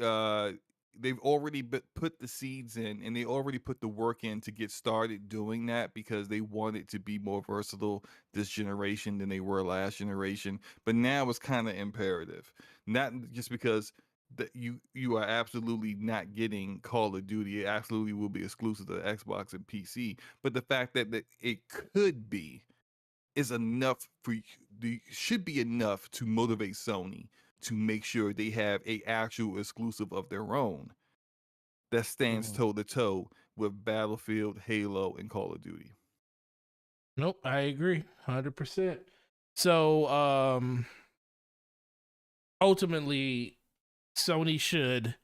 uh they've already put the seeds in and they already put the work in to get started doing that because they want it to be more versatile this generation than they were last generation. But now it's kind of imperative, not just because that you are absolutely not getting Call of Duty. It absolutely will be exclusive to Xbox and PC, but the fact that it could be is enough should be enough to motivate Sony to make sure they have a actual exclusive of their own that stands Mhm. toe to toe with Battlefield, Halo, and Call of Duty. Nope, I agree 100%. So ultimately Sony should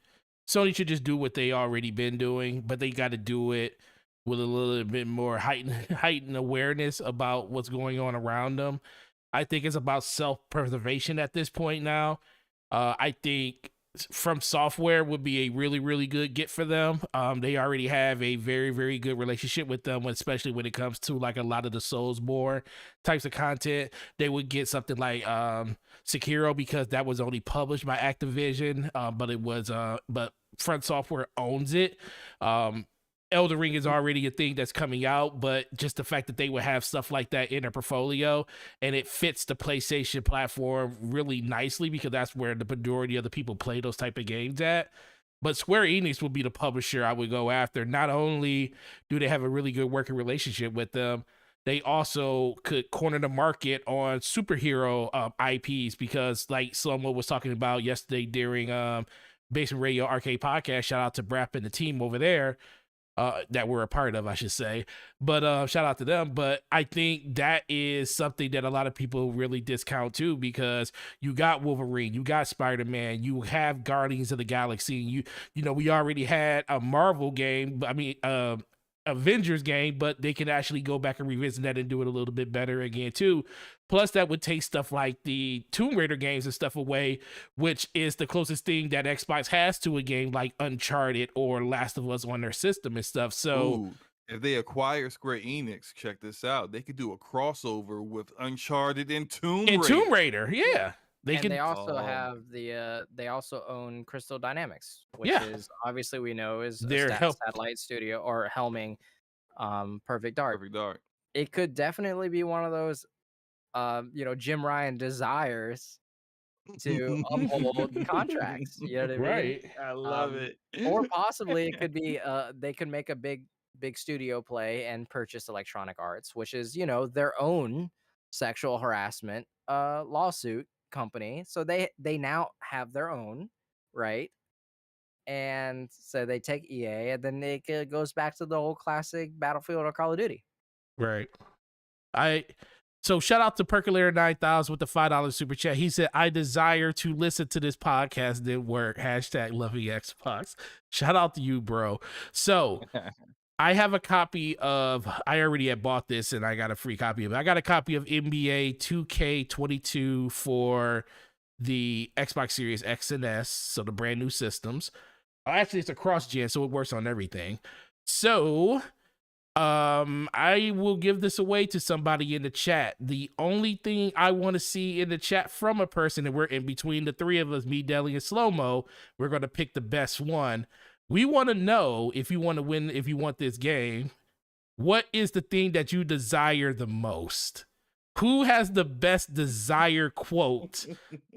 just do what they already been doing, but they got to do it with a little bit more heightened awareness about what's going on around them. I think it's about self-preservation at this point now. I think From Software would be a really, really good get for them. They already have a very, very good relationship with them, especially when it comes to like a lot of the Soulsborne types of content. They would get something like Sekiro because that was only published by Activision, but Front Software owns it. Elden Ring is already a thing that's coming out, but just the fact that they would have stuff like that in their portfolio and it fits the PlayStation platform really nicely because that's where the majority of the people play those type of games at. But Square Enix would be the publisher I would go after. Not only do they have a really good working relationship with them, they also could corner the market on superhero IPs because, like Slomo was talking about yesterday during Basement Radio Arcade Podcast, shout out to Brap and the team over there. That we're a part of, I should say. But shout out to them. But I think that is something that a lot of people really discount too, because you got Wolverine, you got Spider-Man, you have Guardians of the Galaxy. We already had a Marvel game. I mean, Avengers game, but they can actually go back and revisit that and do it a little bit better again too. Plus, that would take stuff like the Tomb Raider games and stuff away, which is the closest thing that Xbox has to a game like Uncharted or Last of Us on their system and stuff. So, ooh, if they acquire Square Enix, check this out. They could do a crossover with Uncharted and Tomb Raider, yeah, They also Oh, have they also own Crystal Dynamics, which yeah, is obviously we know is a they're help. satellite studio or helming Perfect Dark. Perfect Dark. It could definitely be one of those Jim Ryan desires to uphold contracts. You know what I mean? Right. I love Um, it. or possibly it could be they could make a big studio play and purchase Electronic Arts, which is their own sexual harassment lawsuit company. So they now have their own, right? And so they take EA, and then it goes back to the old classic Battlefield or Call of Duty. Right. So shout out to Percolator 9000 with the $5 super chat. He said, I desire to listen to this podcast, then work. # loving Xbox. Shout out to you, bro. So I have a copy of, I already had bought this and I got a free copy of it. I got a copy of NBA 2K22 for the Xbox Series X and S, so the brand new systems. Actually, it's a cross-gen, so it works on everything. So I will give this away to somebody in the chat. The only thing I want to see in the chat from a person, and we're in between the three of us, me, Deli, and Slow-Mo, we're going to pick the best one. We want to know if you want to win, if you want this game, what is the thing that you desire the most? Who has the best desire quote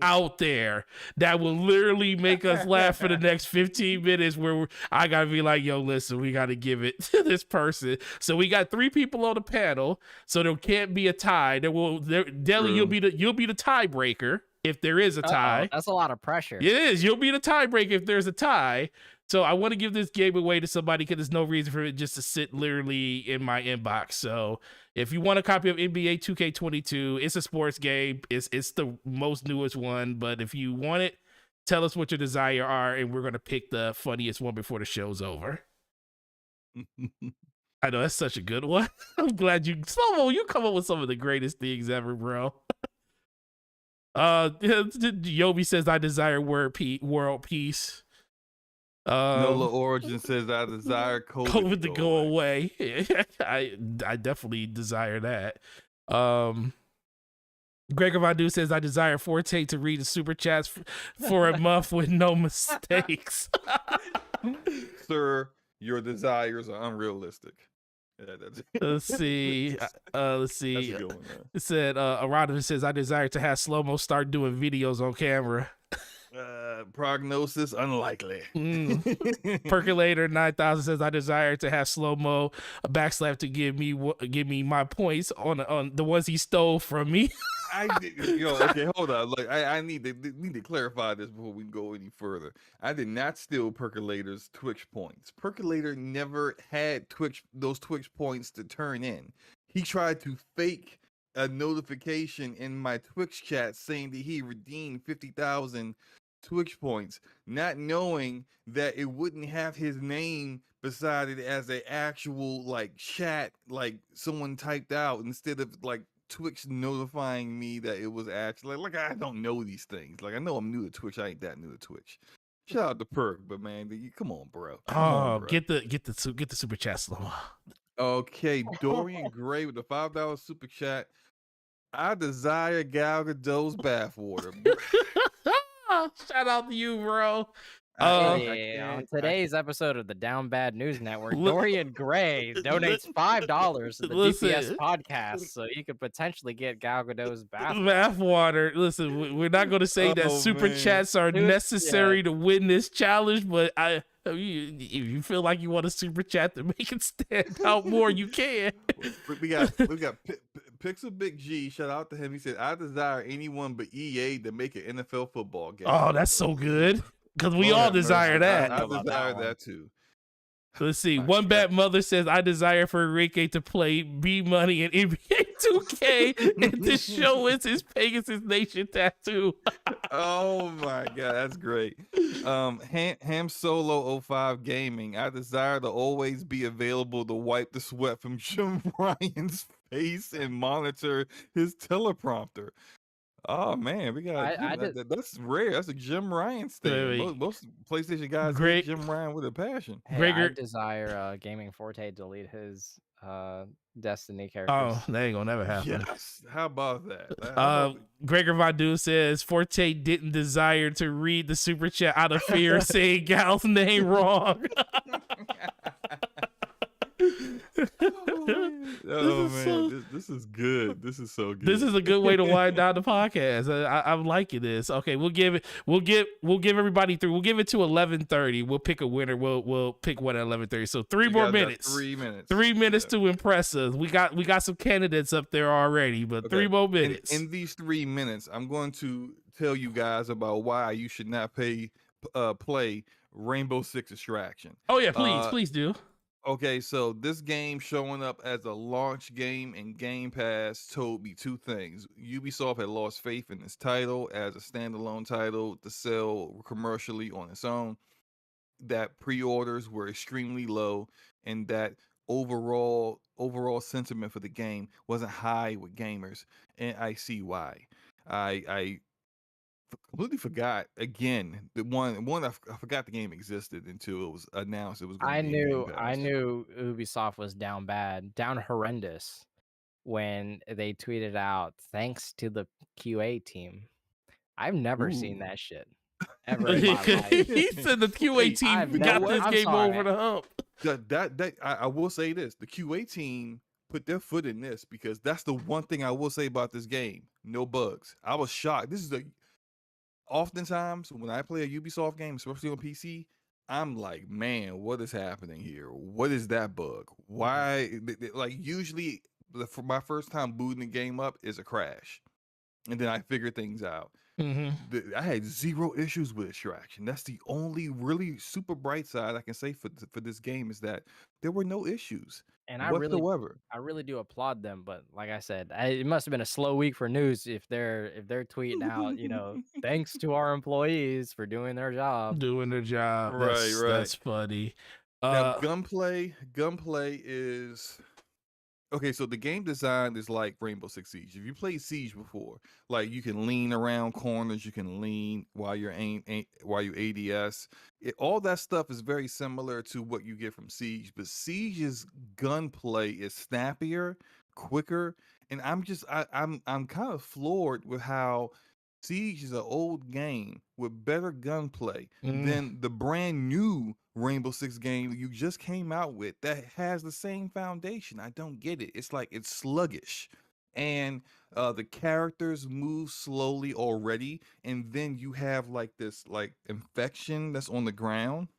out there that will literally make us laugh for the next 15 minutes where I got to be like, yo, listen, we got to give it to this person. So we got 3 people on the panel, so there can't be a tie. Deli, you'll be the tiebreaker if there is a tie. That's a lot of pressure. It is. You'll be the tiebreaker if there's a tie. So I want to give this game away to somebody because there's no reason for it just to sit literally in my inbox. So if you want a copy of NBA 2K22, it's a sports game. It's the most newest one. But if you want it, tell us what your desire are, and we're going to pick the funniest one before the show's over. I know, that's such a good one. I'm glad you come up with some of the greatest things ever, bro. Yobi says, I desire world peace. Nola Origin says, I desire COVID to go away. I definitely desire that. Gregor Vadu says, I desire Forte to read the super chats for a month with no mistakes. Sir, your desires are unrealistic. Let's see. That's a good one, it said, Arada says, I desire to have Slow-Mo start doing videos on camera. Prognosis unlikely. Percolator 9000 says, I desire to have Slow-Mo a backslap to give me my points on the ones he stole from me. Okay, hold on. Like I need to clarify this before we go any further. I did not steal Percolator's Twitch points. Percolator never had those Twitch points to turn in. He tried to fake a notification in my Twitch chat saying that he redeemed 50,000 Twitch points, not knowing that it wouldn't have his name beside it as an actual like chat, like someone typed out, instead of like Twitch notifying me that it was actually like I don't know these things. Like I know I'm new to Twitch. I ain't that new to Twitch. Shout out to Perk, but man, come on, bro. Come on, bro. Get the super chat, Slow-Mo. Okay, Dorian Gray with the $5 super chat. I desire Gal Gadot's bathwater. Shout out to you, bro. On today's episode of the Down Bad News Network, Dorian Gray donates $5 to the DPS podcast, so you could potentially get Gal Gadot's bathwater. Listen, we're not going to say that super chats are necessary to win this challenge, but if you feel like you want a super chat to make it stand out more, you can. we got Pixel Big G. Shout out to him. He said, "I desire anyone but EA to make an NFL football game." Oh, that's so good. Because we all desire that. I desire that too. Let's see. One Bad Mother says, I desire for Enrique to play B Money in NBA 2K and to show us his Pegasus Nation tattoo. Oh my God, that's great. Ham Solo 05 Gaming. I desire to always be available to wipe the sweat from Jim Ryan's face and monitor his teleprompter. Oh man, we got that's rare. That's a Jim Ryan thing. Most PlayStation guys hate Jim Ryan with a passion. Hey, I desire Gaming Forte delete his Destiny characters. Oh, that ain't gonna never happen. Yes. How about that? Gregor Vadu says Forte didn't desire to read the super chat out of fear of saying Gal's name wrong. This is good. This is so good. This is a good way to wind down the podcast. I'm liking this. Okay, we'll give everybody through. We'll give it to 11:30. We'll pick a winner. We'll pick one at 11:30. So 3 more minutes. 3 minutes. 3 minutes to impress us. We got some candidates up there already, but 3 more minutes. In these 3 minutes, I'm going to tell you guys about why you should not play Rainbow Six Extraction. Oh yeah, please do. Okay, so this game showing up as a launch game in Game Pass told me 2 things. Ubisoft had lost faith in this title as a standalone title to sell commercially on its own, that pre-orders were extremely low, and that overall sentiment for the game wasn't high with gamers, and I see why. I completely forgot again I forgot the game existed until it was announced it was going to be in Game Pass. I knew Ubisoft was down horrendous when they tweeted out, thanks to the QA team. I've never seen that shit ever in my life. He said the QA team got this game over the hump. I will say this: the QA team put their foot in this because that's the one thing I will say about this game: no bugs. I was shocked. This is oftentimes when I play a Ubisoft game, especially on PC, I'm like, man, what is happening here? What is that bug? Why? Like usually, for my first time booting the game up is a crash, and then I figure things out. I had zero issues with extraction. That's the only really super bright side I can say for this game is that there were no issues And whatsoever. I really do applaud them, but like I said, it must have been a slow week for news if they're tweeting out, thanks to our employees for doing their job. Doing their job. Right, right. That's funny. Now gunplay is okay, so the game design is like Rainbow Six Siege. If you played Siege before, like you can lean around corners, you can lean while you're while you ADS. All that stuff is very similar to what you get from Siege, but Siege's gunplay is snappier, quicker, and I'm kind of floored with how Siege is an old game with better gunplay than the brand new Rainbow Six game you just came out with that has the same foundation. I don't get it. It's like it's sluggish. And the characters move slowly already, and then you have like this like infection that's on the ground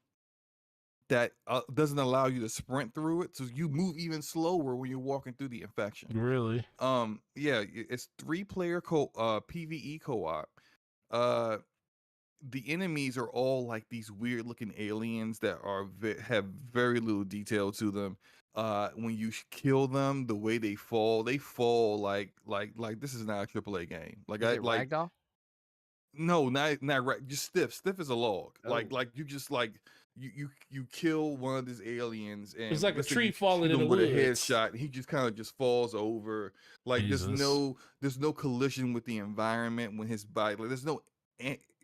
that doesn't allow you to sprint through it, so you move even slower when you're walking through the infection. Really? Yeah, it's 3-player PvE co-op. The enemies are all like these weird looking aliens that have very little detail to them. When you kill them, the way they fall like this is not a AAA game. Like Is it Ragdoll? No, not right. Just stiff. Stiff as a log. Oh. Like you just like you kill one of these aliens and it's like a let's say tree you falling shoot in the him with a woods. headshot. And he just kind of just falls over. Like Jesus. there's no collision with the environment when his body. Like there's no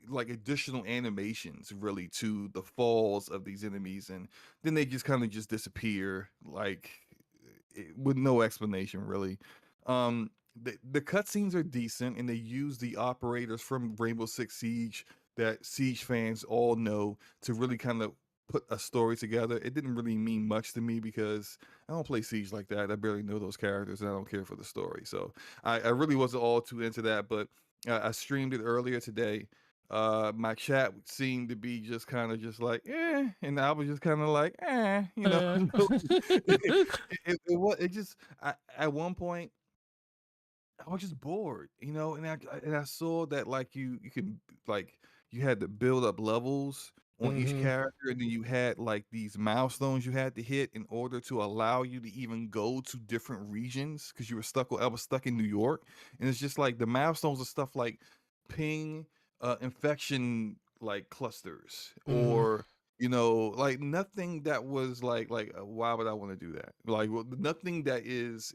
like additional animations really to the falls of these enemies, and then they just kind of just disappear like with no explanation really. The cutscenes are decent, and they use the operators from Rainbow Six Siege that Siege fans all know to really kind of put a story together. It didn't really mean much to me because I don't play Siege like that. I barely know those characters, and I don't care for the story. So I really wasn't all too into that, but I streamed it earlier today. My chat seemed to be just kind of just like, and I was just kind of like, it just at one point I was just bored, and I saw that like you can like you had to build up levels on each character, and then you had like these milestones you had to hit in order to allow you to even go to different regions because you were I was stuck in New York, and it's just like the milestones are stuff like ping infection like clusters or like nothing that was like why would I want to do that? Like nothing that is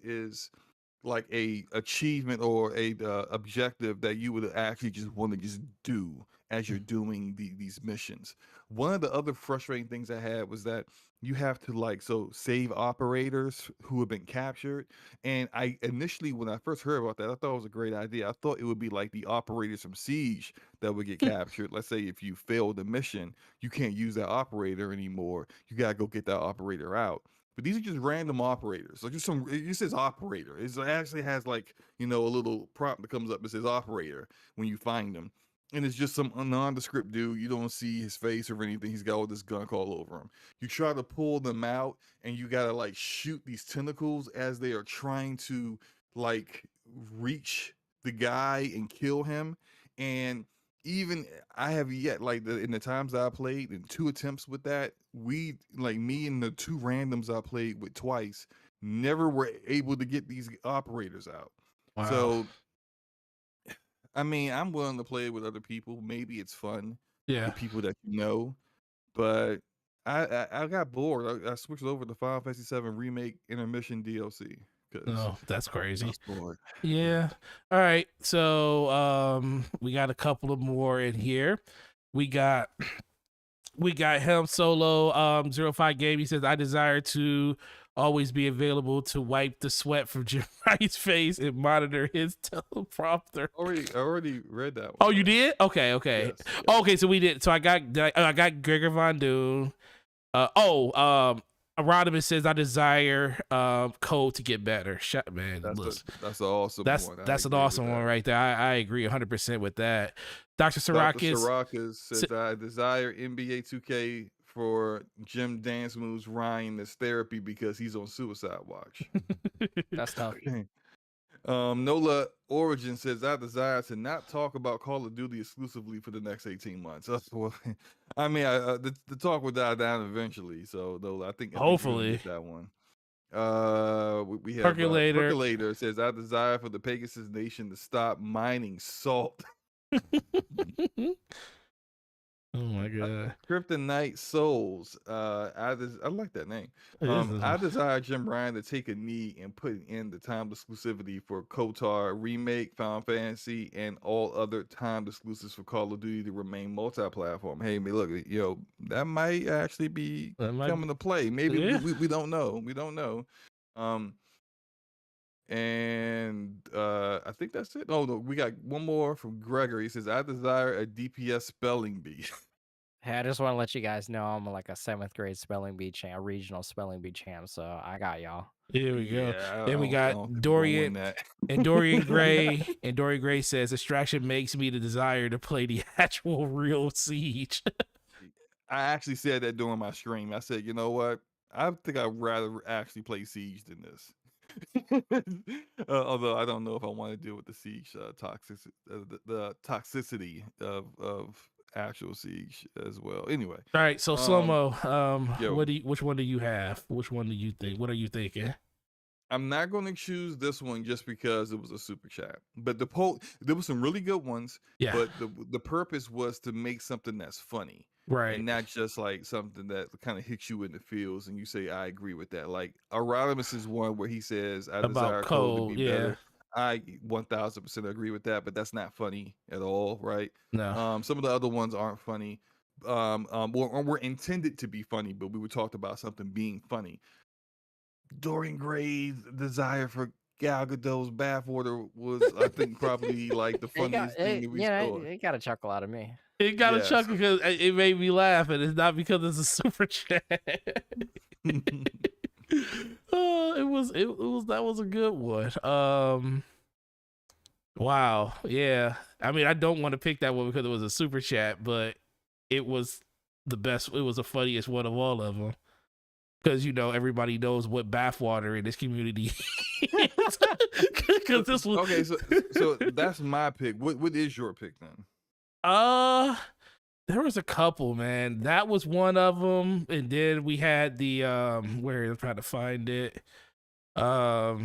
like a achievement or a objective that you would actually just want to just do as you're doing these missions. One of the other frustrating things I had was that you have to save operators who have been captured. And I initially, when I first heard about that, I thought it was a great idea. I thought it would be like the operators from Siege that would get captured. Let's say if you failed the mission, you can't use that operator anymore. You gotta go get that operator out. But these are just random operators. Like it says operator. It actually has a little prompt that comes up that says operator when you find them. And it's just some nondescript dude. You don't see his face or anything. He's got all this gunk all over him. You try to pull them out and you gotta shoot these tentacles as they are trying to reach the guy and kill him. And even I have yet in the times I played in 2 attempts with that, me and the 2 randoms I played with twice never were able to get these operators out. Wow. So I mean, I'm willing to play with other people. Maybe it's fun with people that but I got bored. I switched over to Final Fantasy VII Remake Intermission DLC. Oh, that's crazy. I was bored. Yeah. All right. So we got a couple of more in here. We got Helm Solo 05 Game. He says, I desire to always be available to wipe the sweat from Jim Wright's face and monitor his teleprompter. I already read that one. Oh, you did? Okay. Yes. Okay, so we did. So I got Gregor Von Doom. Rodimus says, I desire code to get better. Shut, man. That's an awesome one. That's an awesome one right there. I agree 100% with that. Dr. Sarakas says, I desire NBA 2K for Jim Dance Moves Ryan as therapy because he's on suicide watch. That's tough. Nola Origin says, I desire to not talk about Call of Duty exclusively for the next 18 months. Well, I mean, the talk will die down eventually. So, Nola, I think hopefully get that one. We have Percolator says, I desire for the Pegasus Nation to stop mining salt. Oh my god. Kryptonite Souls. I like that name. I desire Jim Ryan to take a knee and put in the timed exclusivity for KOTOR remake, Final Fantasy, and all other timed exclusives for Call of Duty to remain multi-platform. Hey, look, that might actually be coming to play. Maybe we don't know. We don't know. And I think that's it. Oh no, we got one more from Gregory. He says, I desire a DPS spelling bee. Hey, I just want to let you guys know I'm like a 7th grade spelling bee champ, a regional spelling bee champ, so I got y'all. Here we go. Then we got Dorian and Dorian Gray. And Dorian Gray says, Extraction makes me the desire to play the actual real Siege. I actually said that during my stream. I said, you know what? I think I'd rather actually play Siege than this. Although I don't know if I want to deal with the Siege the toxicity of actual Siege as well. Anyway, all right. So Slow-Mo, which one do you have? Which one do you think? What are you thinking? I'm not going to choose this one just because it was a super chat. But there were some really good ones. Yeah. But the purpose was to make something that's funny. Right. And not just like something that kind of hits you in the feels and you say, I agree with that. Like Arodimus is one where he says, I desire code to be better. I 1000% agree with that, but that's not funny at all, right? No. Some of the other ones aren't funny. Were intended to be funny, but we were talked about something being funny. Dorian Gray's desire for Gal Gadot's bathwater was, I think, probably like the funniest thing that we saw. It got a chuckle out of me. It got a chuckle because it made me laugh, and it's not because it's a super chat. That was a good one. Wow, yeah. I mean, I don't want to pick that one because it was a super chat, but it was the best. It was the funniest one of all of them. Because everybody knows what bathwater in this community is. Because this was okay. So that's my pick. What is your pick then? There was a couple, man. That was one of them, and then we had the where I'm trying to find it. Yeah,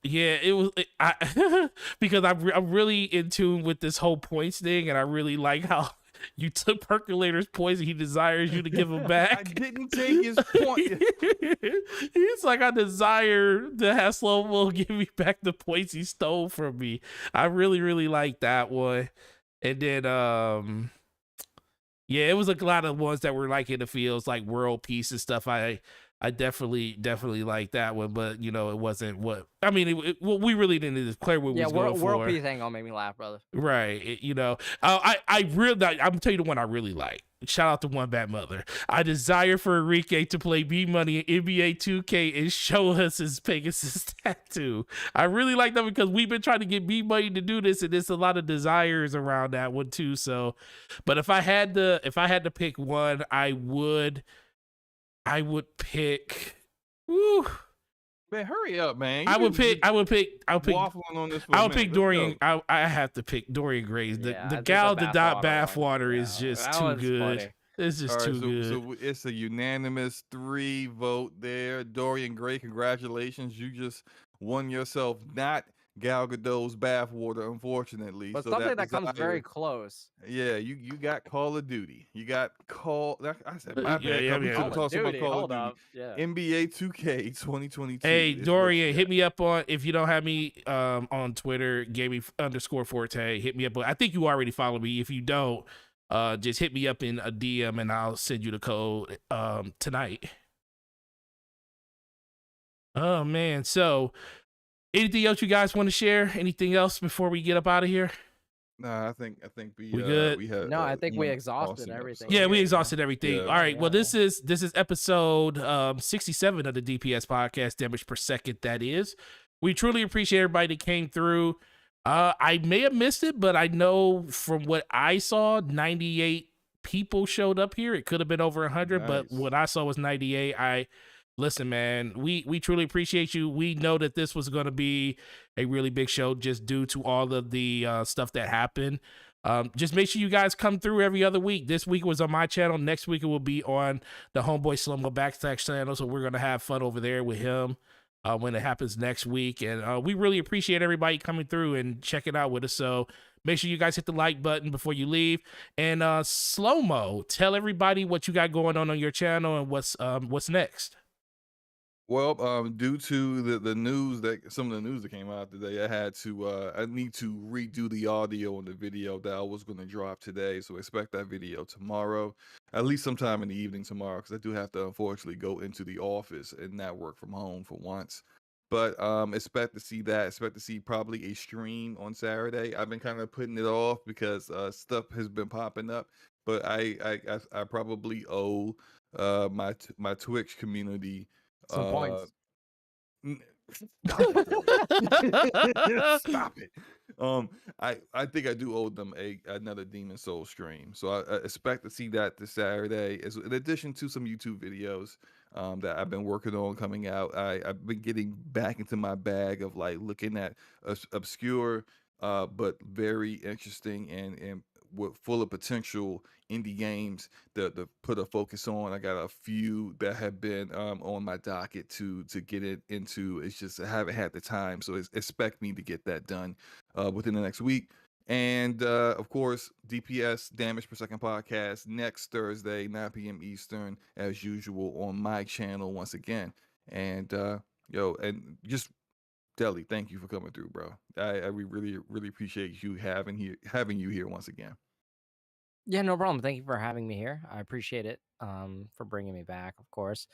it was. Because I'm really in tune with this whole points thing, and I really like how you took Percolator's points and he desires you to give him back. I didn't take his point. He's like, I desire to have Slow-Mo give me back the points he stole from me. I really, really like that one. And then, yeah, it was a lot of ones that were like in the fields, like World Peace and stuff. I definitely like that one, but it wasn't what I mean. We really didn't declare what we was going for. World Peace ain't gonna make me laugh, brother. Right? I really, I'm gonna tell you the one I really like. Shout out to One Bad Mother. I desire for Enrique to play B Money in NBA 2K and show us his Pegasus tattoo. I really like that because we've been trying to get B Money to do this, and there's a lot of desires around that one too. So, but if I had to pick one, I would pick. Woo. Man, hurry up, man. I would pick. Waffling on this. I would pick Dorian. I have to pick Dorian Gray's. The Gal the Dot Bathwater is just too good. Funny. It's just too good. So it's a unanimous 3-vote there. Dorian Gray, congratulations. You just won yourself not Gal Gadot's bathwater, unfortunately. But something that comes very close. Yeah, you got Call of Duty. You got I said my bad. Call of Duty. Hold up. Yeah. NBA 2K 2022. Hey, Dorian, hit me up on, if you don't have me on Twitter, Gamey_Forte. Hit me up. I think you already follow me. If you don't, just hit me up in a DM and I'll send you the code tonight. Oh man, so anything else you guys want to share? Anything else before we get up out of here? Nah, I think We good? we had No, I think we one exhausted awesome everything Yeah, episode. we here. exhausted everything. Yeah. All right. Well, Yeah. this is episode 67 of the DPS podcast, damage per second. That is. We truly appreciate everybody that came through. I may have missed it, but I know from what I saw, 98 people showed up here. It could have been over 100, but Nice. what I saw was 98. Listen, man, we truly appreciate you. We know that this was going to be a really big show just due to all of the stuff that happened. Just make sure you guys come through every other week. This week was on my channel. Next week it will be on the Homeboy Slumbo Backstack channel. So we're gonna have fun over there with him when it happens next week. And we really appreciate everybody coming through and checking out with us. So make sure you guys hit the like button before you leave. And Slow Mo, tell everybody what you got going on your channel and what's next. Well, due to the news that some of the news that came out today, I need to redo the audio and the video that I was going to drop today. So expect that video tomorrow, at least sometime in the evening tomorrow, because I do have to unfortunately go into the office and not work from home for once. But expect to see that. Expect to see probably a stream on Saturday. I've been kind of putting it off because stuff has been popping up. But I probably owe my Twitch community Some points. n- stop it. Stop it. I think I do owe them another Demon Soul stream, so I expect to see that this Saturday, as in addition to some YouTube videos that I've been working on coming out. I've been getting back into my bag of like looking at obscure but very interesting and with full of potential indie games to put a focus on. I got a few that have been on my docket to get it into. It's just I haven't had the time, so expect me to get that done within the next week. And of course, DPS Damage Per Second podcast next Thursday, 9 p.m. Eastern, as usual on my channel once again. And and just Deli, thank you for coming through, bro. We really appreciate you having you here once again. Yeah, no problem. Thank you for having me here. I appreciate it. For bringing me back, of course.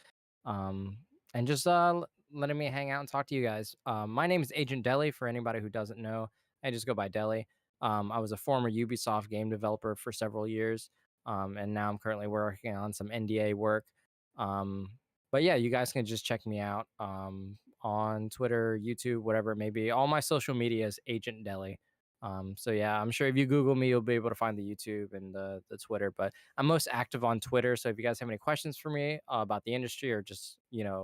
Um, and just letting me hang out and talk to you guys. My name is Agent Deli. For anybody who doesn't know, I just go by Deli. I was a former Ubisoft game developer for several years, and now I'm currently working on some NDA work. Um, but yeah, you guys can just check me out on Twitter, YouTube, whatever it may be. All my social media is Agent Deli. So yeah, I'm sure if you Google me, you'll be able to find the YouTube and the Twitter. But I'm most active on Twitter. So if you guys have any questions for me about the industry or just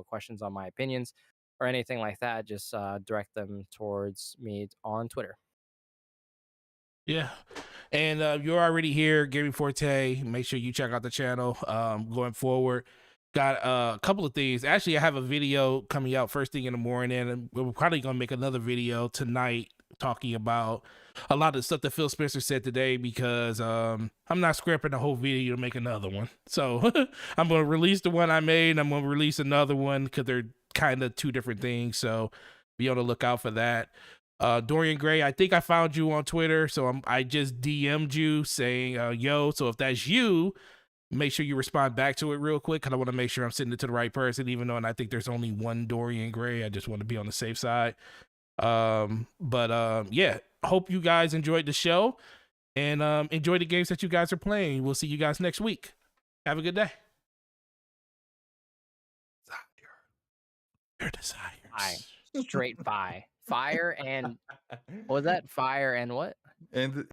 questions on my opinions or anything like that, just direct them towards me on Twitter. Yeah. And you're already here, Gaming Forte. Make sure you check out the channel going forward. Got a couple of things. Actually, I have a video coming out first thing in the morning, and we're probably going to make another video tonight talking about a lot of the stuff that Phil Spencer said today, because I'm not scrapping the whole video to make another one. So I'm going to release the one I made, and I'm going to release another one because they're kind of two different things. So be on the lookout for that. Dorian Gray, I think I found you on Twitter, so I just DM'd you saying yo. So if that's you, make sure you respond back to it real quick, because I want to make sure I'm sending it to the right person, even though I think there's only one Dorian Gray. I just want to be on the safe side. Yeah, hope you guys enjoyed the show and enjoy the games that you guys are playing. We'll see you guys next week. Have a good day. Your desires. Straight fire and what was that? Fire and what? And